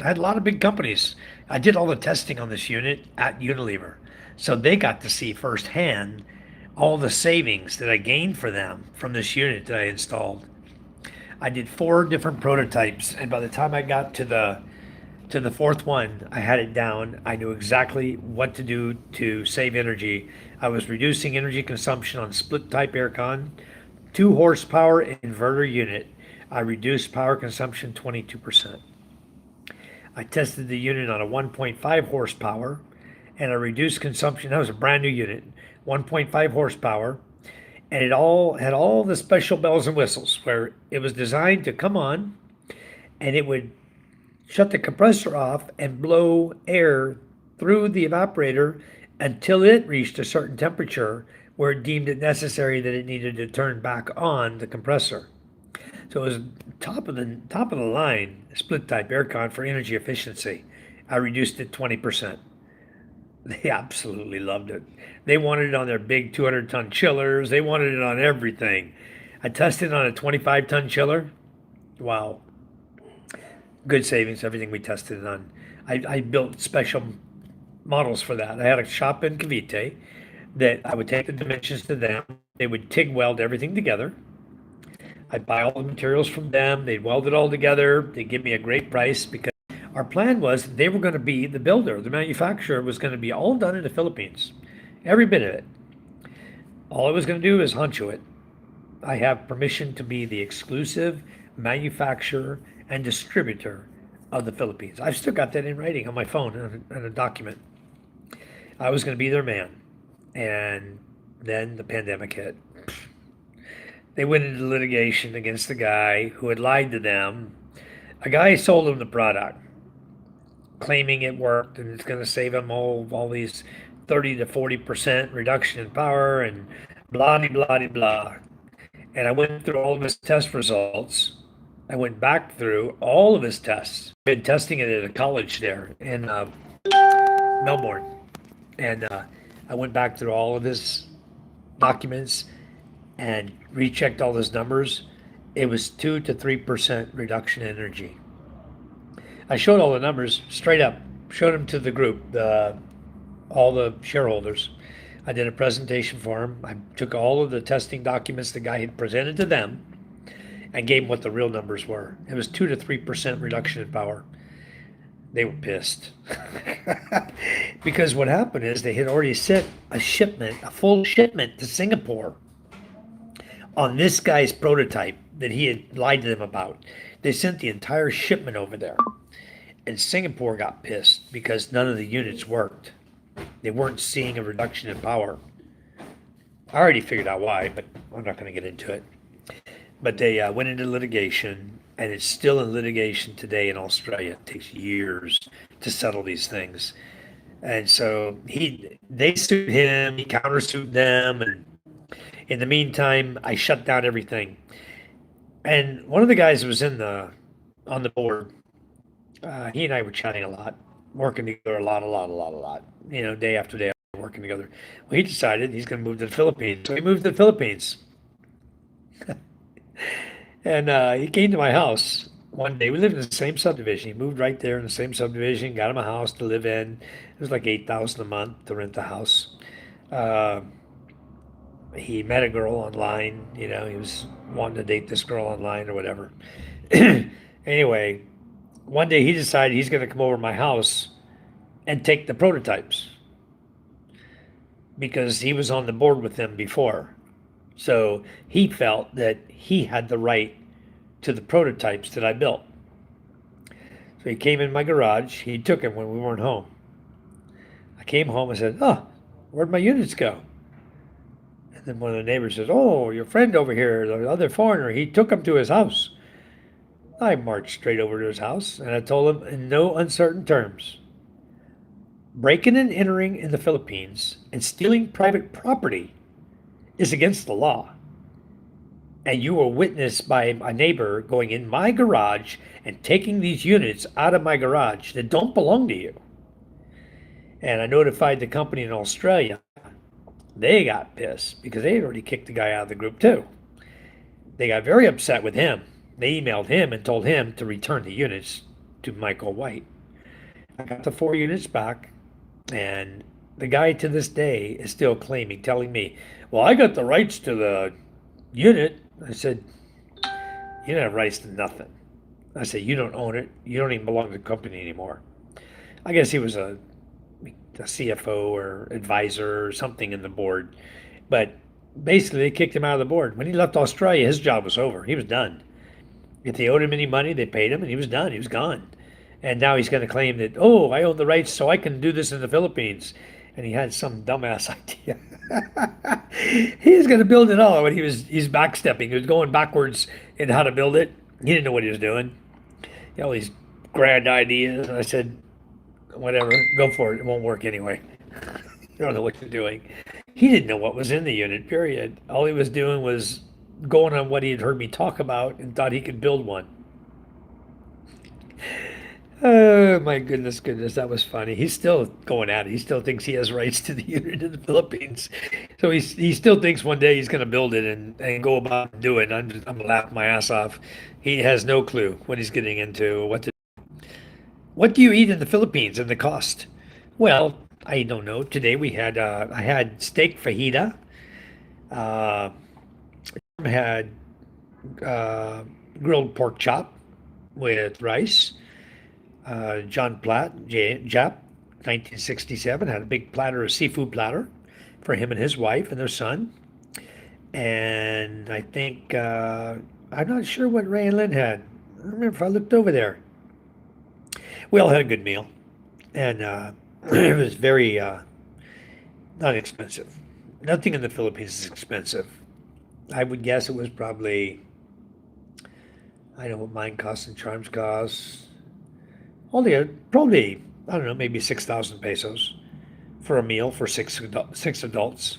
I had a lot of big companies. I did all the testing on this unit at Unilever. So they got to see firsthand all the savings that I gained for them from this unit that I installed. I did 4 different prototypes, and by the time I got to the fourth one, I had it down. I knew exactly what to do to save energy. I was reducing energy consumption on split type aircon, 2 horsepower inverter unit. I reduced power consumption 22%. I tested the unit on a 1.5 horsepower, and I reduced consumption. That was a brand new unit, 1.5 horsepower, and it all had all the special bells and whistles where it was designed to come on, and it would shut the compressor off and blow air through the evaporator until it reached a certain temperature where it deemed it necessary that it needed to turn back on the compressor. So it was top of the line split type aircon for energy efficiency. I reduced it 20%. They absolutely loved it. They wanted it on their big 200-ton chillers. They wanted it on everything. I tested on a 25-ton chiller. Wow. Good savings, everything we tested it on. I built special models for that. I had a shop in Cavite that I would take the dimensions to them. They would TIG weld everything together. I'd buy all the materials from them. They'd weld it all together. They'd give me a great price because our plan was they were going to be the builder, the manufacturer was going to be all done in the Philippines. Every bit of it. All I was going to do is huncho it. I have permission to be the exclusive manufacturer and distributor of the Philippines. I've still got that in writing on my phone in a document. I was going to be their man. And then the pandemic hit. They went into litigation against the guy who had lied to them. A guy sold them the product, claiming it worked and it's going to save them all these 30 to 40% reduction in power and blah, blah, blah, blah. And I went through all of his test results. I went back through all of his tests. I've been testing it at a college there in Melbourne. And I went back through all of his documents and rechecked all his numbers. It was 2 to 3% reduction in energy. I showed all the numbers straight up, showed them to the group, all the shareholders. I did a presentation for them. I took all of the testing documents the guy had presented to them and gave them what the real numbers were. It was 2 to 3% reduction in power. They were pissed. Because what happened is they had already sent a shipment, a full shipment to Singapore on this guy's prototype that he had lied to them about. They sent the entire shipment over there. And Singapore got pissed because none of the units worked. They weren't seeing a reduction in power. I already figured out why, but I'm not going to get into it. But they went into litigation, and it's still in litigation today in Australia. It takes years to settle these things. And so they sued him, he countersued them, and in the meantime, I shut down everything. And one of the guys who was on the board, he and I were chatting a lot, working together a lot. You know, day after day, working together. Well, he decided he's going to move to the Philippines. So he moved to the Philippines. And he came to my house one day. We lived in the same subdivision. He moved right there in the same subdivision, got him a house to live in. It was like 8,000 a month to rent the house. He met a girl online. You know, he was wanting to date this girl online or whatever. Anyway, one day he decided he's going to come over to my house and take the prototypes because he was on the board with them before. So he felt that he had the right to the prototypes that I built. So he came in my garage. He took them when we weren't home. I came home and said, "Oh, where'd my units go?" And then one of the neighbors says, "Oh, your friend over here, the other foreigner, he took them to his house." I marched straight over to his house and I told him in no uncertain terms, breaking and entering in the Philippines and stealing private property is against the law. And you were witnessed by a neighbor going in my garage and taking these units out of my garage that don't belong to you. And I notified the company in Australia. They got pissed because they had already kicked the guy out of the group too. They got very upset with him. They emailed him and told him to return the units to Michael White. I got the 4 units back, and the guy to this day is still claiming, telling me, "Well, I got the rights to the unit." I said, "You don't have rights to nothing." I said, "You don't own it. You don't even belong to the company anymore." I guess he was a CFO or advisor or something in the board. But basically, they kicked him out of the board. When he left Australia, his job was over. He was done. If they owed him any money, they paid him, and he was done. He was gone. And now he's going to claim that, "Oh, I own the rights so I can do this in the Philippines." And he had some dumbass idea. He's going to build it all. When he's backstepping. He was going backwards in how to build it. He didn't know what he was doing. He had all these grand ideas. And I said, "Whatever, go for it. It won't work anyway. You don't know what you're doing." He didn't know what was in the unit, period. All he was doing was going on what he had heard me talk about and thought he could build one. Oh my goodness, that was funny. He's still going at it. He still thinks he has rights to the unit in the Philippines. So he still thinks one day he's going to build it and go about and do it. I'm laughing my ass off. He has no clue what he's getting into. What do you eat in the Philippines and the cost? Well, I don't know. Today we had I had steak fajita. Uh, I had uh, grilled pork chop with rice. John Platt, Jap, 1967, had a big platter, a seafood platter, for him and his wife and their son. And I think I'm not sure what Ray and Lynn had. I don't remember if I looked over there. We all had a good meal, and it was very not expensive. Nothing in the Philippines is expensive. I would guess it was probably, I know what mine costs and Charms costs. Only probably, I don't know, maybe 6,000 pesos for a meal for six adults.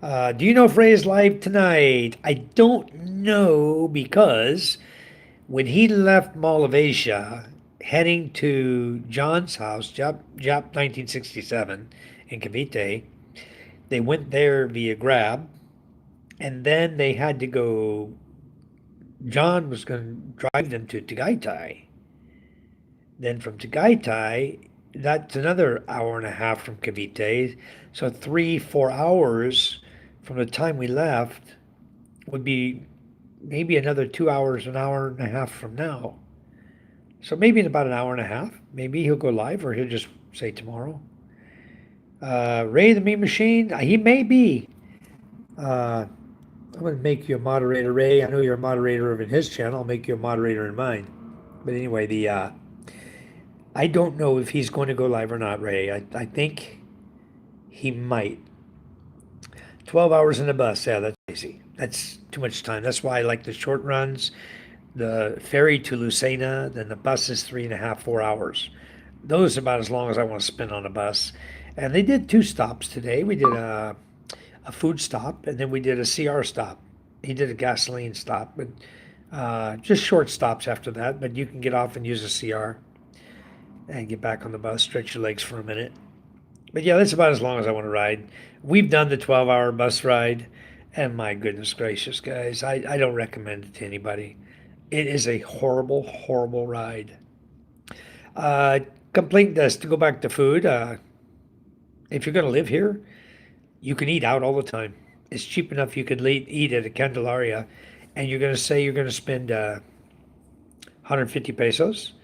Do you know if Ray is live tonight? I don't know because when he left Mall of Asia, heading to John's house, Jap 1967 in Cavite, they went there via Grab, and then they had to go. John was going to drive them to Tagaytay. Then from Tagaytay, that's another hour and a half from Cavite. So 3, 4 hours from the time we left would be maybe another 2 hours, an hour and a half from now. So maybe in about an hour and a half, maybe he'll go live or he'll just say tomorrow. Ray the Mean Machine, he may be. I'm going to make you a moderator, Ray. I know you're a moderator in his channel. I'll make you a moderator in mine. But anyway, I don't know if he's going to go live or not, Ray. I think he might. 12 hours in the bus, yeah, that's crazy. That's too much time. That's why I like the short runs. The ferry to Lucena, then the bus is 3.5, 4 hours. Those are about as long as I want to spend on a bus. And they did 2 stops today. We did a food stop, and then we did a CR stop. He did a gasoline stop, but just short stops after that. But you can get off and use a CR and get back on the bus, stretch your legs for a minute. But yeah, that's about as long as I want to ride. We've done the 12-hour bus ride, and my goodness gracious, guys, I don't recommend it to anybody. It is a horrible, horrible ride. Uh, Complaint desk, to go back to food. If you're going to live here, you can eat out all the time. It's cheap enough you could eat at a Candelaria, and you're going to say you're going to spend 150 pesos,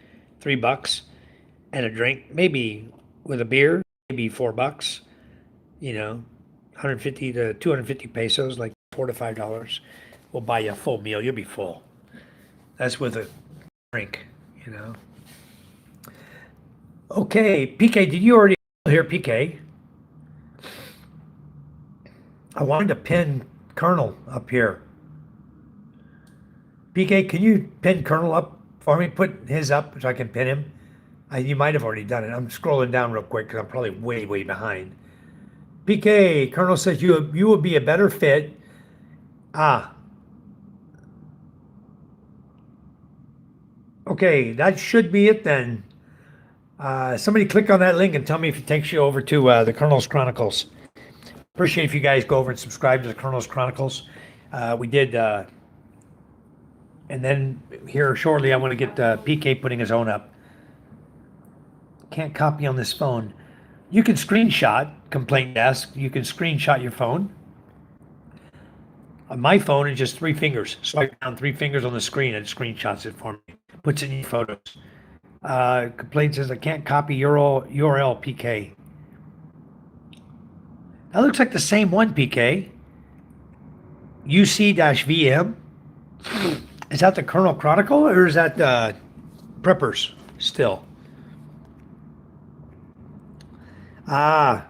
$3, and a drink, maybe with a beer, maybe $4. 150 to 250 pesos, like $4 to $5, will buy you a full meal. You'll be full. That's with a drink, you know. Okay, PK, did you already hear PK? I wanted to pin Colonel up here. PK, can you pin Colonel up for me? Put his up so I can pin him. You might have already done it. I'm scrolling down real quick because I'm probably way, way behind. PK, Colonel says you will be a better fit. Okay, that should be it then. Somebody click on that link and tell me if it takes you over to the Colonel's Chronicles. Appreciate if you guys go over and subscribe to the Colonel's Chronicles. We did, and then here shortly I want to get PK putting his own up. Can't copy on this phone. You can screenshot complaint desk. You can screenshot your phone. On my phone is just 3 fingers. Swipe down 3 fingers on the screen and it screenshots it for me. Puts it in your photos. Complaint says I can't copy URL PK. That looks like the same one, PK. UC-VM. Is that the Colonel Chronicle or is that Preppers still? Yeah,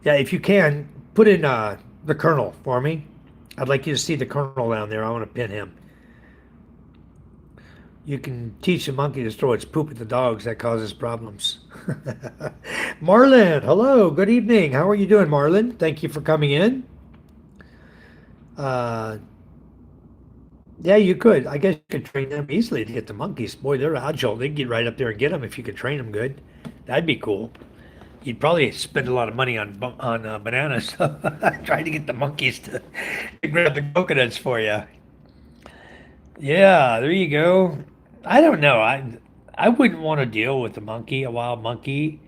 if you can, put in the Colonel for me. I'd like you to see the Colonel down there. I want to pin him. You can teach a monkey to throw its poop at the dogs. That causes problems. Marlon, hello. Good evening. How are you doing, Marlon? Thank you for coming in. Yeah, you could. I guess you could train them easily to get the monkeys. Boy, they're agile. They can get right up there and get them if you could train them good. That'd be cool. You'd probably spend a lot of money on bananas trying to get the monkeys to grab the coconuts for you. Yeah, there you go. I don't know. I wouldn't want to deal with a monkey, a wild monkey,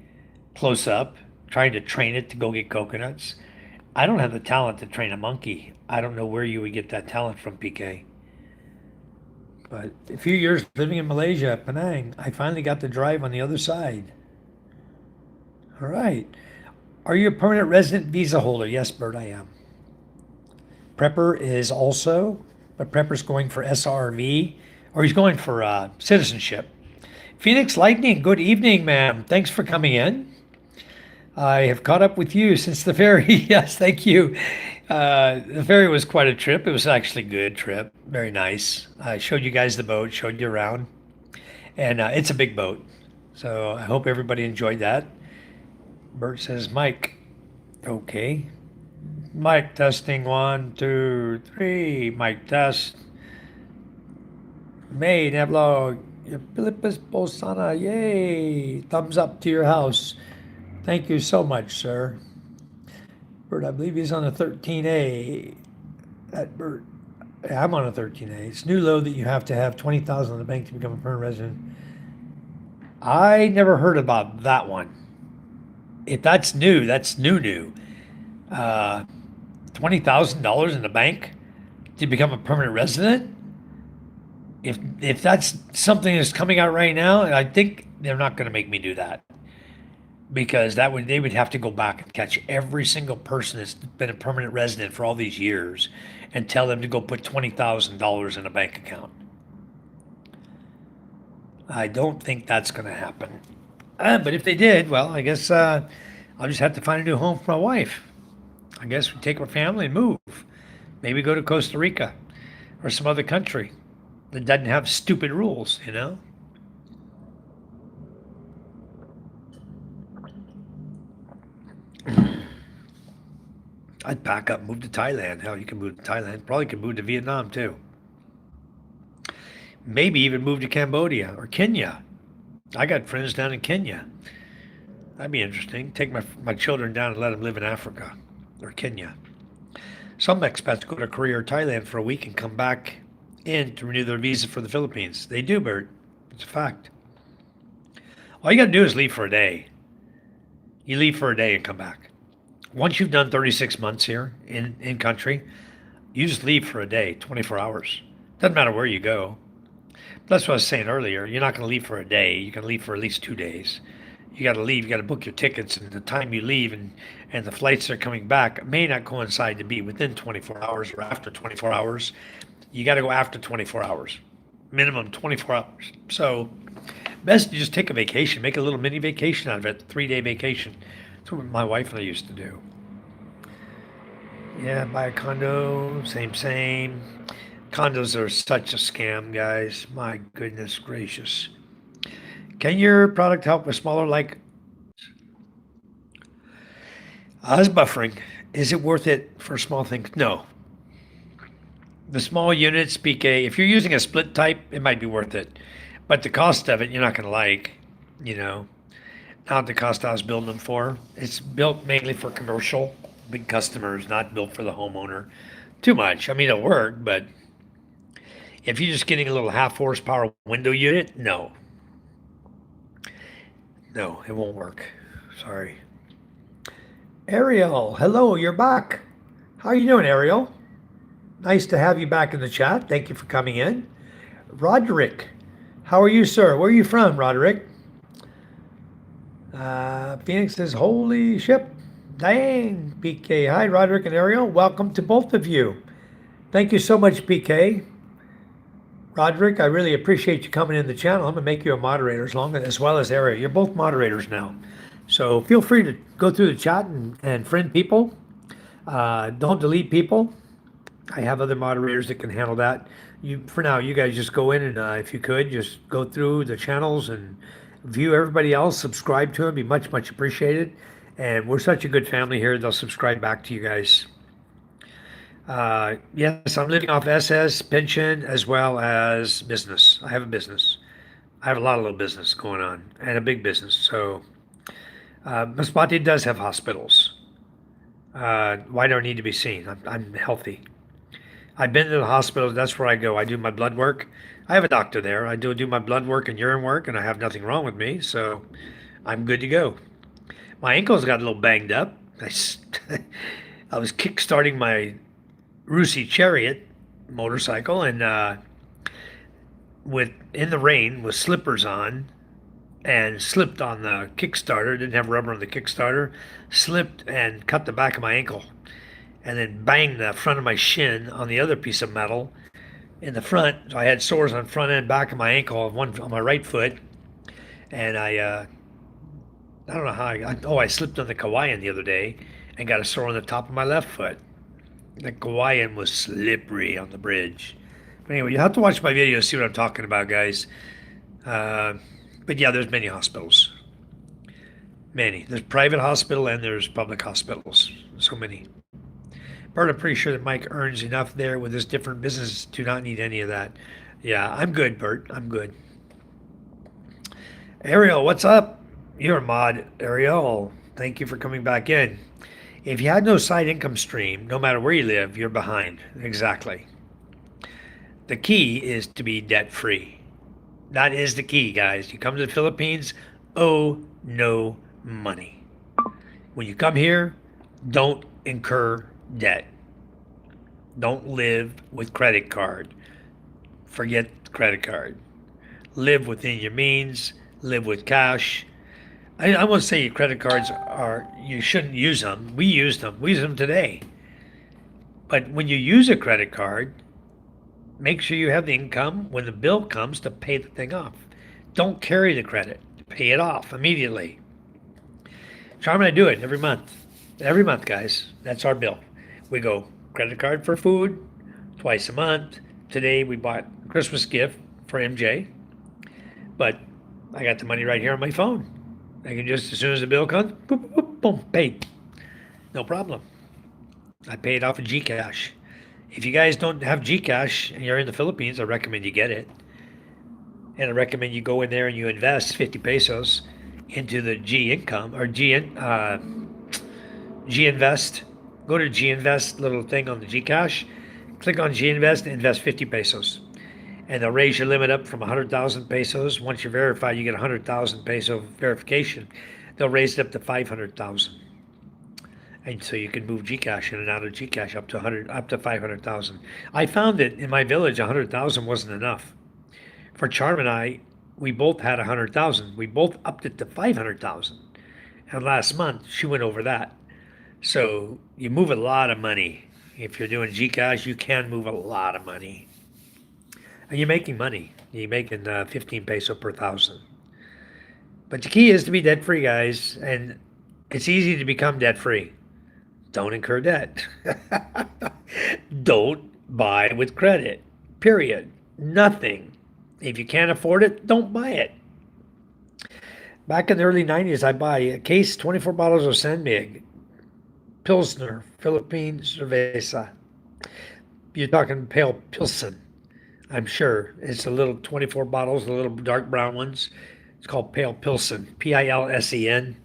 close up, trying to train it to go get coconuts. I don't have the talent to train a monkey. I don't know where you would get that talent from, PK. But a few years living in Malaysia, Penang, I finally got to drive on the other side. All right. Are you a permanent resident visa holder? Yes, Bert, I am. Prepper is also, but Prepper's going for SRV, or he's going for citizenship. Phoenix Lightning, good evening, ma'am. Thanks for coming in. I have caught up with you since the ferry. Yes, thank you. The ferry was quite a trip. It was actually a good trip. Very nice. I showed you guys the boat, showed you around, and it's a big boat. So I hope everybody enjoyed that. Bert says, Mike. Okay. Mike testing 1, 2, 3. Mike test. May Neblo. Philippus Bolsana. Yay. Thumbs up to your house. Thank you so much, sir. Bert, I believe he's on a 13A. That Bert. Yeah, I'm on a 13A. It's new low that you have to have 20,000 in the bank to become a permanent resident. I never heard about that one. If that's new, that's new. $20,000 in the bank to become a permanent resident? If that's something that's coming out right now, I think they're not going to make me do that because they would have to go back and catch every single person that's been a permanent resident for all these years and tell them to go put $20,000 in a bank account. I don't think that's going to happen. But if they did, well, I guess I'll just have to find a new home for my wife. I guess we take our family and move. Maybe go to Costa Rica or some other country that doesn't have stupid rules, you know? I'd pack up and move to Thailand. Hell, you can move to Thailand. Probably could move to Vietnam too. Maybe even move to Cambodia or Kenya. I got friends down in Kenya. That'd be interesting. Take my children down and let them live in Africa or Kenya. Some expats go to Korea or Thailand for a week and come back in to renew their visa for the Philippines. They do, Bert. It's a fact. All you got to do is leave for a day. You leave for a day and come back. Once you've done 36 months here in country, you just leave for a day, 24 hours. Doesn't matter where you go. That's what I was saying earlier. You're not going to leave for a day. You're going to leave for at least 2 days. You got to leave. You got to book your tickets, and the time you leave and the flights that are coming back may not coincide to be within 24 hours or after 24 hours. You got to go after 24 hours, minimum 24 hours. So best to just take a vacation, make a little mini vacation out of it, 3-day vacation. That's what my wife and I used to do. Yeah, buy a condo, same. Condos are such a scam, guys. My goodness gracious. Can your product help with smaller, like, I was buffering. Is it worth it for small things? No. The small units, PK, if you're using a split type, it might be worth it. But the cost of it, you're not going to like, you know. Not the cost I was building them for. It's built mainly for commercial, big customers, not built for the homeowner. Too much. I mean, it'll work, but if you're just getting a little half horsepower window unit, no. No, it won't work. Sorry. Ariel, hello, you're back. How are you doing, Ariel? Nice to have you back in the chat. Thank you for coming in. Roderick, how are you, sir? Where are you from, Roderick? Phoenix says, holy ship. Dang, PK. Hi, Roderick and Ariel. Welcome to both of you. Thank you so much, PK. Roderick, I really appreciate you coming in the channel. I'm going to make you a moderator as well as Ariel. You're both moderators now. So feel free to go through the chat and friend people. Don't delete people. I have other moderators that can handle that. For now, you guys just go in and if you could, just go through the channels and view everybody else, subscribe to them, be much, much appreciated. And we're such a good family here, they'll subscribe back to you guys. Yes, I'm living off SS, pension, as well as business. I have a business. I have a lot of little business going on and a big business. So Masbate does have hospitals. Why do I need to be seen? I'm healthy. I've been to the hospital. That's where I go. I do my blood work. I have a doctor there. I do my blood work and urine work, and I have nothing wrong with me, so I'm good to go. My ankles got a little banged up. I was kick-starting my Rusi Chariot motorcycle, and with in the rain with slippers on, and slipped on the Kickstarter. Didn't have rubber on the Kickstarter. Slipped and cut the back of my ankle, and then banged the front of my shin on the other piece of metal in the front. So I had sores on front and back of my ankle, on my right foot, and I don't know how I slipped on the Hawaiian the other day and got a sore on the top of my left foot. The Hawaiian was slippery on the bridge. But anyway, you have to watch my video to see what I'm talking about, guys. But yeah, there's many hospitals. Many. There's private hospital and there's public hospitals. So many. Bert, I'm pretty sure that Mike earns enough there with his different businesses to not need any of that. Yeah, I'm good, Bert. I'm good. Ariel, what's up? You're a mod, Ariel. Thank you for coming back in. If you had no side income stream, no matter where you live, you're behind. Exactly. The key is to be debt free. That is the key, guys. You come to the Philippines, owe no money. When you come here, don't incur debt. Don't live with credit card. Forget credit card. Live within your means. Live with cash. I won't say your credit cards you shouldn't use them. We use them. We use them today. But when you use a credit card, make sure you have the income when the bill comes to pay the thing off. Don't carry the credit. Pay it off immediately. Charm and I do it every month. Every month, guys. That's our bill. We go credit card for food twice a month. Today we bought a Christmas gift for MJ. But I got the money right here on my phone. I can just, as soon as the bill comes, boom, boom, boom, paid. No problem. I pay it off in Gcash. If you guys don't have Gcash and you're in the Philippines, I recommend you get it. And I recommend you go in there and you invest 50 pesos into the G income or G Invest. Go to G Invest little thing on the Gcash. Click on G Invest and invest 50 pesos. And they'll raise your limit up from 100,000 pesos. Once you're verified, you get 100,000 peso verification. They'll raise it up to 500,000. And so you can move Gcash in and out of Gcash up to 500,000. I found that in my village, 100,000 wasn't enough. For Charm and I, we both had 100,000. We both upped it to 500,000. And last month, she went over that. So you move a lot of money. If you're doing Gcash, you can move a lot of money. And you're making money. You're making 15 peso per thousand. But the key is to be debt free, guys. And it's easy to become debt free. Don't incur debt. Don't buy with credit. Period. Nothing. If you can't afford it, don't buy it. Back in the early 90s, I buy a case, 24 bottles of Sanmig, Pilsner, Philippine Cerveza. You're talking pale Pilsen, I'm sure. It's a little 24 bottles, the little dark brown ones. It's called Pale Pilsen, Pilsen.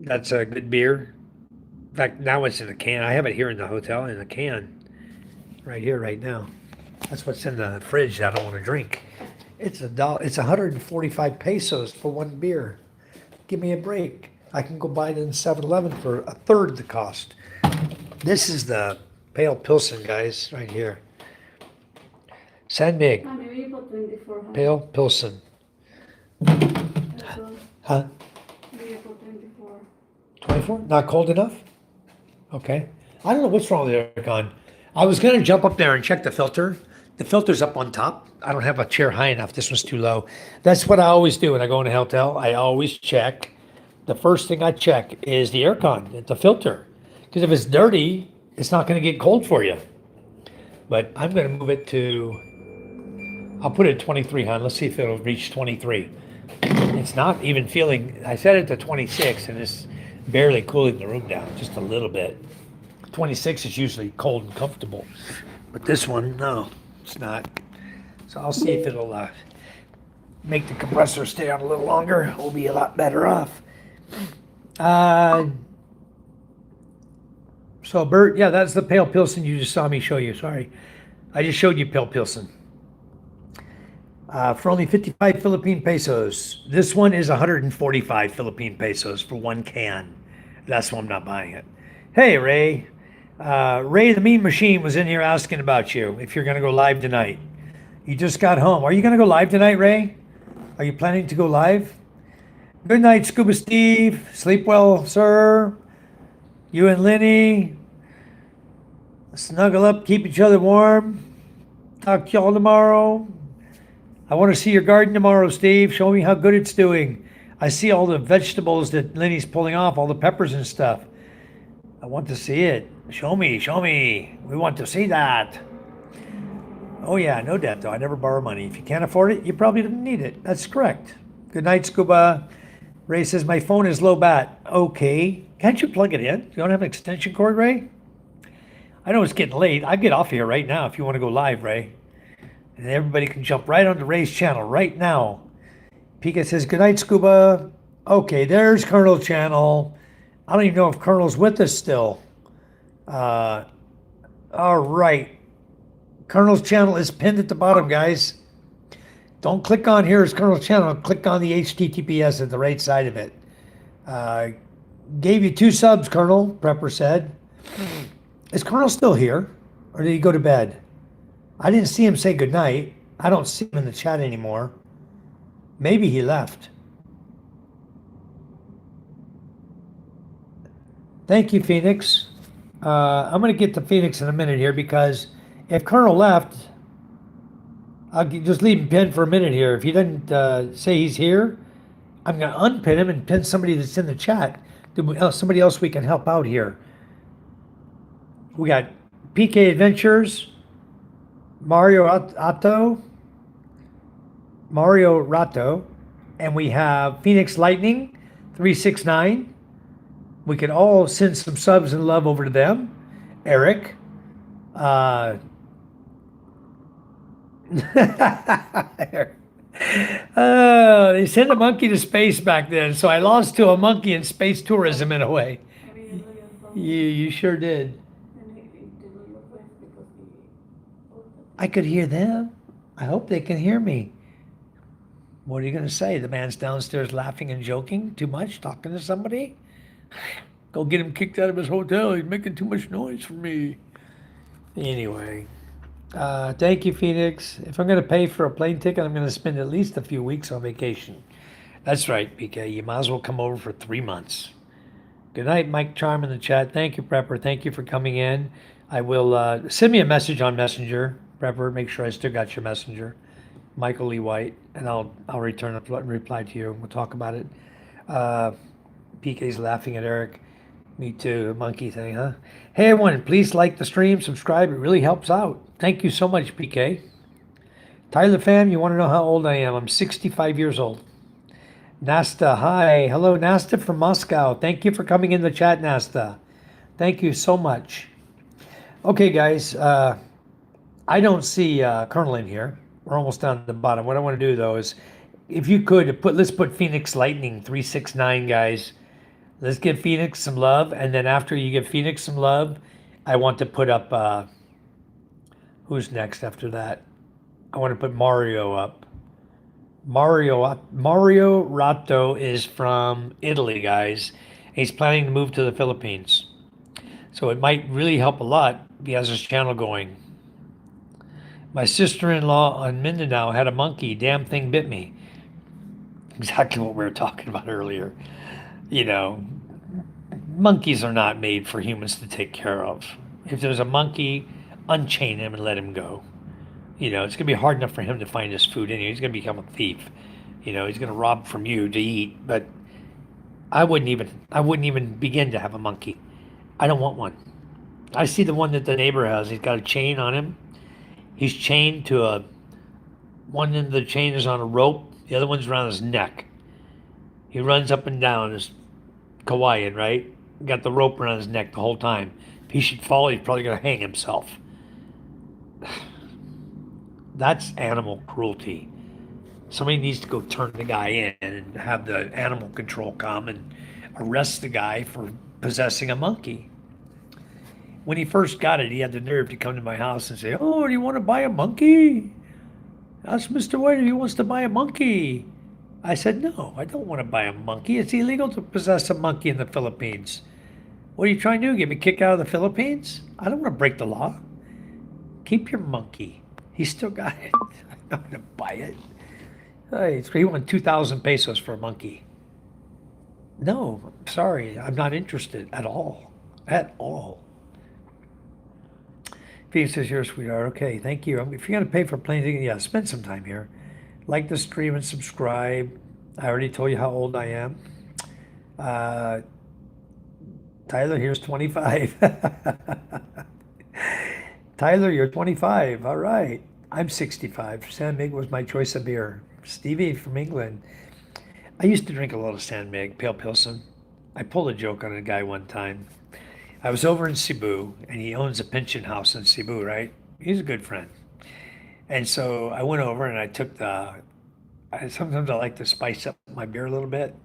That's a good beer. In fact, now it's in a can. I have it here in the hotel in a can, right here, right now. That's what's in the fridge that I don't want to drink. It's It's 145 pesos for one beer. Give me a break. I can go buy it in 7-Eleven for a third the cost. This is the Pale Pilsen, guys, right here. Sanmig, Maybe put 24. Pale Pilsen. Huh? Maybe put 24. 24? Not cold enough? Okay. I don't know what's wrong with the aircon. I was going to jump up there and check the filter. The filter's up on top. I don't have a chair high enough. This one's too low. That's what I always do when I go in a hotel. I always check. The first thing I check is the aircon, the filter. Because if it's dirty, it's not going to get cold for you. But I'm going to move it to, I'll put it at 23, hon. Let's see if it'll reach 23. It's not even feeling, I set it to 26 and it's barely cooling the room down, just a little bit. 26 is usually cold and comfortable. But this one, no, it's not. So I'll see if it'll make the compressor stay on a little longer. We'll be a lot better off. So Bert, yeah, that's the Pale Pilsen you just saw me show you. Sorry. I just showed you Pill Pilsen. For only 55 Philippine pesos. This one is 145 Philippine pesos for one can. That's why I'm not buying it. Hey, Ray. Ray the Mean Machine was in here asking about you, if you're going to go live tonight. You just got home. Are you going to go live tonight, Ray? Are you planning to go live? Good night, Scuba Steve. Sleep well, sir. You and Lenny. Snuggle up, keep each other warm. Talk to y'all tomorrow. I want to see your garden tomorrow, Steve. Show me how good it's doing. I see all the vegetables that Lenny's pulling off, all the peppers and stuff. I want to see it. Show me, show me. We want to see that. Oh yeah, no debt though. I never borrow money. If you can't afford it, you probably don't need it. That's correct. Good night, Scuba. Ray says, my phone is low bat. Okay. Can't you plug it in? You don't have an extension cord, Ray? I know it's getting late. I'd get off here right now if you want to go live, Ray. And everybody can jump right onto Ray's channel right now. Pika says, good night, Scuba. Okay, there's Colonel Channel. I don't even know if Colonel's with us still. All right. Colonel's channel is pinned at the bottom, guys. Don't click on here's Colonel's channel. Click on the HTTPS at the right side of it. Gave you 2 subs, Colonel, Prepper said. Is Colonel still here? Or did he go to bed? I didn't see him say goodnight. I don't see him in the chat anymore. Maybe he left. Thank you, Phoenix. I'm going to get to Phoenix in a minute here because if Colonel left, I'll just leave him pinned for a minute here. If he doesn't say he's here, I'm going to unpin him and pin somebody that's in the chat. Somebody else we can help out here. We got PK Adventures, Mario Rato, and we have Phoenix Lightning 369. We can all send some subs and love over to them. Eric. They sent a monkey to space back then, so I lost to a monkey in space tourism in a way. You sure did. I could hear them. I hope they can hear me. What are you going to say? The man's downstairs laughing and joking too much, talking to somebody? Go get him kicked out of his hotel. He's making too much noise for me. Anyway, thank you, Phoenix. If I'm going to pay for a plane ticket, I'm going to spend at least a few weeks on vacation. That's right, PK. You might as well come over for 3 months. Good night, Mike Charm in the chat. Thank you, Prepper. Thank you for coming in. I will send me a message on Messenger, Prepper. Make sure I still got your Messenger, Michael Lee White, and I'll return a reply to you. We'll talk about it. PK's laughing at Eric. Me too, monkey thing, huh? Hey everyone, please like the stream, subscribe. It really helps out. Thank you so much, PK. Tyler fam, you want to know how old I am? I'm 65 years old. Nasta, hi. Hello, Nasta from Moscow. Thank you for coming in the chat, Nasta. Thank you so much. Okay, guys, I don't see Colonel in here. We're almost down to the bottom. What I want to do, though, is if you could, let's put Phoenix Lightning 369, guys. Let's give Phoenix some love. And then after you give Phoenix some love, I want to put up, who's next after that? I want to put Mario up. Mario Rato is from Italy, guys. He's planning to move to the Philippines. So it might really help a lot if he has his channel going. My sister-in-law on Mindanao had a monkey. Damn thing bit me. Exactly what we were talking about earlier. You know, monkeys are not made for humans to take care of. If there's a monkey, unchain him and let him go. You know, it's going to be hard enough for him to find his food anyway. He's going to become a thief. You know, he's going to rob from you to eat. But I wouldn't even begin to have a monkey. I don't want one. I see the one that the neighbor has. He's got a chain on him. He's chained to one end of the chain is on a rope. The other one's around his neck. He runs up and down. It's Hawaiian, right? Got the rope around his neck the whole time. If he should fall, he's probably going to hang himself. That's animal cruelty. Somebody needs to go turn the guy in and have the animal control come and arrest the guy for possessing a monkey. when he first got it, he had the nerve to come to my house and say, "Oh, do you want to buy a monkey? Ask Mr. White if he wants to buy a monkey." I said, "No, I don't want to buy a monkey. It's illegal to possess a monkey in the Philippines. What are you trying to do? Get me kicked out of the Philippines? I don't want to break the law. Keep your monkey." He still got it. I'm not going to buy it. Hey, he wanted 2,000 pesos for a monkey. No, I'm sorry. I'm not interested at all. At all. Phoenix says, "You're a sweetheart." Okay, thank you. If you're going to pay for plane ticket, yeah, spend some time here. Like the stream and subscribe. I already told you how old I am. Tyler, here's 25. Tyler, you're 25. All right. I'm 65. San Mig was my choice of beer. Stevie from England. I used to drink a lot of San Mig, Pale Pilsen. I pulled a joke on a guy one time. I was over in Cebu, and he owns a pension house in Cebu, right? He's a good friend. And so I went over and I took sometimes I like to spice up my beer a little bit.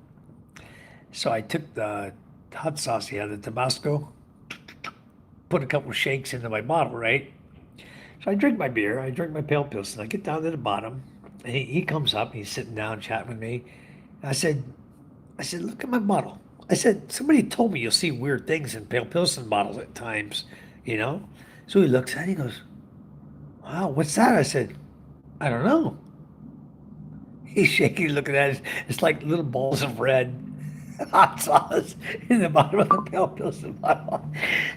So I took the hot sauce he had, the Tabasco, put a couple shakes into my bottle, right? So I drink my beer, I drink my Pale Pilsen, I get down to the bottom, and he comes up, he's sitting down chatting with me. I said, "Look at my bottle." I said, "Somebody told me you'll see weird things in Pale Pilsen bottles at times, you know?" So he looks at it, he goes, "Wow, what's that?" I said, "I don't know." He's shaking, looking at it. It's like little balls of red hot sauce in the bottom of the Pale Pilsen bottle.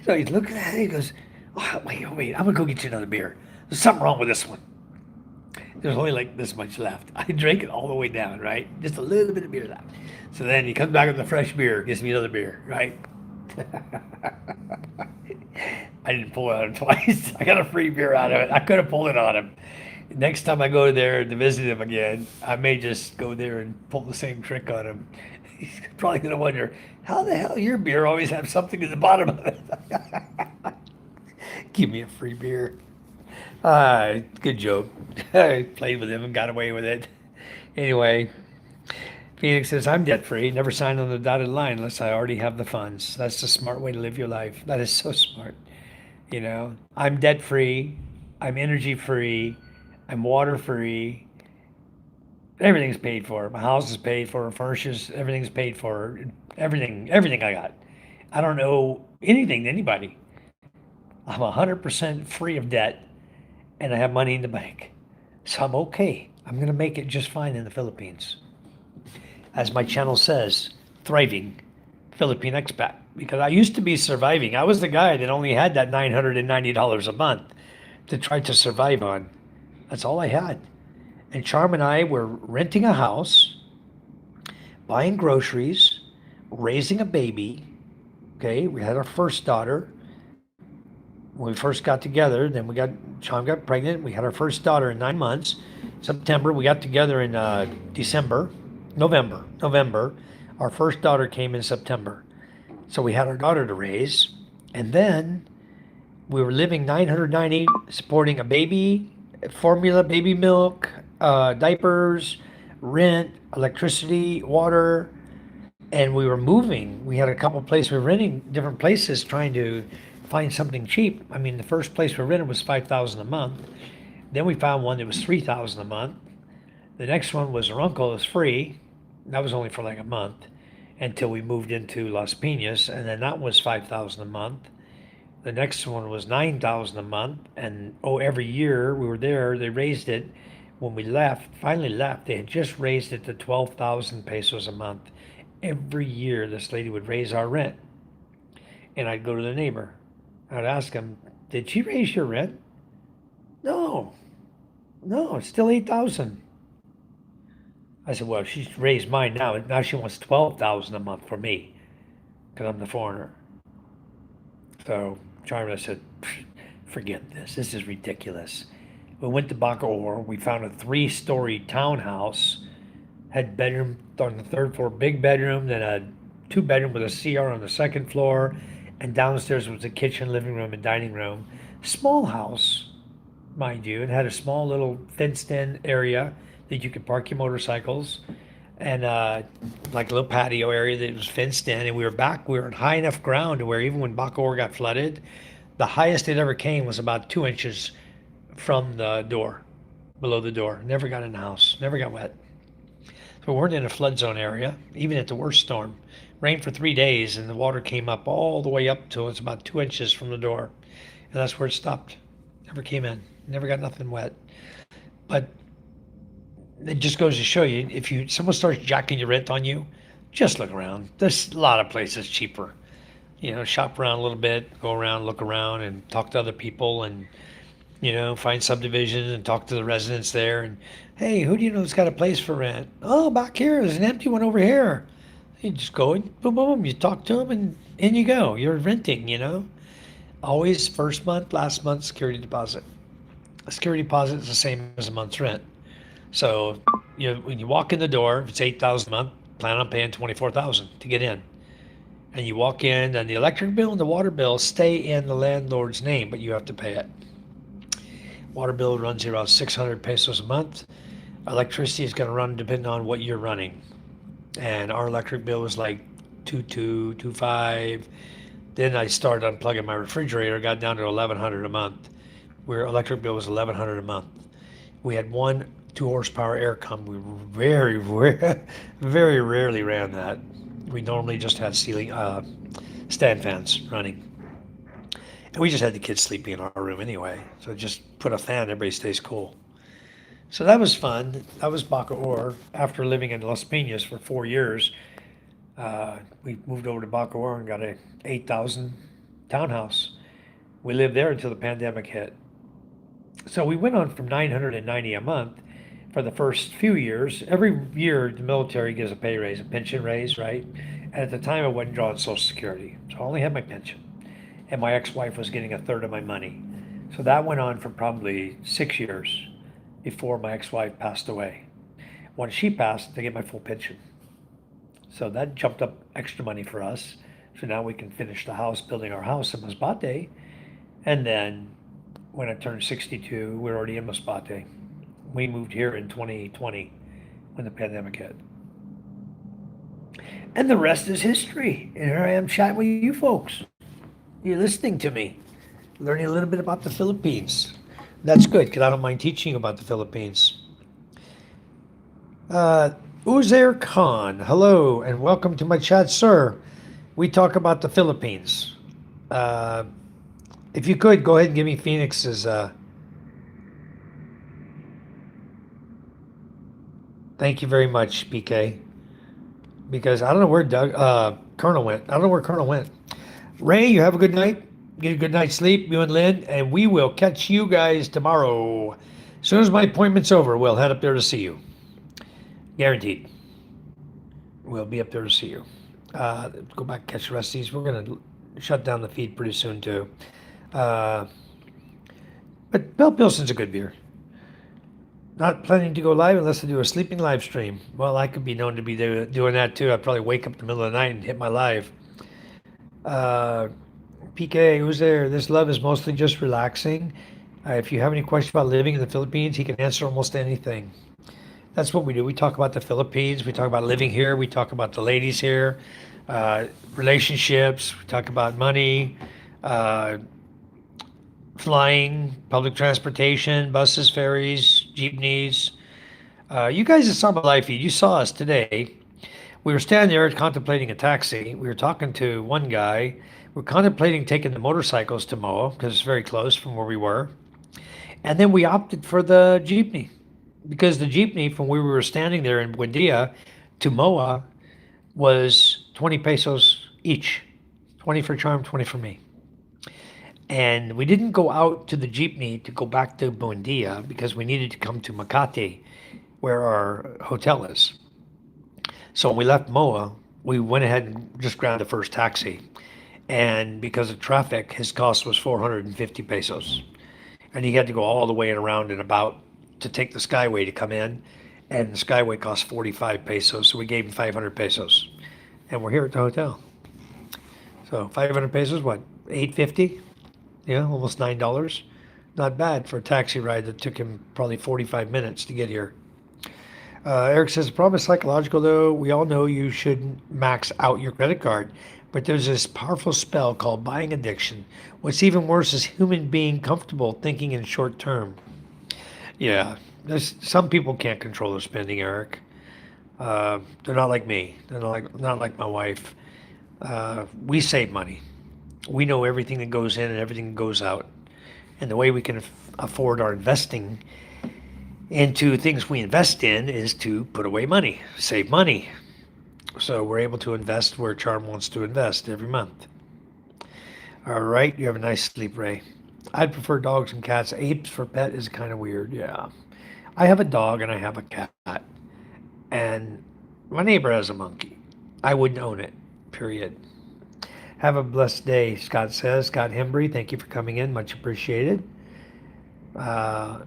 So he's looking at it, he goes, "Oh, wait, I'm gonna go get you another beer. There's something wrong with this one." There's only like this much left. I drank it all the way down, right? Just a little bit of beer left. So then he comes back with a fresh beer, gives me another beer, right? I didn't pull it on him twice. I got a free beer out of it. I could have pulled it on him. Next time I go there to visit him again, I may just go there and pull the same trick on him. He's probably going to wonder, how the hell your beer always have something in the bottom of it? Give me a free beer. Good joke. I played with him and got away with it. Anyway, Phoenix says, "I'm debt free, never signed on the dotted line unless I already have the funds." That's the smart way to live your life. That is so smart. You know, I'm debt free, I'm energy free, I'm water free. Everything's paid for. My house is paid for, furnishes, everything's paid for. Everything I got. I don't owe anything to anybody. I'm 100% free of debt and I have money in the bank. So I'm okay. I'm going to make it just fine in the Philippines. As my channel says, thriving Philippine Expat. Because I used to be surviving. I was the guy that only had that $990 a month to try to survive on. That's all I had. And Charm and I were renting a house, buying groceries, raising a baby. Okay, we had our first daughter. When we first got together, then Charm got pregnant. We had our first daughter in 9 months. September, we got together in November. Our first daughter came in September. So we had our daughter to raise. And then we were living 990, supporting a baby, formula, baby milk, diapers, rent, electricity, water. And we were moving. We had a couple places. We were renting different places trying to find something cheap. I mean, the first place we rented was $5,000 a month. Then we found one that was $3,000 a month. The next one was our uncle, it was free. That was only for like a month until we moved into Las Piñas, and then that was $5,000 a month. The next one was $9,000 a month, and every year we were there, they raised it. When we finally left, they had just raised it to 12,000 pesos a month. Every year, this lady would raise our rent, and I'd go to the neighbor. I'd ask him, "Did she raise your rent?" No, it's still 8,000. I said, "Well, she's raised mine now. Now she wants 12,000 a month for me, because I'm the foreigner." So Charlie said, "Forget this. This is ridiculous." We went to Bacoor. We found a 3-story townhouse. Had bedroom on the 3rd floor, big bedroom, then a 2-bedroom with a CR on the 2nd floor, and downstairs was a kitchen, living room, and dining room. Small house, mind you. It had a small little fenced-in area that you could park your motorcycles, and like a little patio area that was fenced in. And we were in high enough ground to where even when Bacoor got flooded, The highest it ever came was about 2 inches from the door, below the door. Never got in the house, never got wet. So we weren't in a flood zone area, even at the worst storm. Rained for 3 days, and the water came up all the way up to it's about 2 inches from the door, and that's where it stopped. Never came in, never got nothing wet. But it just goes to show you, if someone starts jacking your rent on you, just look around. There's a lot of places cheaper. Shop around a little bit, go around, look around, and talk to other people, and find subdivisions and talk to the residents there. And hey, who do you know that's got a place for rent? Oh, back here, there's an empty one over here. You just go and boom, boom, boom. You talk to them, and in you go. You're renting. Always first month, last month, security deposit. A security deposit is the same as a month's rent. So when you walk in the door, if it's $8,000 a month, plan on paying $24,000 to get in. And you walk in, and the electric bill and the water bill stay in the landlord's name, but you have to pay it. Water bill runs you around 600 pesos a month. Electricity is going to run depending on what you're running. And our electric bill was like 2.2, 2.5. Then I started unplugging my refrigerator, got down to 1,100 a month. Where electric bill was 1,100 a month. We had one 2 horsepower air pump. We very, very rarely ran that. We normally just had ceiling stand fans running. And we just had the kids sleeping in our room anyway. So just put a fan, everybody stays cool. So that was fun. That was Bacoor. After living in Las Piñas for 4 years, we moved over to Bacoor and got a 8,000 townhouse. We lived there until the pandemic hit. So we went on from 990 a month for the first few years. Every year, the military gives a pay raise, a pension raise, right? And at the time, I wasn't drawing Social Security. So I only had my pension. And my ex-wife was getting a third of my money. So that went on for probably 6 years before my ex-wife passed away. When she passed, I get my full pension. So that jumped up extra money for us. So now we can finish the house, building our house in Masbate. And then when I turned 62, we were already in Masbate. We moved here in 2020 when the pandemic hit. And the rest is history. And here I am chatting with you folks. You're listening to me, learning a little bit about the Philippines. That's good, because I don't mind teaching about the Philippines. Uzair Khan, hello, and welcome to my chat, sir. We talk about the Philippines. If you could, go ahead and give me Phoenix's. Thank you very much, PK. Because I don't know where Colonel went. I don't know where Colonel went. Ray, you have a good night. Get a good night's sleep, you and Lynn, and we will catch you guys tomorrow. As soon as my appointment's over, we'll head up there to see you. Guaranteed. We'll be up there to see you. Go back and catch the rest of these. We're going to shut down the feed pretty soon, too. But Bell Pilsen's a good beer. Not planning to go live unless I do a sleeping live stream. Well, I could be known to be doing that, too. I'd probably wake up in the middle of the night and hit my live. PK, who's there? This love is mostly just relaxing. If you have any questions about living in the Philippines, he can answer almost anything. That's what we do. We talk about the Philippines. We talk about living here. We talk about the ladies here, relationships. We talk about money, flying, public transportation, buses, ferries, jeepneys. You guys that saw my live feed, you saw us today. We were standing there contemplating a taxi. We were talking to one guy. We're contemplating taking the motorcycles to Moa because it's very close from where we were. And then we opted for the jeepney because the jeepney from where we were standing there in Buendia to Moa was 20 pesos each. 20 for Charm, 20 for me. And we didn't go out to the jeepney to go back to Buendia because we needed to come to Makati where our hotel is. So when we left Moa, we went ahead and just grabbed the first taxi. And because of traffic, his cost was 450 pesos. And he had to go all the way and around and about to take the Skyway to come in. And the Skyway cost 45 pesos, so we gave him 500 pesos. And we're here at the hotel. So 500 pesos, what, 850? Yeah, almost $9. Not bad for a taxi ride that took him probably 45 minutes to get here. Eric says, the problem is psychological, though. We all know you shouldn't max out your credit card. But there's this powerful spell called buying addiction. What's even worse is human being comfortable thinking in short term. Yeah, there's some people can't control their spending, Eric. They're not like me. They're not like my wife. We save money. We know everything that goes in and everything that goes out. And the way we can afford our investing into things we invest in is to put away money, save money. So we're able to invest where Charm wants to invest every month. All right, you have a nice sleep, Ray. I'd prefer dogs and cats. Apes for pet is kind of weird. Yeah. I have a dog and I have a cat. And my neighbor has a monkey. I wouldn't own it, period. Have a blessed day, Scott says. Scott Hembry, thank you for coming in. Much appreciated. Uh,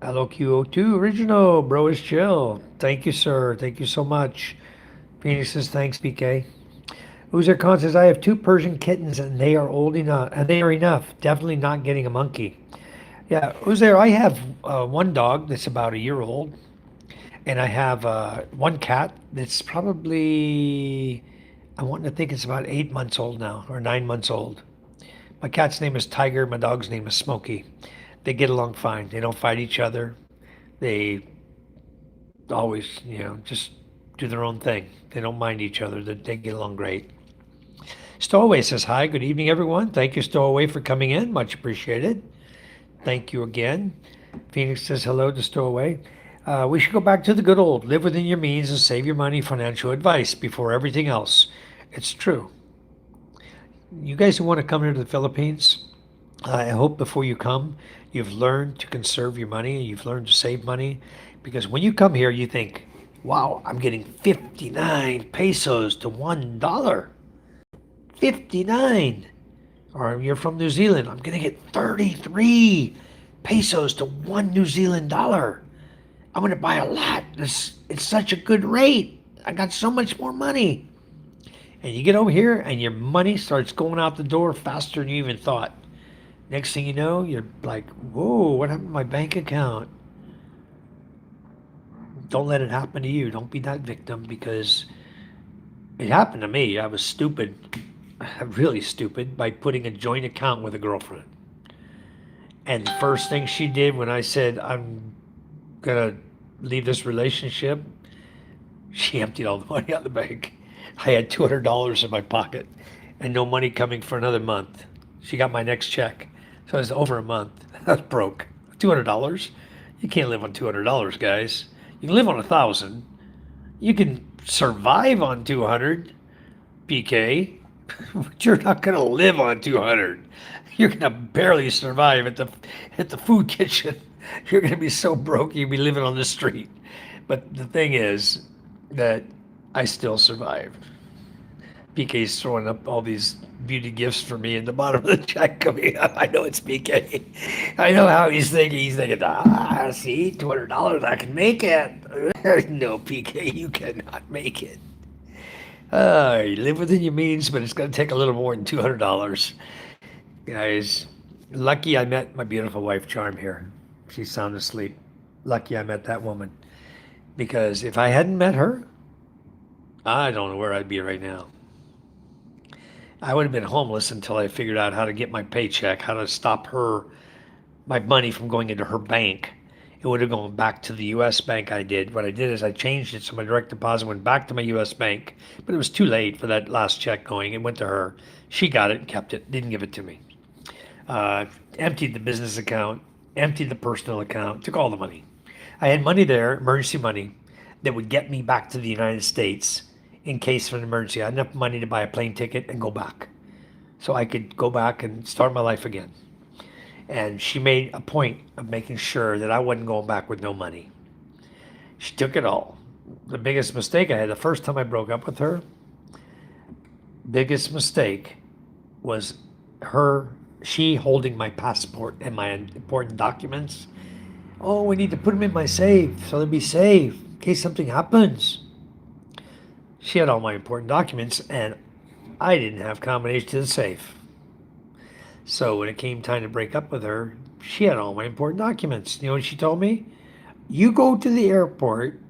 LOQO2 original, bro is chill. Thank you, sir. Thank you so much. Phoenix says, thanks, BK. Uzer Khan says, I have two Persian kittens and they are old enough, and they are enough. Definitely not getting a monkey. Yeah, Uzer, I have one dog that's about a year old, and I have one cat that's probably, I want to think it's about 8 months old now, or 9 months old. My cat's name is Tiger. My dog's name is Smokey. They get along fine. They don't fight each other. They always, just do their own thing. They don't mind each other. They get along great. Stowaway says, hi, good evening, everyone. Thank you, Stowaway, for coming in. Much appreciated. Thank you again. Phoenix says, hello to Stowaway. We should go back to the good old live within your means and save your money financial advice before everything else. It's true. You guys who want to come here to the Philippines, I hope before you come, you've learned to conserve your money, you've learned to save money, because when you come here, you think, wow, I'm getting 59 pesos to $1. 59. Or you're from New Zealand, I'm going to get 33 pesos to one New Zealand dollar. I'm going to buy a lot. It's such a good rate. I got so much more money. And you get over here and your money starts going out the door faster than you even thought. Next thing you know, you're like, whoa, what happened to my bank account? Don't let it happen to you. Don't be that victim, because it happened to me. I was stupid, really stupid, by putting a joint account with a girlfriend. And the first thing she did when I said, I'm going to leave this relationship, she emptied all the money out of the bank. I had $200 in my pocket and no money coming for another month. She got my next check. So it was over a month. I was broke. $200? You can't live on $200, guys. You can live on 1,000. You can survive on 200, BK, but you're not going to live on 200. You're going to barely survive at the food kitchen. You're going to be so broke you'll be living on the street. But the thing is that I still survived. BK's throwing up all these beauty gifts for me in the bottom of the check coming up. I know it's BK. I know how he's thinking. He's thinking, see, $200, I can make it. No, PK, you cannot make it. You live within your means, but it's going to take a little more than $200. Guys, lucky I met my beautiful wife, Charm, here. She's sound asleep. Lucky I met that woman. Because if I hadn't met her, I don't know where I'd be right now. I would have been homeless until I figured out how to get my paycheck, how to stop my money from going into her bank. It would have gone back to the U.S. bank I did. What I did is I changed it so my direct deposit went back to my U.S. bank, but it was too late for that last check going. It went to her. She got it and kept it, didn't give it to me. Emptied the business account, emptied the personal account, took all the money. I had money there, emergency money, that would get me back to the United States in case of an emergency. I had enough money to buy a plane ticket and go back. So I could go back and start my life again. And she made a point of making sure that I wasn't going back with no money. She took it all. The biggest mistake I had, the first time I broke up with her, biggest mistake was she holding my passport and my important documents. Oh, we need to put them in my safe so they'll be safe in case something happens. She had all my important documents and I didn't have combination to the safe. So when it came time to break up with her, she had all my important documents. You know what she told me? You go to the airport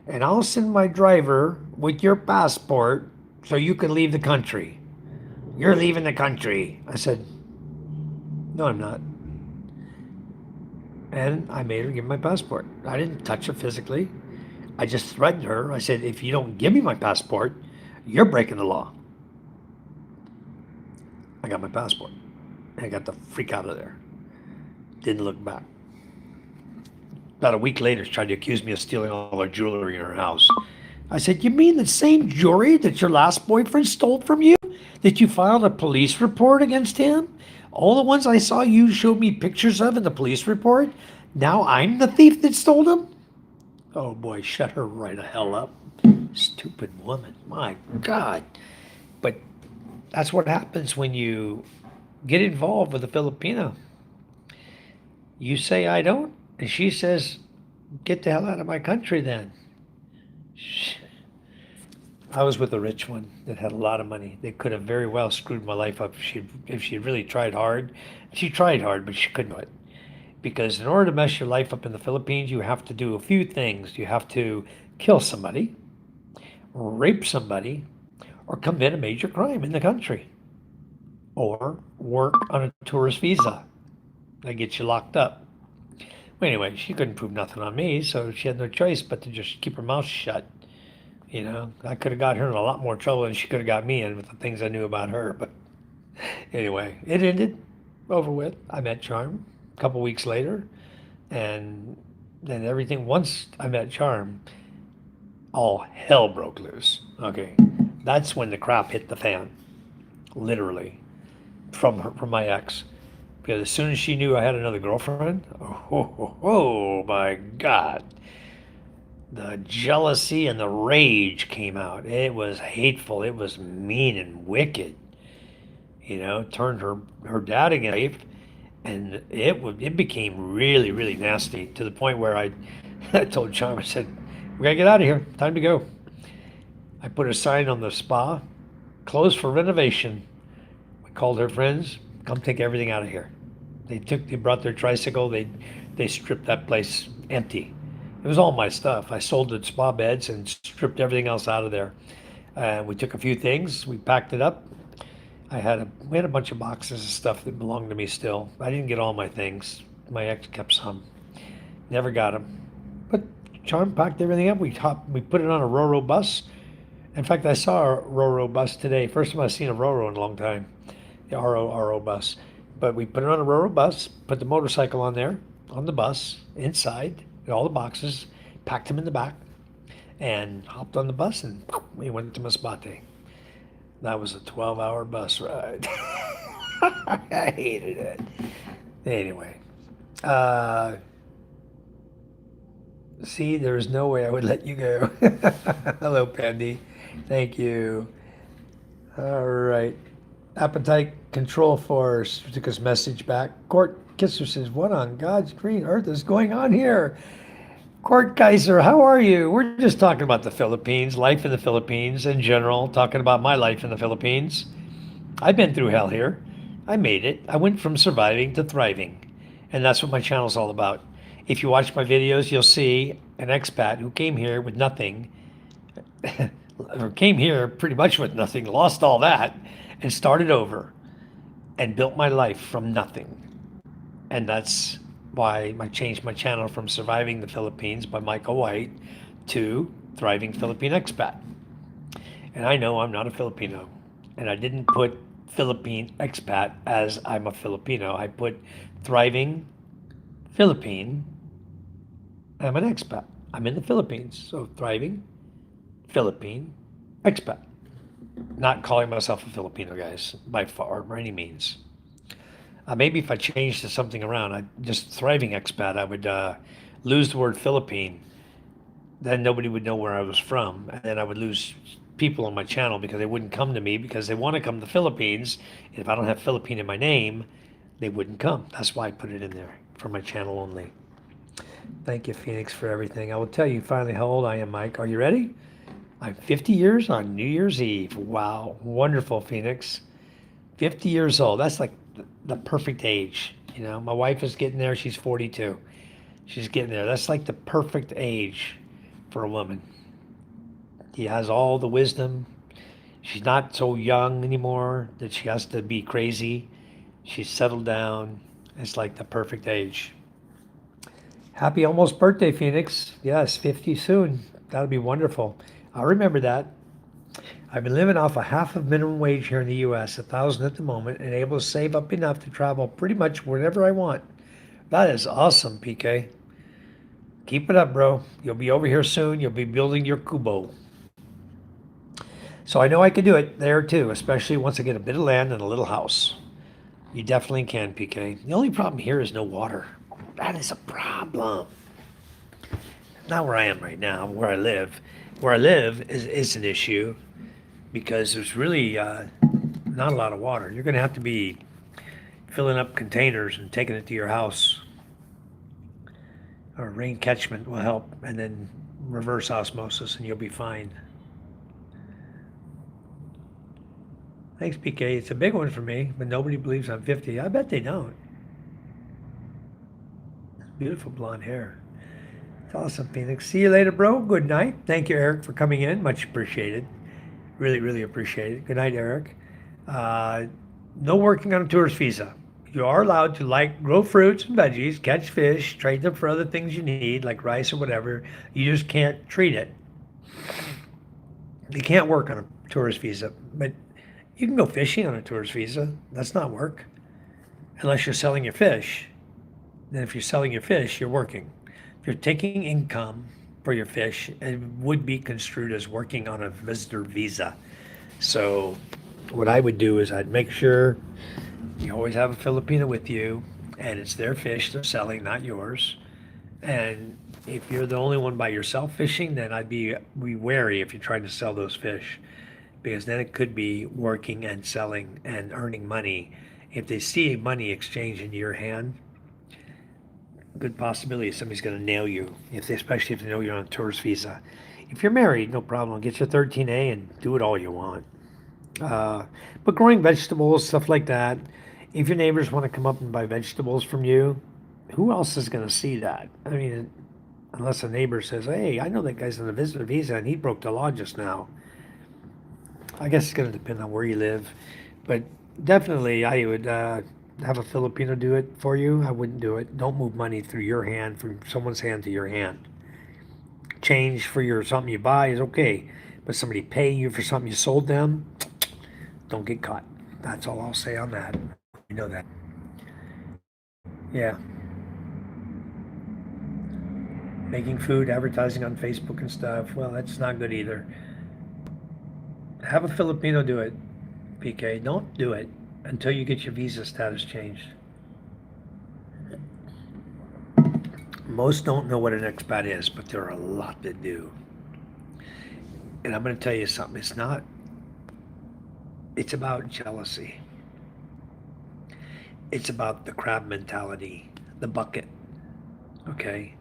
and I'll send my driver with your passport so you can leave the country. You're leaving the country. I said, no, I'm not. And I made her give my passport. I didn't touch her physically. I just threatened her. I said, if you don't give me my passport, you're breaking the law. I got my passport. I got the freak out of there. Didn't look back. About a week later, she tried to accuse me of stealing all her jewelry in her house. I said, you mean the same jewelry that your last boyfriend stole from you? That you filed a police report against him? All the ones I saw you showed me pictures of in the police report? Now I'm the thief that stole them? Oh boy, shut her right the hell up. Stupid woman. My God. But that's what happens when you get involved with a Filipino. You say I don't, and she says, get the hell out of my country then. I was with a rich one that had a lot of money. They could have very well screwed my life up if she really tried hard. She tried hard, but she couldn't do it. Because in order to mess your life up in the Philippines, you have to do a few things. You have to kill somebody, rape somebody, or commit a major crime in the country, or work on a tourist visa. That gets you locked up. Well, anyway, she couldn't prove nothing on me, so she had no choice but to just keep her mouth shut. You know, I could have got her in a lot more trouble than she could have got me in with the things I knew about her. But anyway, it ended, over with. I met Charm a couple weeks later, and then everything, once I met Charm, all hell broke loose. Okay, that's when the crap hit the fan, literally, from my ex. Because as soon as she knew I had another girlfriend, oh my God, the jealousy and the rage came out. It was hateful. It was mean and wicked. You know, turned her dad against me, and it became really really nasty to the point where I told Charm, I said, we gotta get out of here. Time to go. I put a sign on the spa, closed for renovation. We called her friends, come take everything out of here. They brought their tricycle. They stripped that place empty. It was all my stuff. I sold the spa beds and stripped everything else out of there. We took a few things, we packed it up. We had a bunch of boxes of stuff that belonged to me still. I didn't get all my things. My ex kept some. Never got them. But Charm packed everything up. We put it on a Roro bus. In fact, I saw a Roro bus today. First time I've seen a Roro in a long time. The RO bus. But we put it on a Roro bus, put the motorcycle on there, on the bus, inside, all the boxes, packed them in the back, and hopped on the bus, and we went to Masbate. That was a 12-hour bus ride. I hated it. Anyway, see, there's no way I would let you go. Hello, Pandy. Thank you. All right. Appetite Control Force took his message back. Court Kisser says, what on God's green earth is going on here? Court Kaiser, how are you? We're just talking about the Philippines, life in the Philippines in general, talking about my life in the Philippines. I've been through hell here. I made it. I went from surviving to thriving. And that's what my channel's all about. If you watch my videos, you'll see an expat who came here with nothing, or came here pretty much with nothing, lost all that, and started over and built my life from nothing. And that's why I changed my channel from Surviving the Philippines by Michael White to Thriving Philippine Expat. And I know I'm not a Filipino. And I didn't put Philippine Expat as I'm a Filipino. I put Thriving Philippine. I'm an expat. I'm in the Philippines. So Thriving Philippine Expat. Not calling myself a Filipino, guys, by far, by any means. Maybe if I changed to something around, just Thriving Expat, I would lose the word Philippine. Then nobody would know where I was from. And then I would lose people on my channel because they wouldn't come to me because they want to come to the Philippines. And if I don't have Philippine in my name, they wouldn't come. That's why I put it in there for my channel only. Thank you, Phoenix, for everything. I will tell you finally how old I am, Mike. Are you ready? I'm 50 years on New Year's Eve. Wow. Wonderful, Phoenix. 50 years old. That's like the perfect age. You know, my wife is getting there. She's 42. She's getting there. That's like the perfect age for a woman. He has all the wisdom. She's not so young anymore that she has to be crazy. She's settled down. It's like the perfect age. Happy almost birthday, Phoenix. Yes, 50 soon. That'll be wonderful. I'll remember that. I've been living off a half of minimum wage here in the US, 1,000 at the moment, and able to save up enough to travel pretty much wherever I want. That is awesome, PK. Keep it up, bro. You'll be over here soon. You'll be building your kubo. So I know I can do it there too, especially once I get a bit of land and a little house. You definitely can, PK. The only problem here is no water. That is a problem. Not where I am right now, where I live. Where I live is an issue because there's really not a lot of water. You're going to have to be filling up containers and taking it to your house. Or rain catchment will help, and then reverse osmosis, and you'll be fine. Thanks, PK. It's a big one for me, but nobody believes I'm 50. I bet they don't. Beautiful blonde hair. It's awesome, Phoenix. See you later, bro. Good night. Thank you, Eric, for coming in. Much appreciated. Really, really appreciate it. Good night, Eric. No working on a tourist visa. You are allowed to grow fruits and veggies, catch fish, trade them for other things you need, like rice or whatever. You just can't treat it. You can't work on a tourist visa, but you can go fishing on a tourist visa. That's not work. Unless you're selling your fish. Then if you're selling your fish, you're working. If you're taking income for your fish, it would be construed as working on a visitor visa. So what I would do is I'd make sure you always have a Filipino with you, and it's their fish they're selling, not yours. And if you're the only one by yourself fishing, then I'd be wary if you're trying to sell those fish, because then it could be working and selling and earning money. If they see money exchange into your hand, good possibility somebody's going to nail you, especially if they know you're on a tourist visa. If you're married, no problem. Get your 13A and do it all you want. But growing vegetables, stuff like that, if your neighbors want to come up and buy vegetables from you, who else is going to see that? I mean, unless a neighbor says, hey, I know that guy's on a visitor visa and he broke the law just now. I guess it's going to depend on where you live. But definitely, I would have a Filipino do it for you. I wouldn't do it. Don't move money through your hand, from someone's hand to your hand. Change for something you buy is okay. But somebody paying you for something you sold them, don't get caught. That's all I'll say on that. You know that. Yeah. Making food, advertising on Facebook and stuff, well, that's not good either. Have a Filipino do it, PK. Don't do it until you get your visa status changed. Most don't know what an expat is, but there are a lot that do. And I'm going to tell you something. It's about jealousy. It's about the crab mentality, the bucket. Okay?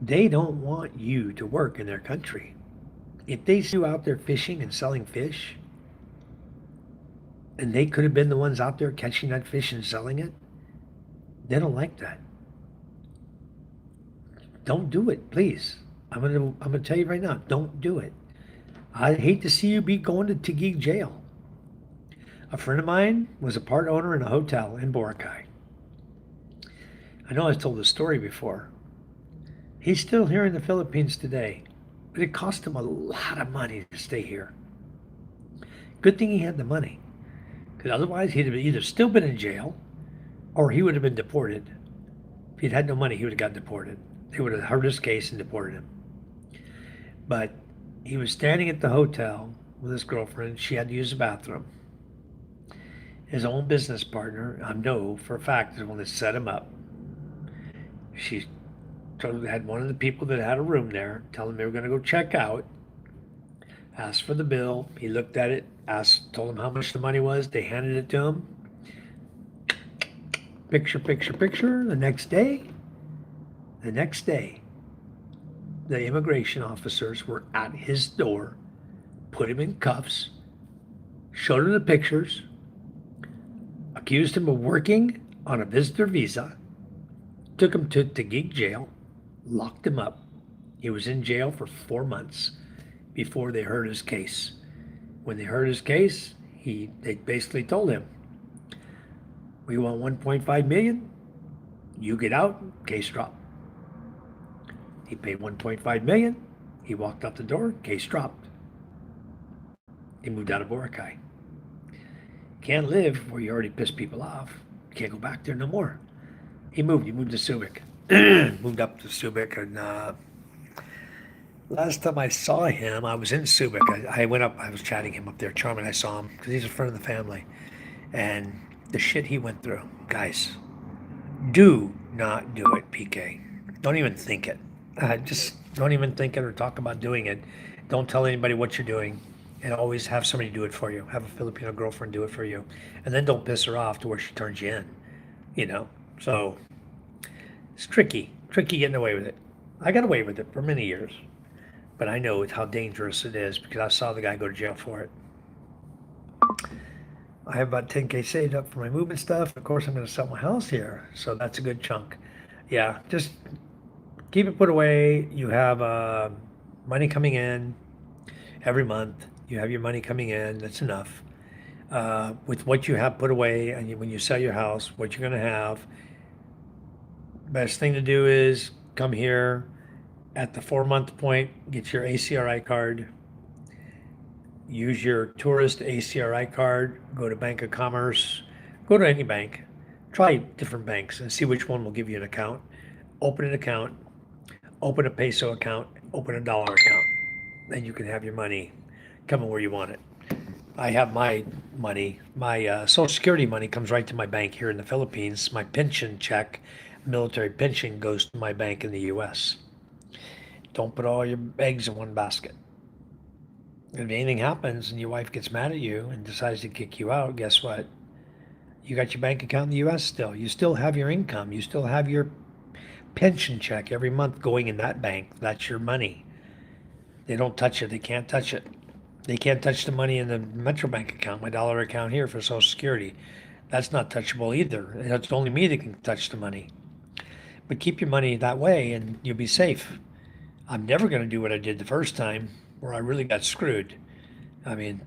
They don't want you to work in their country. If they see you out there fishing and selling fish, and they could have been the ones out there catching that fish and selling it, they don't like that. Don't do it, please. I'm gonna tell you right now, don't do it. I hate to see you be going to Taguig jail. A friend of mine was a part owner in a hotel in Boracay. I know I've told this story before. He's still here in the Philippines today, but it cost him a lot of money to stay here. Good thing he had the money, because otherwise he'd have either still been in jail or he would have been deported. If he'd had no money, he would have got deported. They would have heard his case and deported him. But he was standing at the hotel with his girlfriend. She had to use the bathroom. His own business partner, I know for a fact, is the one that set him up. She had one of the people that had a room there tell him they were going to go check out, asked for the bill. He looked at it, told him how much the money was. They handed it to him. Picture, picture, picture. The next day, the immigration officers were at his door, put him in cuffs, showed him the pictures, accused him of working on a visitor visa, took him to Taguig jail, locked him up. He was in jail for 4 months before they heard his case. When they heard his case, they basically told him, we want 1.5 million. You get out, case dropped. He paid 1.5 million. He walked out the door, case dropped. He moved out of Boracay. Can't live where you already pissed people off. Can't go back there no more. He moved to Subic. Moved up to Subic, and last time I saw him, I was in Subic. I went up, I was chatting him up there, charming. I saw him because he's a friend of the family. And the shit he went through, guys, do not do it, PK. Don't even think it. Just don't even think it or talk about doing it. Don't tell anybody what you're doing. And always have somebody do it for you. Have a Filipino girlfriend do it for you. And then don't piss her off to where she turns you in. You know? So, it's tricky. Tricky getting away with it. I got away with it for many years. But I know how dangerous it is because I saw the guy go to jail for it. I have about 10K saved up for my movement stuff. Of course, I'm going to sell my house here. So that's a good chunk. Yeah, just keep it put away. You have money coming in every month. You have your money coming in. That's enough. With what you have put away, and when you sell your house, what you're going to have, best thing to do is come here at the 4 month point, get your ACRI card, use your tourist ACRI card, go to Bank of Commerce, go to any bank, try different banks and see which one will give you an account. Open an account, open a peso account, open a dollar account. Then you can have your money coming where you want it. I have my money, my Social Security money comes right to my bank here in the Philippines. My pension check, military pension, goes to my bank in the US. Don't put all your eggs in one basket. If anything happens and your wife gets mad at you and decides to kick you out, guess what? You got your bank account in the US still. You still have your income. You still have your pension check every month going in that bank. That's your money. They don't touch it. They can't touch it. They can't touch the money in the Metro Bank account, my dollar account here for Social Security. That's not touchable either. It's only me that can touch the money. But keep your money that way and you'll be safe. I'm never going to do what I did the first time where I really got screwed. I mean,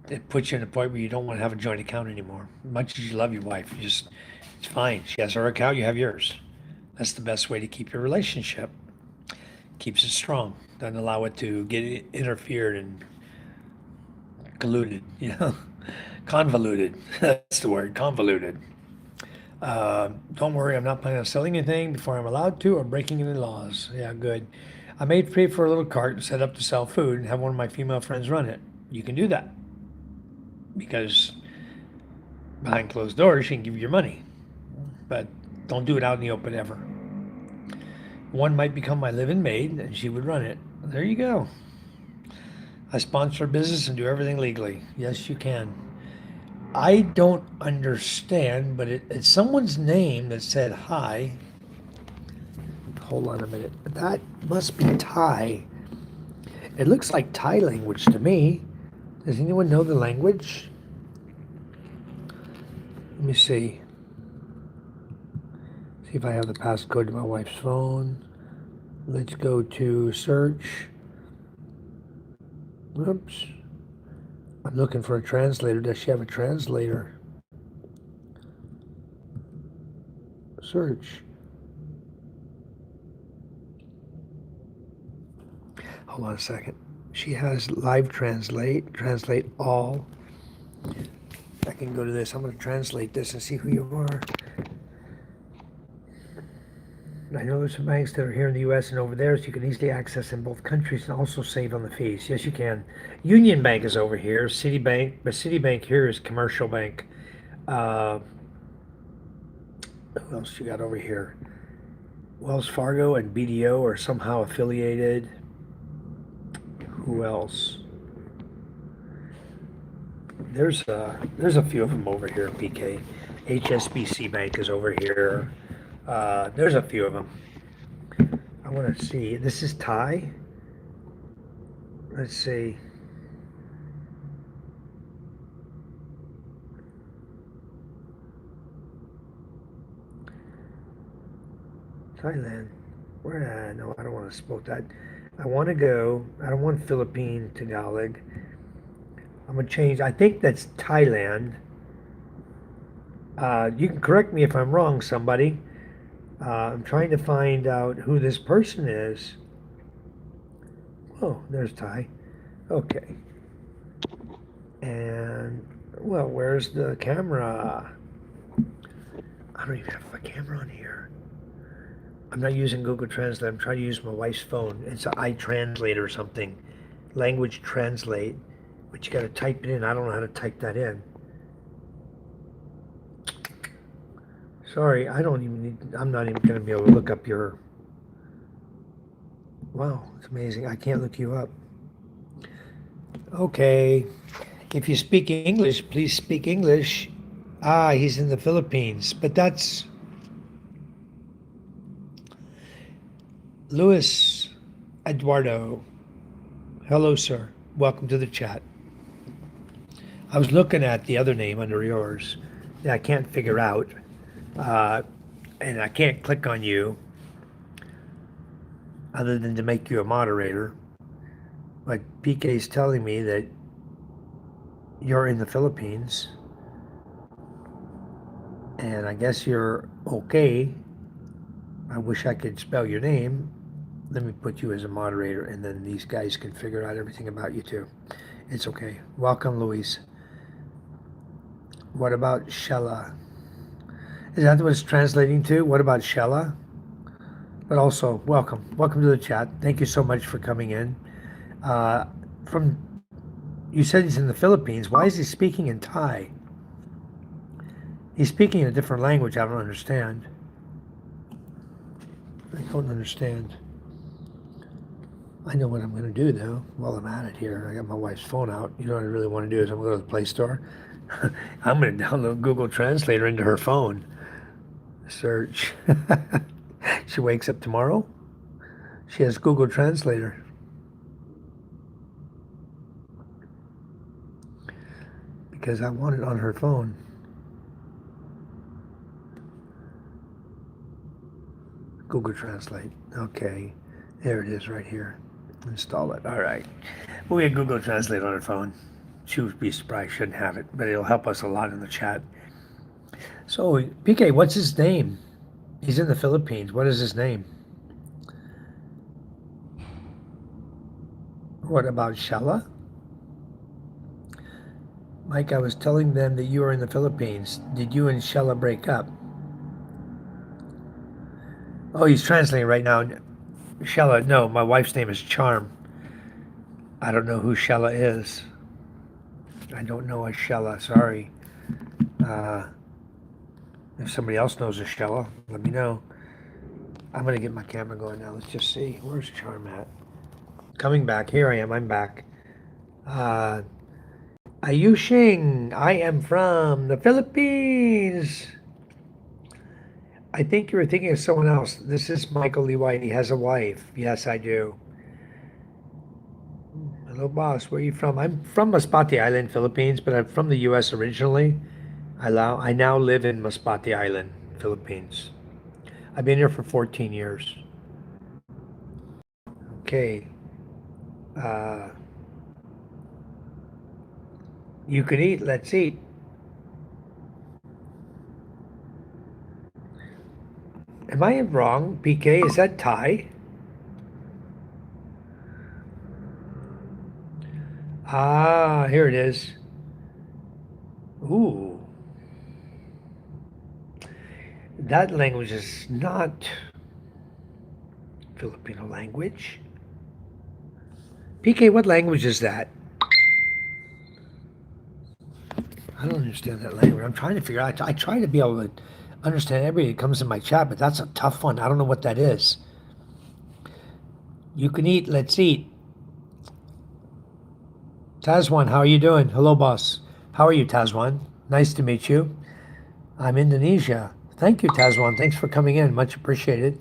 it puts you in a point where you don't want to have a joint account anymore. Much as you love your wife, it's fine. She has her account, you have yours. That's the best way to keep your relationship. Keeps it strong. Doesn't allow it to get interfered and colluded, convoluted. That's the word, convoluted. Don't worry, I'm not planning on selling anything before I'm allowed to or breaking any laws. Yeah, good. I made pay for a little cart set up to sell food and have one of my female friends run it. You can do that because behind closed doors, she can give you your money, but don't do it out in the open ever. One might become my live-in maid and she would run it. There you go. I sponsor a business and do everything legally. Yes, you can. I don't understand, but it's someone's name that said hi. Hold on a minute. That must be Thai. It looks like Thai language to me. Does anyone know the language? Let me see. See if I have the passcode to my wife's phone. Let's go to search. Oops. I'm looking for a translator. Does she have a translator? Search. Hold on a second. She has live translate all. I can go to this. I'm going to translate this and see who you are. I know there's some banks that are here in the U.S. and over there, so you can easily access in both countries and also save on the fees. Yes, you can. Union Bank is over here. Citibank, but Citibank here is commercial bank. Who else you got over here? Wells Fargo and BDO are somehow affiliated. Who else? There's a few of them over here, PK. HSBC Bank is over here. There's a few of them. I want to see. This is Thai. Let's see. Thailand. Where? No, I don't want to smoke that. I want to go. I don't want Philippine Tagalog. I'm gonna change. I think that's Thailand. You can correct me if I'm wrong, somebody. I'm trying to find out who this person is. Oh, there's Thai. Okay. And, well, where's the camera? I don't even have a camera on here. I'm not using Google Translate. I'm trying to use my wife's phone. It's an iTranslate or something. Language translate. But you got to type it in. I don't know how to type that in. Sorry, I don't even need, I'm not even going to be able to look up your, wow, it's amazing. I can't look you up. Okay. If you speak English, please speak English. Ah, he's in the Philippines, but that's Luis Eduardo. Hello, sir. Welcome to the chat. I was looking at the other name under yours that I can't figure out, uh, and I can't click on you other than to make you a moderator. But PK is telling me that you're in the Philippines, and I guess you're okay. I wish I could spell your name. Let me put you as a moderator, and then these guys can figure out everything about you too. It's okay. Welcome, Luis. What about Shella? Is that what it's translating to? What about Shella? But also, welcome. Welcome to the chat. Thank you so much for coming in. From you said he's in the Philippines. Why is he speaking in Thai? He's speaking a different language. I don't understand. I don't understand. I know what I'm going to do though. While I'm at it here, I got my wife's phone out. You know what I really want to do is I'm going to go to the Play Store. I'm going to download Google Translator into her phone. Search. She wakes up tomorrow. She has Google Translator. Because I want it on her phone. Google Translate. Okay. There it is right here. Install it. All right. We have Google Translate on her phone. She would be surprised. Shouldn't have it, but it'll help us a lot in the chat. So, PK, what's his name? He's in the Philippines. What is his name? What about Shella? Mike, I was telling them that you are in the Philippines. Did you and Shella break up? Oh, he's translating right now. Shella, no, my wife's name is Charm. I don't know who Shella is. I don't know a Shella, sorry. If somebody else knows a Shella, let me know. I'm going to get my camera going now. Let's just see. Where's Charm at? Coming back. Here I am. I'm back. Ayushing. I am from the Philippines. I think you were thinking of someone else. This is Michael Lee White. He has a wife. Yes, I do. Hello, boss. Where are you from? I'm from Masbate Island, Philippines, but I'm from the U.S. originally. I now live in Masbate Island, Philippines. I've been here for 14 years. Okay. You can eat. Let's eat. Am I wrong, PK? Is that Thai? Ah, here it is. Ooh. That language is not Filipino language. PK, what language is that? I don't understand that language. I'm trying to figure out. I try to be able to understand everybody that comes in my chat, but that's a tough one. I don't know what that is. You can eat. Let's eat. Tazwan, how are you doing? Hello, boss. How are you, Tazwan? Nice to meet you. I'm Indonesia. Thank you, Tazwan. Thanks for coming in. Much appreciated.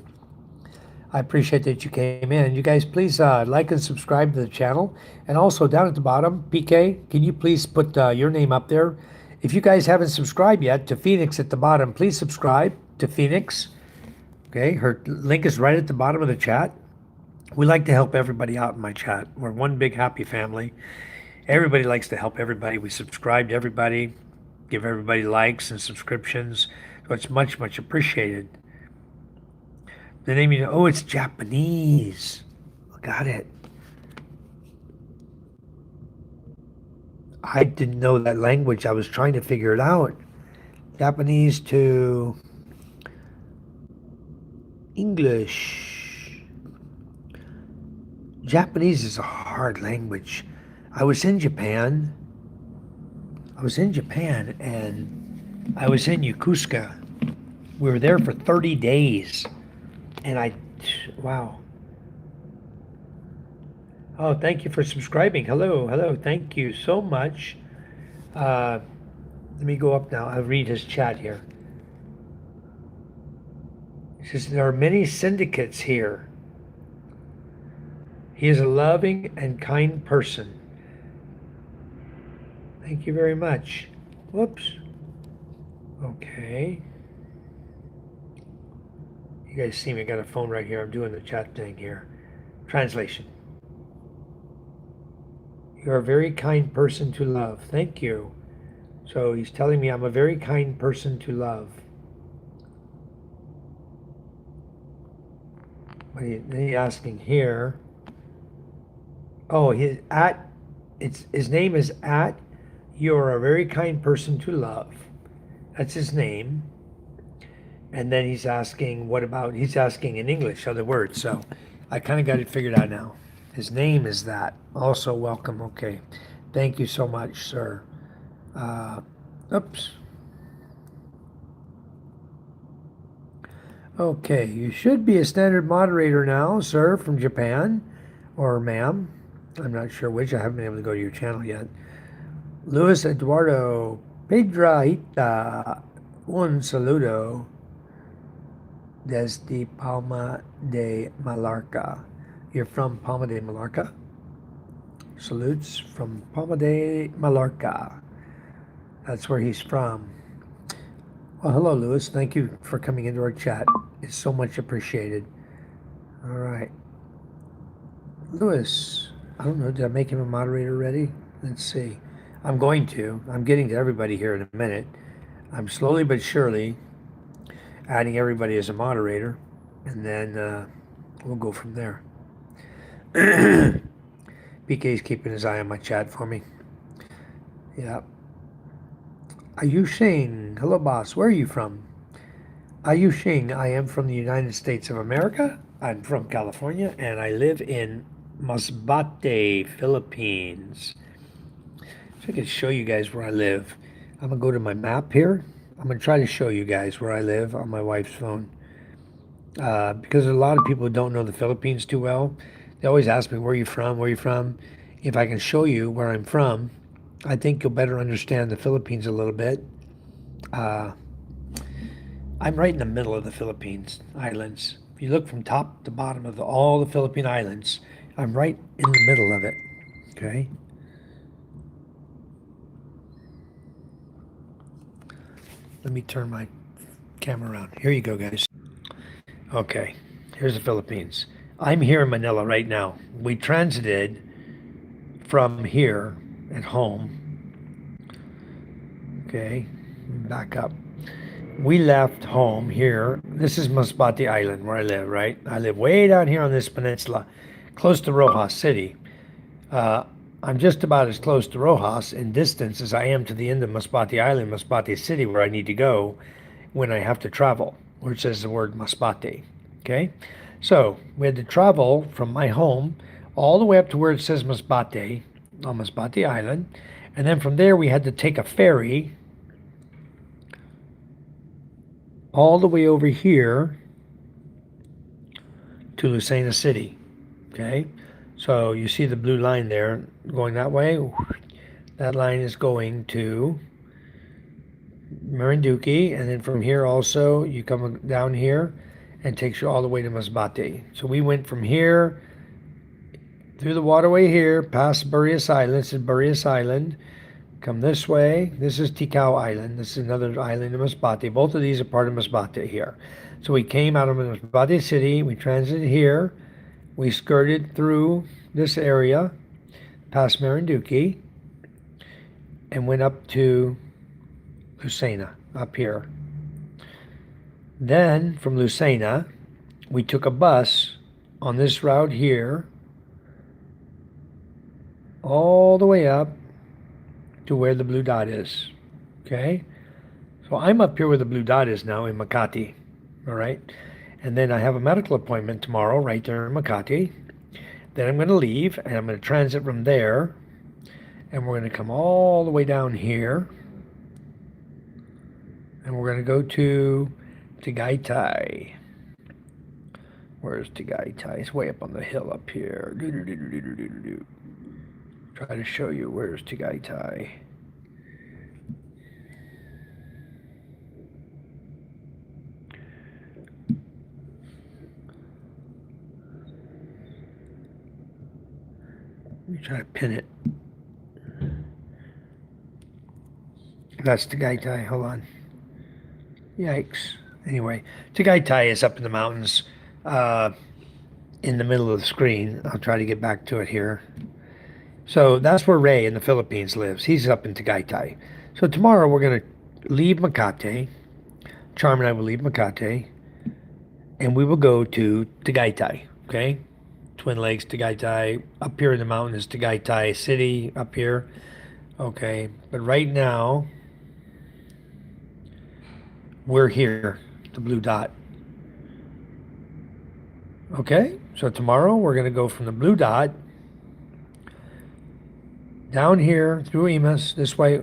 I appreciate that you came in. You guys, please like and subscribe to the channel. And also down at the bottom, PK, can you please put your name up there? If you guys haven't subscribed yet to Phoenix at the bottom, please subscribe to Phoenix. Okay, her link is right at the bottom of the chat. We like to help everybody out in my chat. We're one big happy family. Everybody likes to help everybody. We subscribe to everybody, give everybody likes and subscriptions. So it's much, much appreciated. The name you know, oh, it's Japanese. Got it. I didn't know that language. I was trying to figure it out. Japanese to English. Japanese is a hard language. I was in Japan. And I was in Yokosuka. We were there for 30 days. And wow. Oh, thank you for subscribing. Hello, hello. Thank you so much. Let me go up now. I'll read his chat here. He says, there are many syndicates here. He is a loving and kind person. Thank you very much. Whoops. Okay. You guys see me, I got a phone right here. I'm doing the chat thing here. Translation. You're a very kind person to love. Thank you. So he's telling me I'm a very kind person to love. Then he's asking here. Oh, his name is at. You're a very kind person to love. That's his name. And then he's asking, he's asking in English other words. So I kind of got it figured out now. His name is that. Also welcome. Okay. Thank you so much, sir. Oops. Okay. You should be a standard moderator now, sir, from Japan. Or ma'am. I'm not sure which. I haven't been able to go to your channel yet. Luis Eduardo Pedrahita. Un saludo desde Palma de Mallorca. You're from Palma de Mallorca? Salutes from Palma de Mallorca. That's where he's from. Well, hello, Luis. Thank you for coming into our chat. It's so much appreciated. All right. Luis, I don't know. Did I make him a moderator already? Let's see. I'm going to. I'm getting to everybody here in a minute. I'm slowly but surely adding everybody as a moderator, and then we'll go from there. BK's keeping his eye on my chat for me. Yeah. Ayushing, hello boss, where are you from? Ayushing, I am from the United States of America. I'm from California, and I live in Masbate, Philippines. So I can show you guys where I live. I'm gonna go to my map here. I'm gonna try to show you guys where I live on my wife's phone. Because a lot of people don't know the Philippines too well. They always ask me, where are you from? Where are you from? If I can show you where I'm from, I think you'll better understand the Philippines a little bit. I'm right in the middle of the Philippines islands. If you look from top to bottom of all the Philippine islands, I'm right in the middle of it. Okay? Let me turn my camera around. Here you go, guys. Okay, here's the Philippines. I'm here in Manila right now. We transited from here at home. Okay, back up. We left home here. This is Masbate Island where I live, right? I live way down here on this peninsula, close to Rojas City. I'm just about as close to Rojas in distance as I am to the end of Masbate Island, Masbate City, where I need to go when I have to travel, where it says the word Masbate. Okay? So we had to travel from my home all the way up to where it says Masbate, on Masbate Island. And then from there, we had to take a ferry all the way over here to Lucena City. Okay? So you see the blue line there going that way. That line is going to Marinduque, and then from here also you come down here and takes you all the way to Masbate. So we went from here through the waterway here, past Burias Island. This is Burias Island. Come this way. This is Ticao Island. This is another island in Masbate. Both of these are part of Masbate here. So we came out of Masbate City. We transited here. We skirted through this area, past Marinduque, and went up to Lucena, up here. Then from Lucena, we took a bus on this route here all the way up to where the blue dot is. Okay? So I'm up here where the blue dot is now in Makati. All right? And then I have a medical appointment tomorrow right there in Makati. Then I'm going to leave and I'm going to transit from there. And we're going to come all the way down here. And we're going to go to Tagaytay. Where's Tagaytay? It's way up on the hill up here. Try to show you where's Tagaytay. Let me try to pin it. That's Tagaytay. Hold on. Yikes. Anyway, Tagaytay is up in the mountains, in the middle of the screen. I'll try to get back to it here. So that's where Ray in the Philippines lives. He's up in Tagaytay. So tomorrow we're going to leave Makati. Charm and I will leave Makati, and we will go to Tagaytay. Okay? Twin Lakes, Tagaytay. Up here in the mountain is Tagaytay City, up here. Okay, but right now, we're here, the blue dot. Okay, so tomorrow we're going to go from the blue dot down here through Imus, this way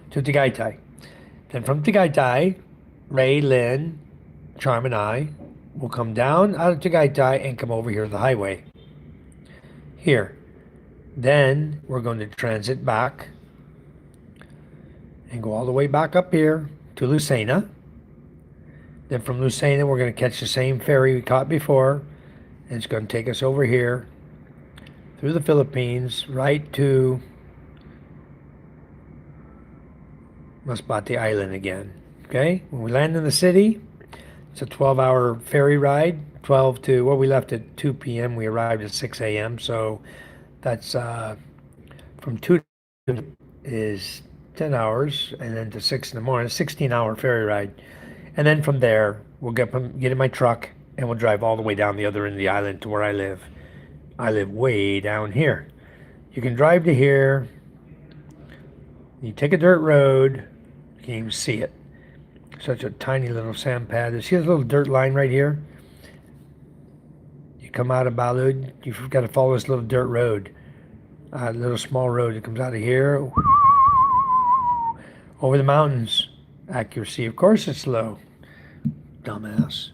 to Tagaytay. Then from Tagaytay, Ray, Lynn, Charm, and I will come down out of Tagaytay and come over here to the highway. Here. Then we're going to transit back and go all the way back up here to Lucena. Then from Lucena, we're going to catch the same ferry we caught before. And it's going to take us over here through the Philippines right to Masbate Island again. Okay? When we land in the city, it's a 12-hour ferry ride. 12 to, well, we left at 2 p.m. We arrived at 6 a.m. So that's from 2 to is 10 hours, and then to 6 in the morning, 16-hour ferry ride. And then from there, we'll get in my truck, and we'll drive all the way down the other end of the island to where I live. I live way down here. You can drive to here. You take a dirt road. You can't even see it. Such a tiny little sand pad. You see this little dirt line right here? You come out of Balud, you've got to follow this little dirt road. Little small road that comes out of here. Over the mountains. Accuracy, of course, it's low. Dumbass.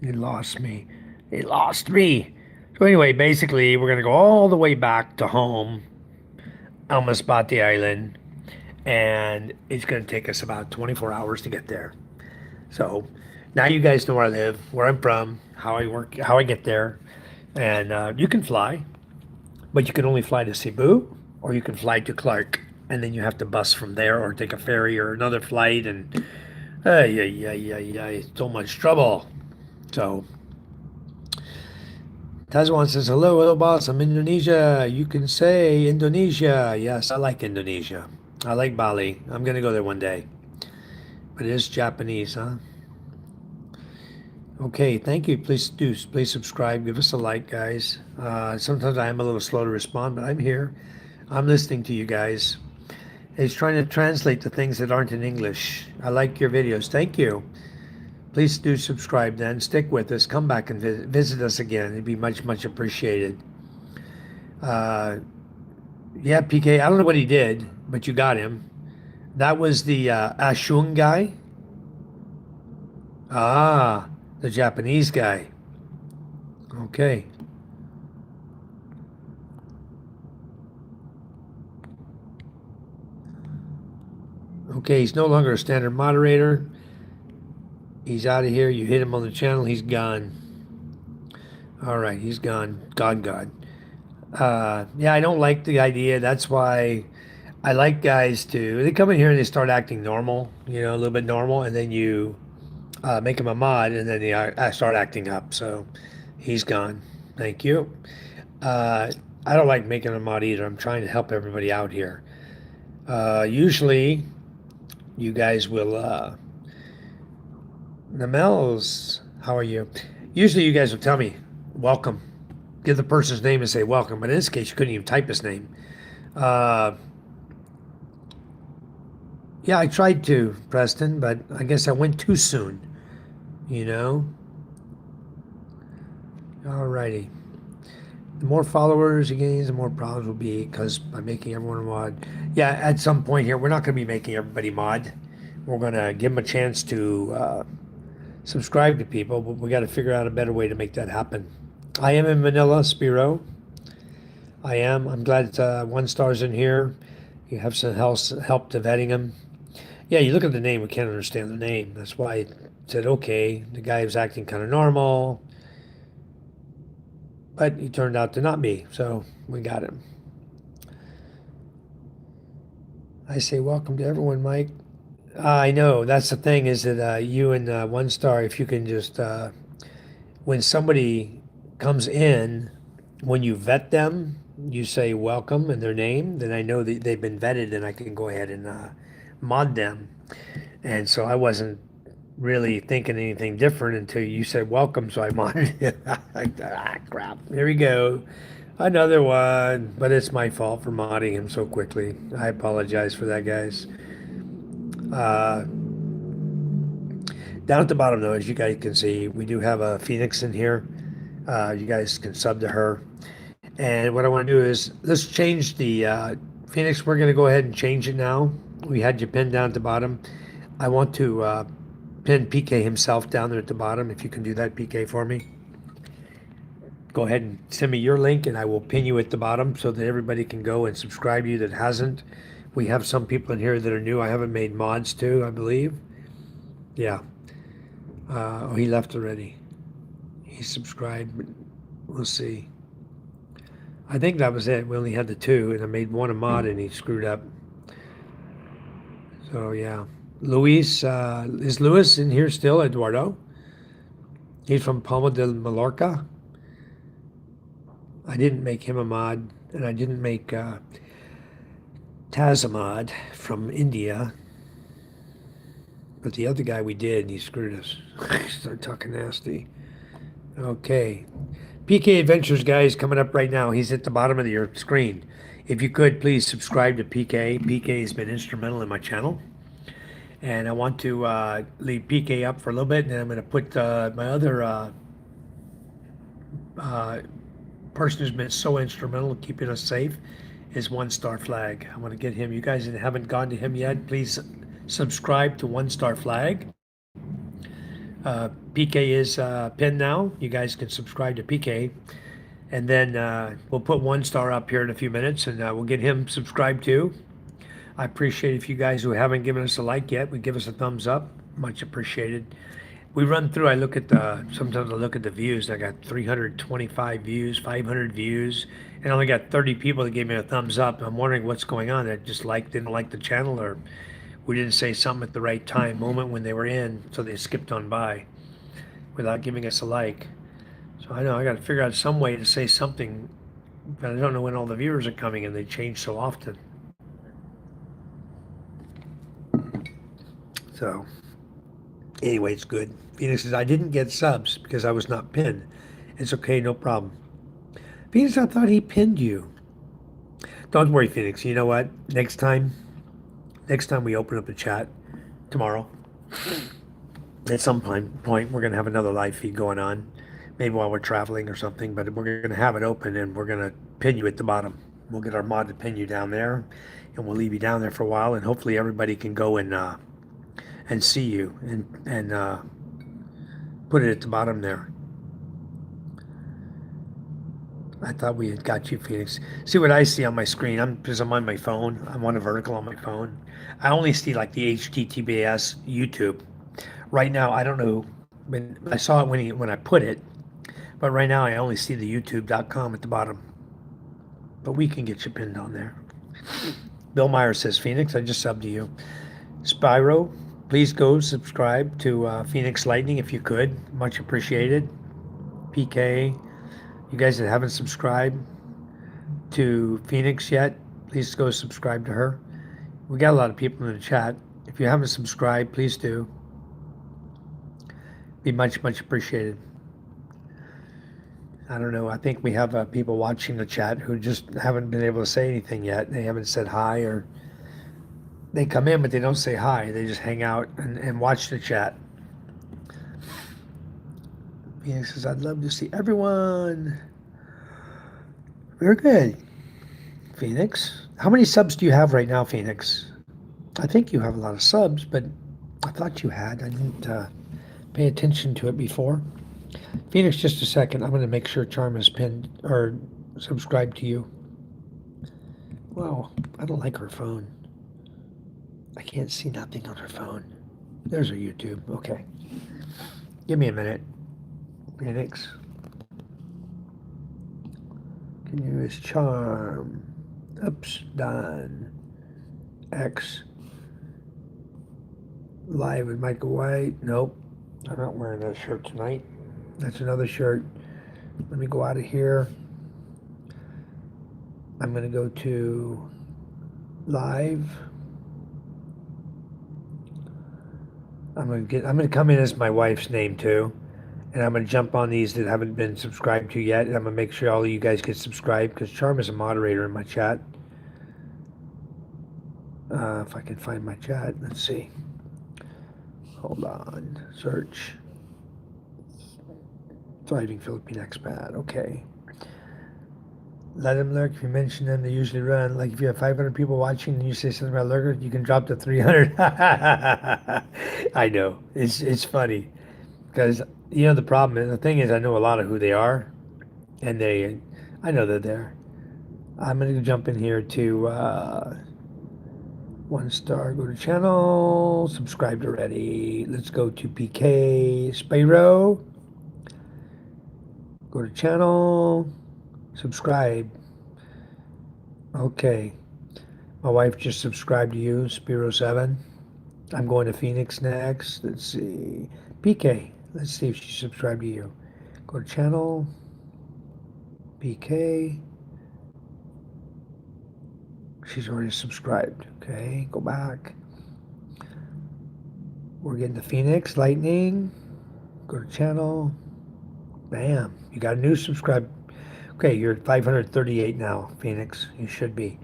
He lost me. He lost me. So anyway, basically, we're going to go all the way back to home, Masbate Island, and it's going to take us about 24 hours to get there. So now you guys know where I live, where I'm from, how I work, how I get there, and you can fly, but you can only fly to Cebu, or you can fly to Clark, and then you have to bus from there or take a ferry or another flight, and so much trouble. So Tazwan says, hello boss, I'm Indonesia. You can say Indonesia. Yes, I like Indonesia. I like Bali. I'm going to go there one day. But it is Japanese, huh? Okay, thank you. Please subscribe. Give us a like, guys. Sometimes I am a little slow to respond, but I'm here. I'm listening to you guys. It's trying to translate the things that aren't in English. I like your videos. Thank you. Please do subscribe then. Stick with us. Come back and visit us again. It'd be much, much appreciated. Yeah, PK, I don't know what he did, but you got him. That was the Ashung guy. Ah, the Japanese guy. Okay. Okay, he's no longer a standard moderator. He's out of here. You hit him on the channel, he's gone. All right, he's gone. Gone. Yeah, I don't like the idea. That's why I like guys to, they come in here and they start acting normal, a little bit normal, and then you make them a mod, and then they start acting up. So he's gone. Thank you. I don't like making a mod either. I'm trying to help everybody out here. Usually, you guys will. Namels, how are you? Usually, you guys will tell me, welcome. Give the person's name and say welcome. But in this case, you couldn't even type his name. Uh, yeah, I tried to, Preston, but I guess I went too soon. You know? Alrighty. The more followers he gains, the more problems will be because by making everyone a mod. Yeah, at some point here, we're not going to be making everybody mod. We're going to give them a chance to subscribe to people, but we got to figure out a better way to make that happen. I am in Manila, Spiro. I am. I'm glad One Star's in here. You have some help to vetting him. Yeah, you look at the name, we can't understand the name. That's why I said, okay, the guy was acting kind of normal, but he turned out to not be, so we got him. I say welcome to everyone, Mike. I know, that's the thing is that you and One Star, if you can just, when somebody comes in, when you vet them, you say welcome and their name, then I know that they've been vetted and I can go ahead and mod them. And so I wasn't really thinking anything different until you said welcome, so I modded it. Ah, crap. Here we go. Another one. But it's my fault for modding him so quickly. I apologize for that, guys. Uh, Down at the bottom, though, as you guys can see, we do have a Phoenix in here. You guys can sub to her. And what I want to do is let's change the Phoenix. We're going to go ahead and change it now. We had you pinned down at the bottom. I want to pin PK himself down there at the bottom. If you can do that, PK, for me. Go ahead and send me your link and I will pin you at the bottom so that everybody can go and subscribe you that hasn't. We have some people in here that are new. I haven't made mods to, I believe. Yeah. Oh, he left already. He subscribed, but we'll see. I think that was it. We only had the two, and I made one a mod, and he screwed up. So yeah, Luis is Luis in here still? Eduardo. He's from Palma de Mallorca. I didn't make him a mod, and I didn't make Taz a mod from India. But the other guy we did, and he screwed us. Started talking nasty. Okay. PK Adventures, guys, coming up right now. He's at the bottom of your screen. If you could, please subscribe to PK. PK has been instrumental in my channel. And I want to leave PK up for a little bit, and then I'm going to put my other person who's been so instrumental in keeping us safe is One Star Flag. I want to get him. You guys that haven't gone to him yet, please subscribe to One Star Flag. PK is pinned now. You guys can subscribe to PK. And then we'll put One Star up here in a few minutes, and we'll get him subscribed too. I appreciate if you guys who haven't given us a like yet would give us a thumbs up. Much appreciated. We run through, I look at sometimes I look at the views. I got 325 views, 500 views, and I only got 30 people that gave me a thumbs up. I'm wondering what's going on. They just didn't like the channel, or we didn't say something at the right moment when they were in, so they skipped on by without giving us a like. So I know I got to figure out some way to say something, but I don't know when all the viewers are coming, and they change so often. So anyway, it's good. Phoenix says, I didn't get subs because I was not pinned. It's okay, no problem. Phoenix, I thought he pinned you. Don't worry, Phoenix. You know what? Next time we open up the chat tomorrow, at some point, we're going to have another live feed going on. Maybe while we're traveling or something, but we're going to have it open and we're going to pin you at the bottom. We'll get our mod to pin you down there, and we'll leave you down there for a while, and hopefully everybody can go and see you and put it at the bottom there. I thought we had got you, Phoenix. See what I see on my screen. Because I'm on my phone. I'm on a vertical on my phone. I only see like the HTTPS YouTube. Right now, I don't know. I saw it when I put it, but right now I only see the YouTube.com at the bottom. But we can get you pinned on there. Bill Meyer says, Phoenix, I just subbed to you. Spyro, please go subscribe to Phoenix Lightning if you could. Much appreciated. PK, you guys that haven't subscribed, to Phoenix yet, please go subscribe to her. We got a lot of people in the chat. If you haven't subscribed, please do. Be much, much appreciated. I don't know. I think we have people watching the chat who just haven't been able to say anything yet. They haven't said hi, or they come in but they don't say hi. They just hang out and watch the chat. Phoenix says, I'd love to see everyone. Very good. Phoenix. How many subs do you have right now, Phoenix? I think you have a lot of subs, but I thought you had. I didn't pay attention to it before. Phoenix, just a second. I'm going to make sure Charm is pinned or subscribed to you. Wow, I don't like her phone. I can't see nothing on her phone. There's her YouTube. Okay. Give me a minute. Phoenix. Continuous Charm. Oops, done. X. Live with Michael White. Nope. I'm not wearing that shirt tonight. That's another shirt. Let me go out of here. I'm going to go to live. I'm going to come in as my wife's name too. And I'm going to jump on these that haven't been subscribed to yet. And I'm going to make sure all of you guys get subscribed because Charm is a moderator in my chat. If I can find my chat, let's see. Hold on. Search. Thriving Philippine Expat. Okay. Let them lurk. If you mention them, they usually run. Like if you have 500 people watching and you say something about lurkers, you can drop to 300. I know. It's funny because the problem is the thing is I know a lot of who they are, and I know they're there. I'm gonna jump in here to 1 star. Go to channel. Subscribed already. Let's go to PK Spyro. Go to channel. Subscribe. Okay. My wife just subscribed to you, Spiro7. I'm going to Phoenix next. Let's see. PK. Let's see if she subscribed to you. Go to channel. PK. She's already subscribed. Okay. Go back. We're getting to Phoenix. Lightning. Go to channel. Bam. You got a new subscribe. Okay, you're at 538 now, Phoenix. You should be.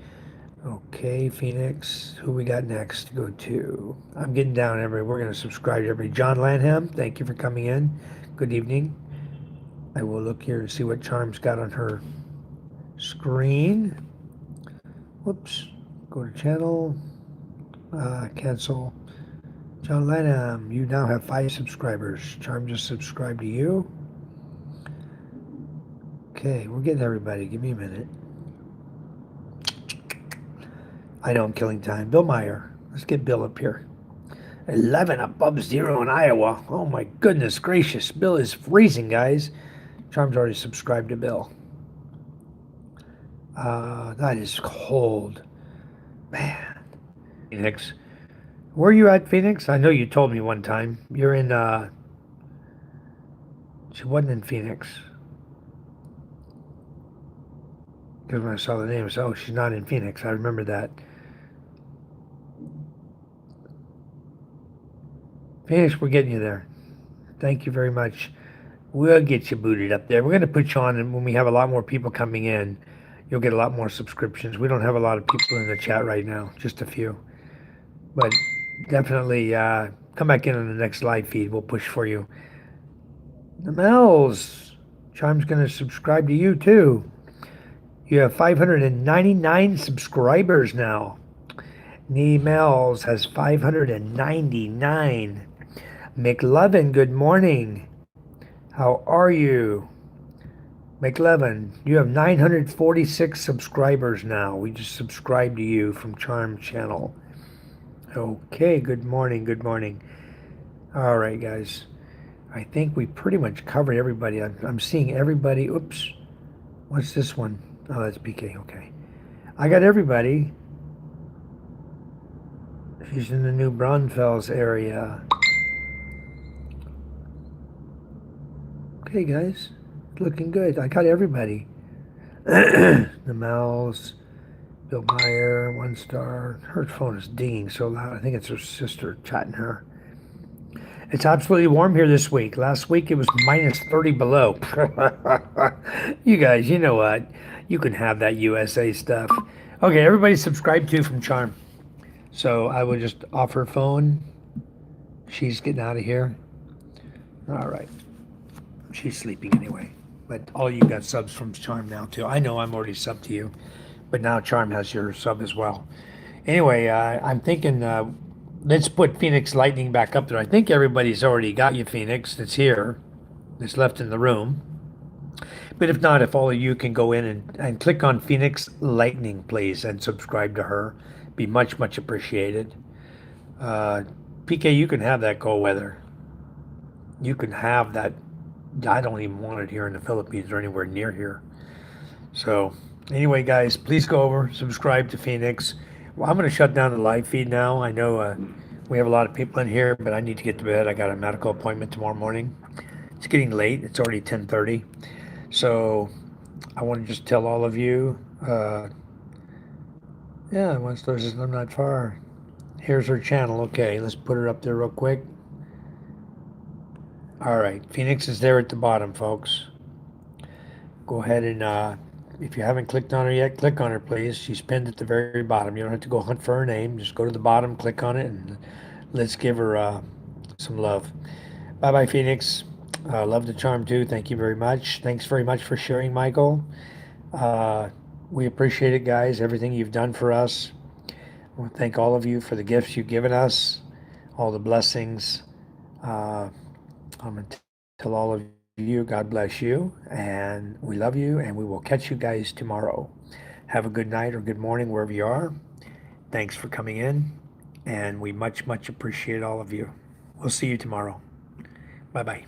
Okay, Phoenix. Who we got next to go to? I'm getting down everybody. We're going to subscribe to everybody. John Lanham, thank you for coming in. Good evening. I will look here and see what Charm's got on her screen. Whoops. Go to channel. Cancel. John Lanham, you now have 5 subscribers. Charm just subscribed to you. Okay, we're getting everybody. Give me a minute. I know I'm killing time. Bill Meyer. Let's get Bill up here. 11 above zero in Iowa. Oh my goodness gracious. Bill is freezing, guys. Charm's already subscribed to Bill. That is cold. Man. Phoenix. Where are you at, Phoenix? I know you told me one time. You're in, she wasn't in Phoenix. Because when I saw the name, I said, oh, she's not in Phoenix. I remember that. Phoenix, we're getting you there. Thank you very much. We'll get you booted up there. We're going to put you on, and when we have a lot more people coming in, you'll get a lot more subscriptions. We don't have a lot of people in the chat right now, just a few. But definitely come back in on the next live feed. We'll push for you. The Mel's. Charm's going to subscribe to you, too. You have 599 subscribers now. Mel's has 599. McLovin, good morning. How are you? McLevin, you have 946 subscribers now. We just subscribed to you from Charm Channel. Okay, good morning, good morning. All right, guys. I think we pretty much covered everybody. I'm seeing everybody. Oops. What's this one? Oh, that's PK. Okay. I got everybody. She's in the New Braunfels area. Okay, guys. Looking good. I got everybody. The Mel's, Bill Meyer, 1 star. Her phone is dinging so loud. I think it's her sister chatting her. It's absolutely warm here this week. Last week it was minus 30 below. You guys, you know what? You can have that USA stuff. Okay, everybody subscribe to from Charm. So I will just off her phone. She's getting out of here. All right. She's sleeping anyway. But all you got subs from Charm now too. I know I'm already subbed to you, but now Charm has your sub as well. Anyway, I'm thinking let's put Phoenix Lightning back up there. I think everybody's already got you, Phoenix, that's here, that's left in the room. But if not, if all of you can go in and click on Phoenix Lightning, please, and subscribe to her, be much, much appreciated. Uh, PK, you can have that cold weather. You can have that. I don't even want it here in the Philippines or anywhere near here. So, anyway, guys, please go over, subscribe to Phoenix. Well, I'm going to shut down the live feed now. I know we have a lot of people in here, but I need to get to bed. I got a medical appointment tomorrow morning. It's getting late. It's already 10:30. So, I want to just tell all of you, yeah, once there's I'm not far. Here's her channel. Okay, let's put her up there real quick. All right, Phoenix is there at the bottom, folks. Go ahead and if you haven't clicked on her yet, click on her, please. She's pinned at the very bottom. You don't have to go hunt for her name. Just go to the bottom, click on it, and let's give her some love. Bye-bye, Phoenix. Love the charm, too. Thank you very much. Thanks very much for sharing, Michael. We appreciate it, guys, everything you've done for us. I want to thank all of you for the gifts you've given us, all the blessings. I'm going to tell all of you, God bless you, and we love you, and we will catch you guys tomorrow. Have a good night or good morning wherever you are. Thanks for coming in, and we much, much appreciate all of you. We'll see you tomorrow. Bye-bye.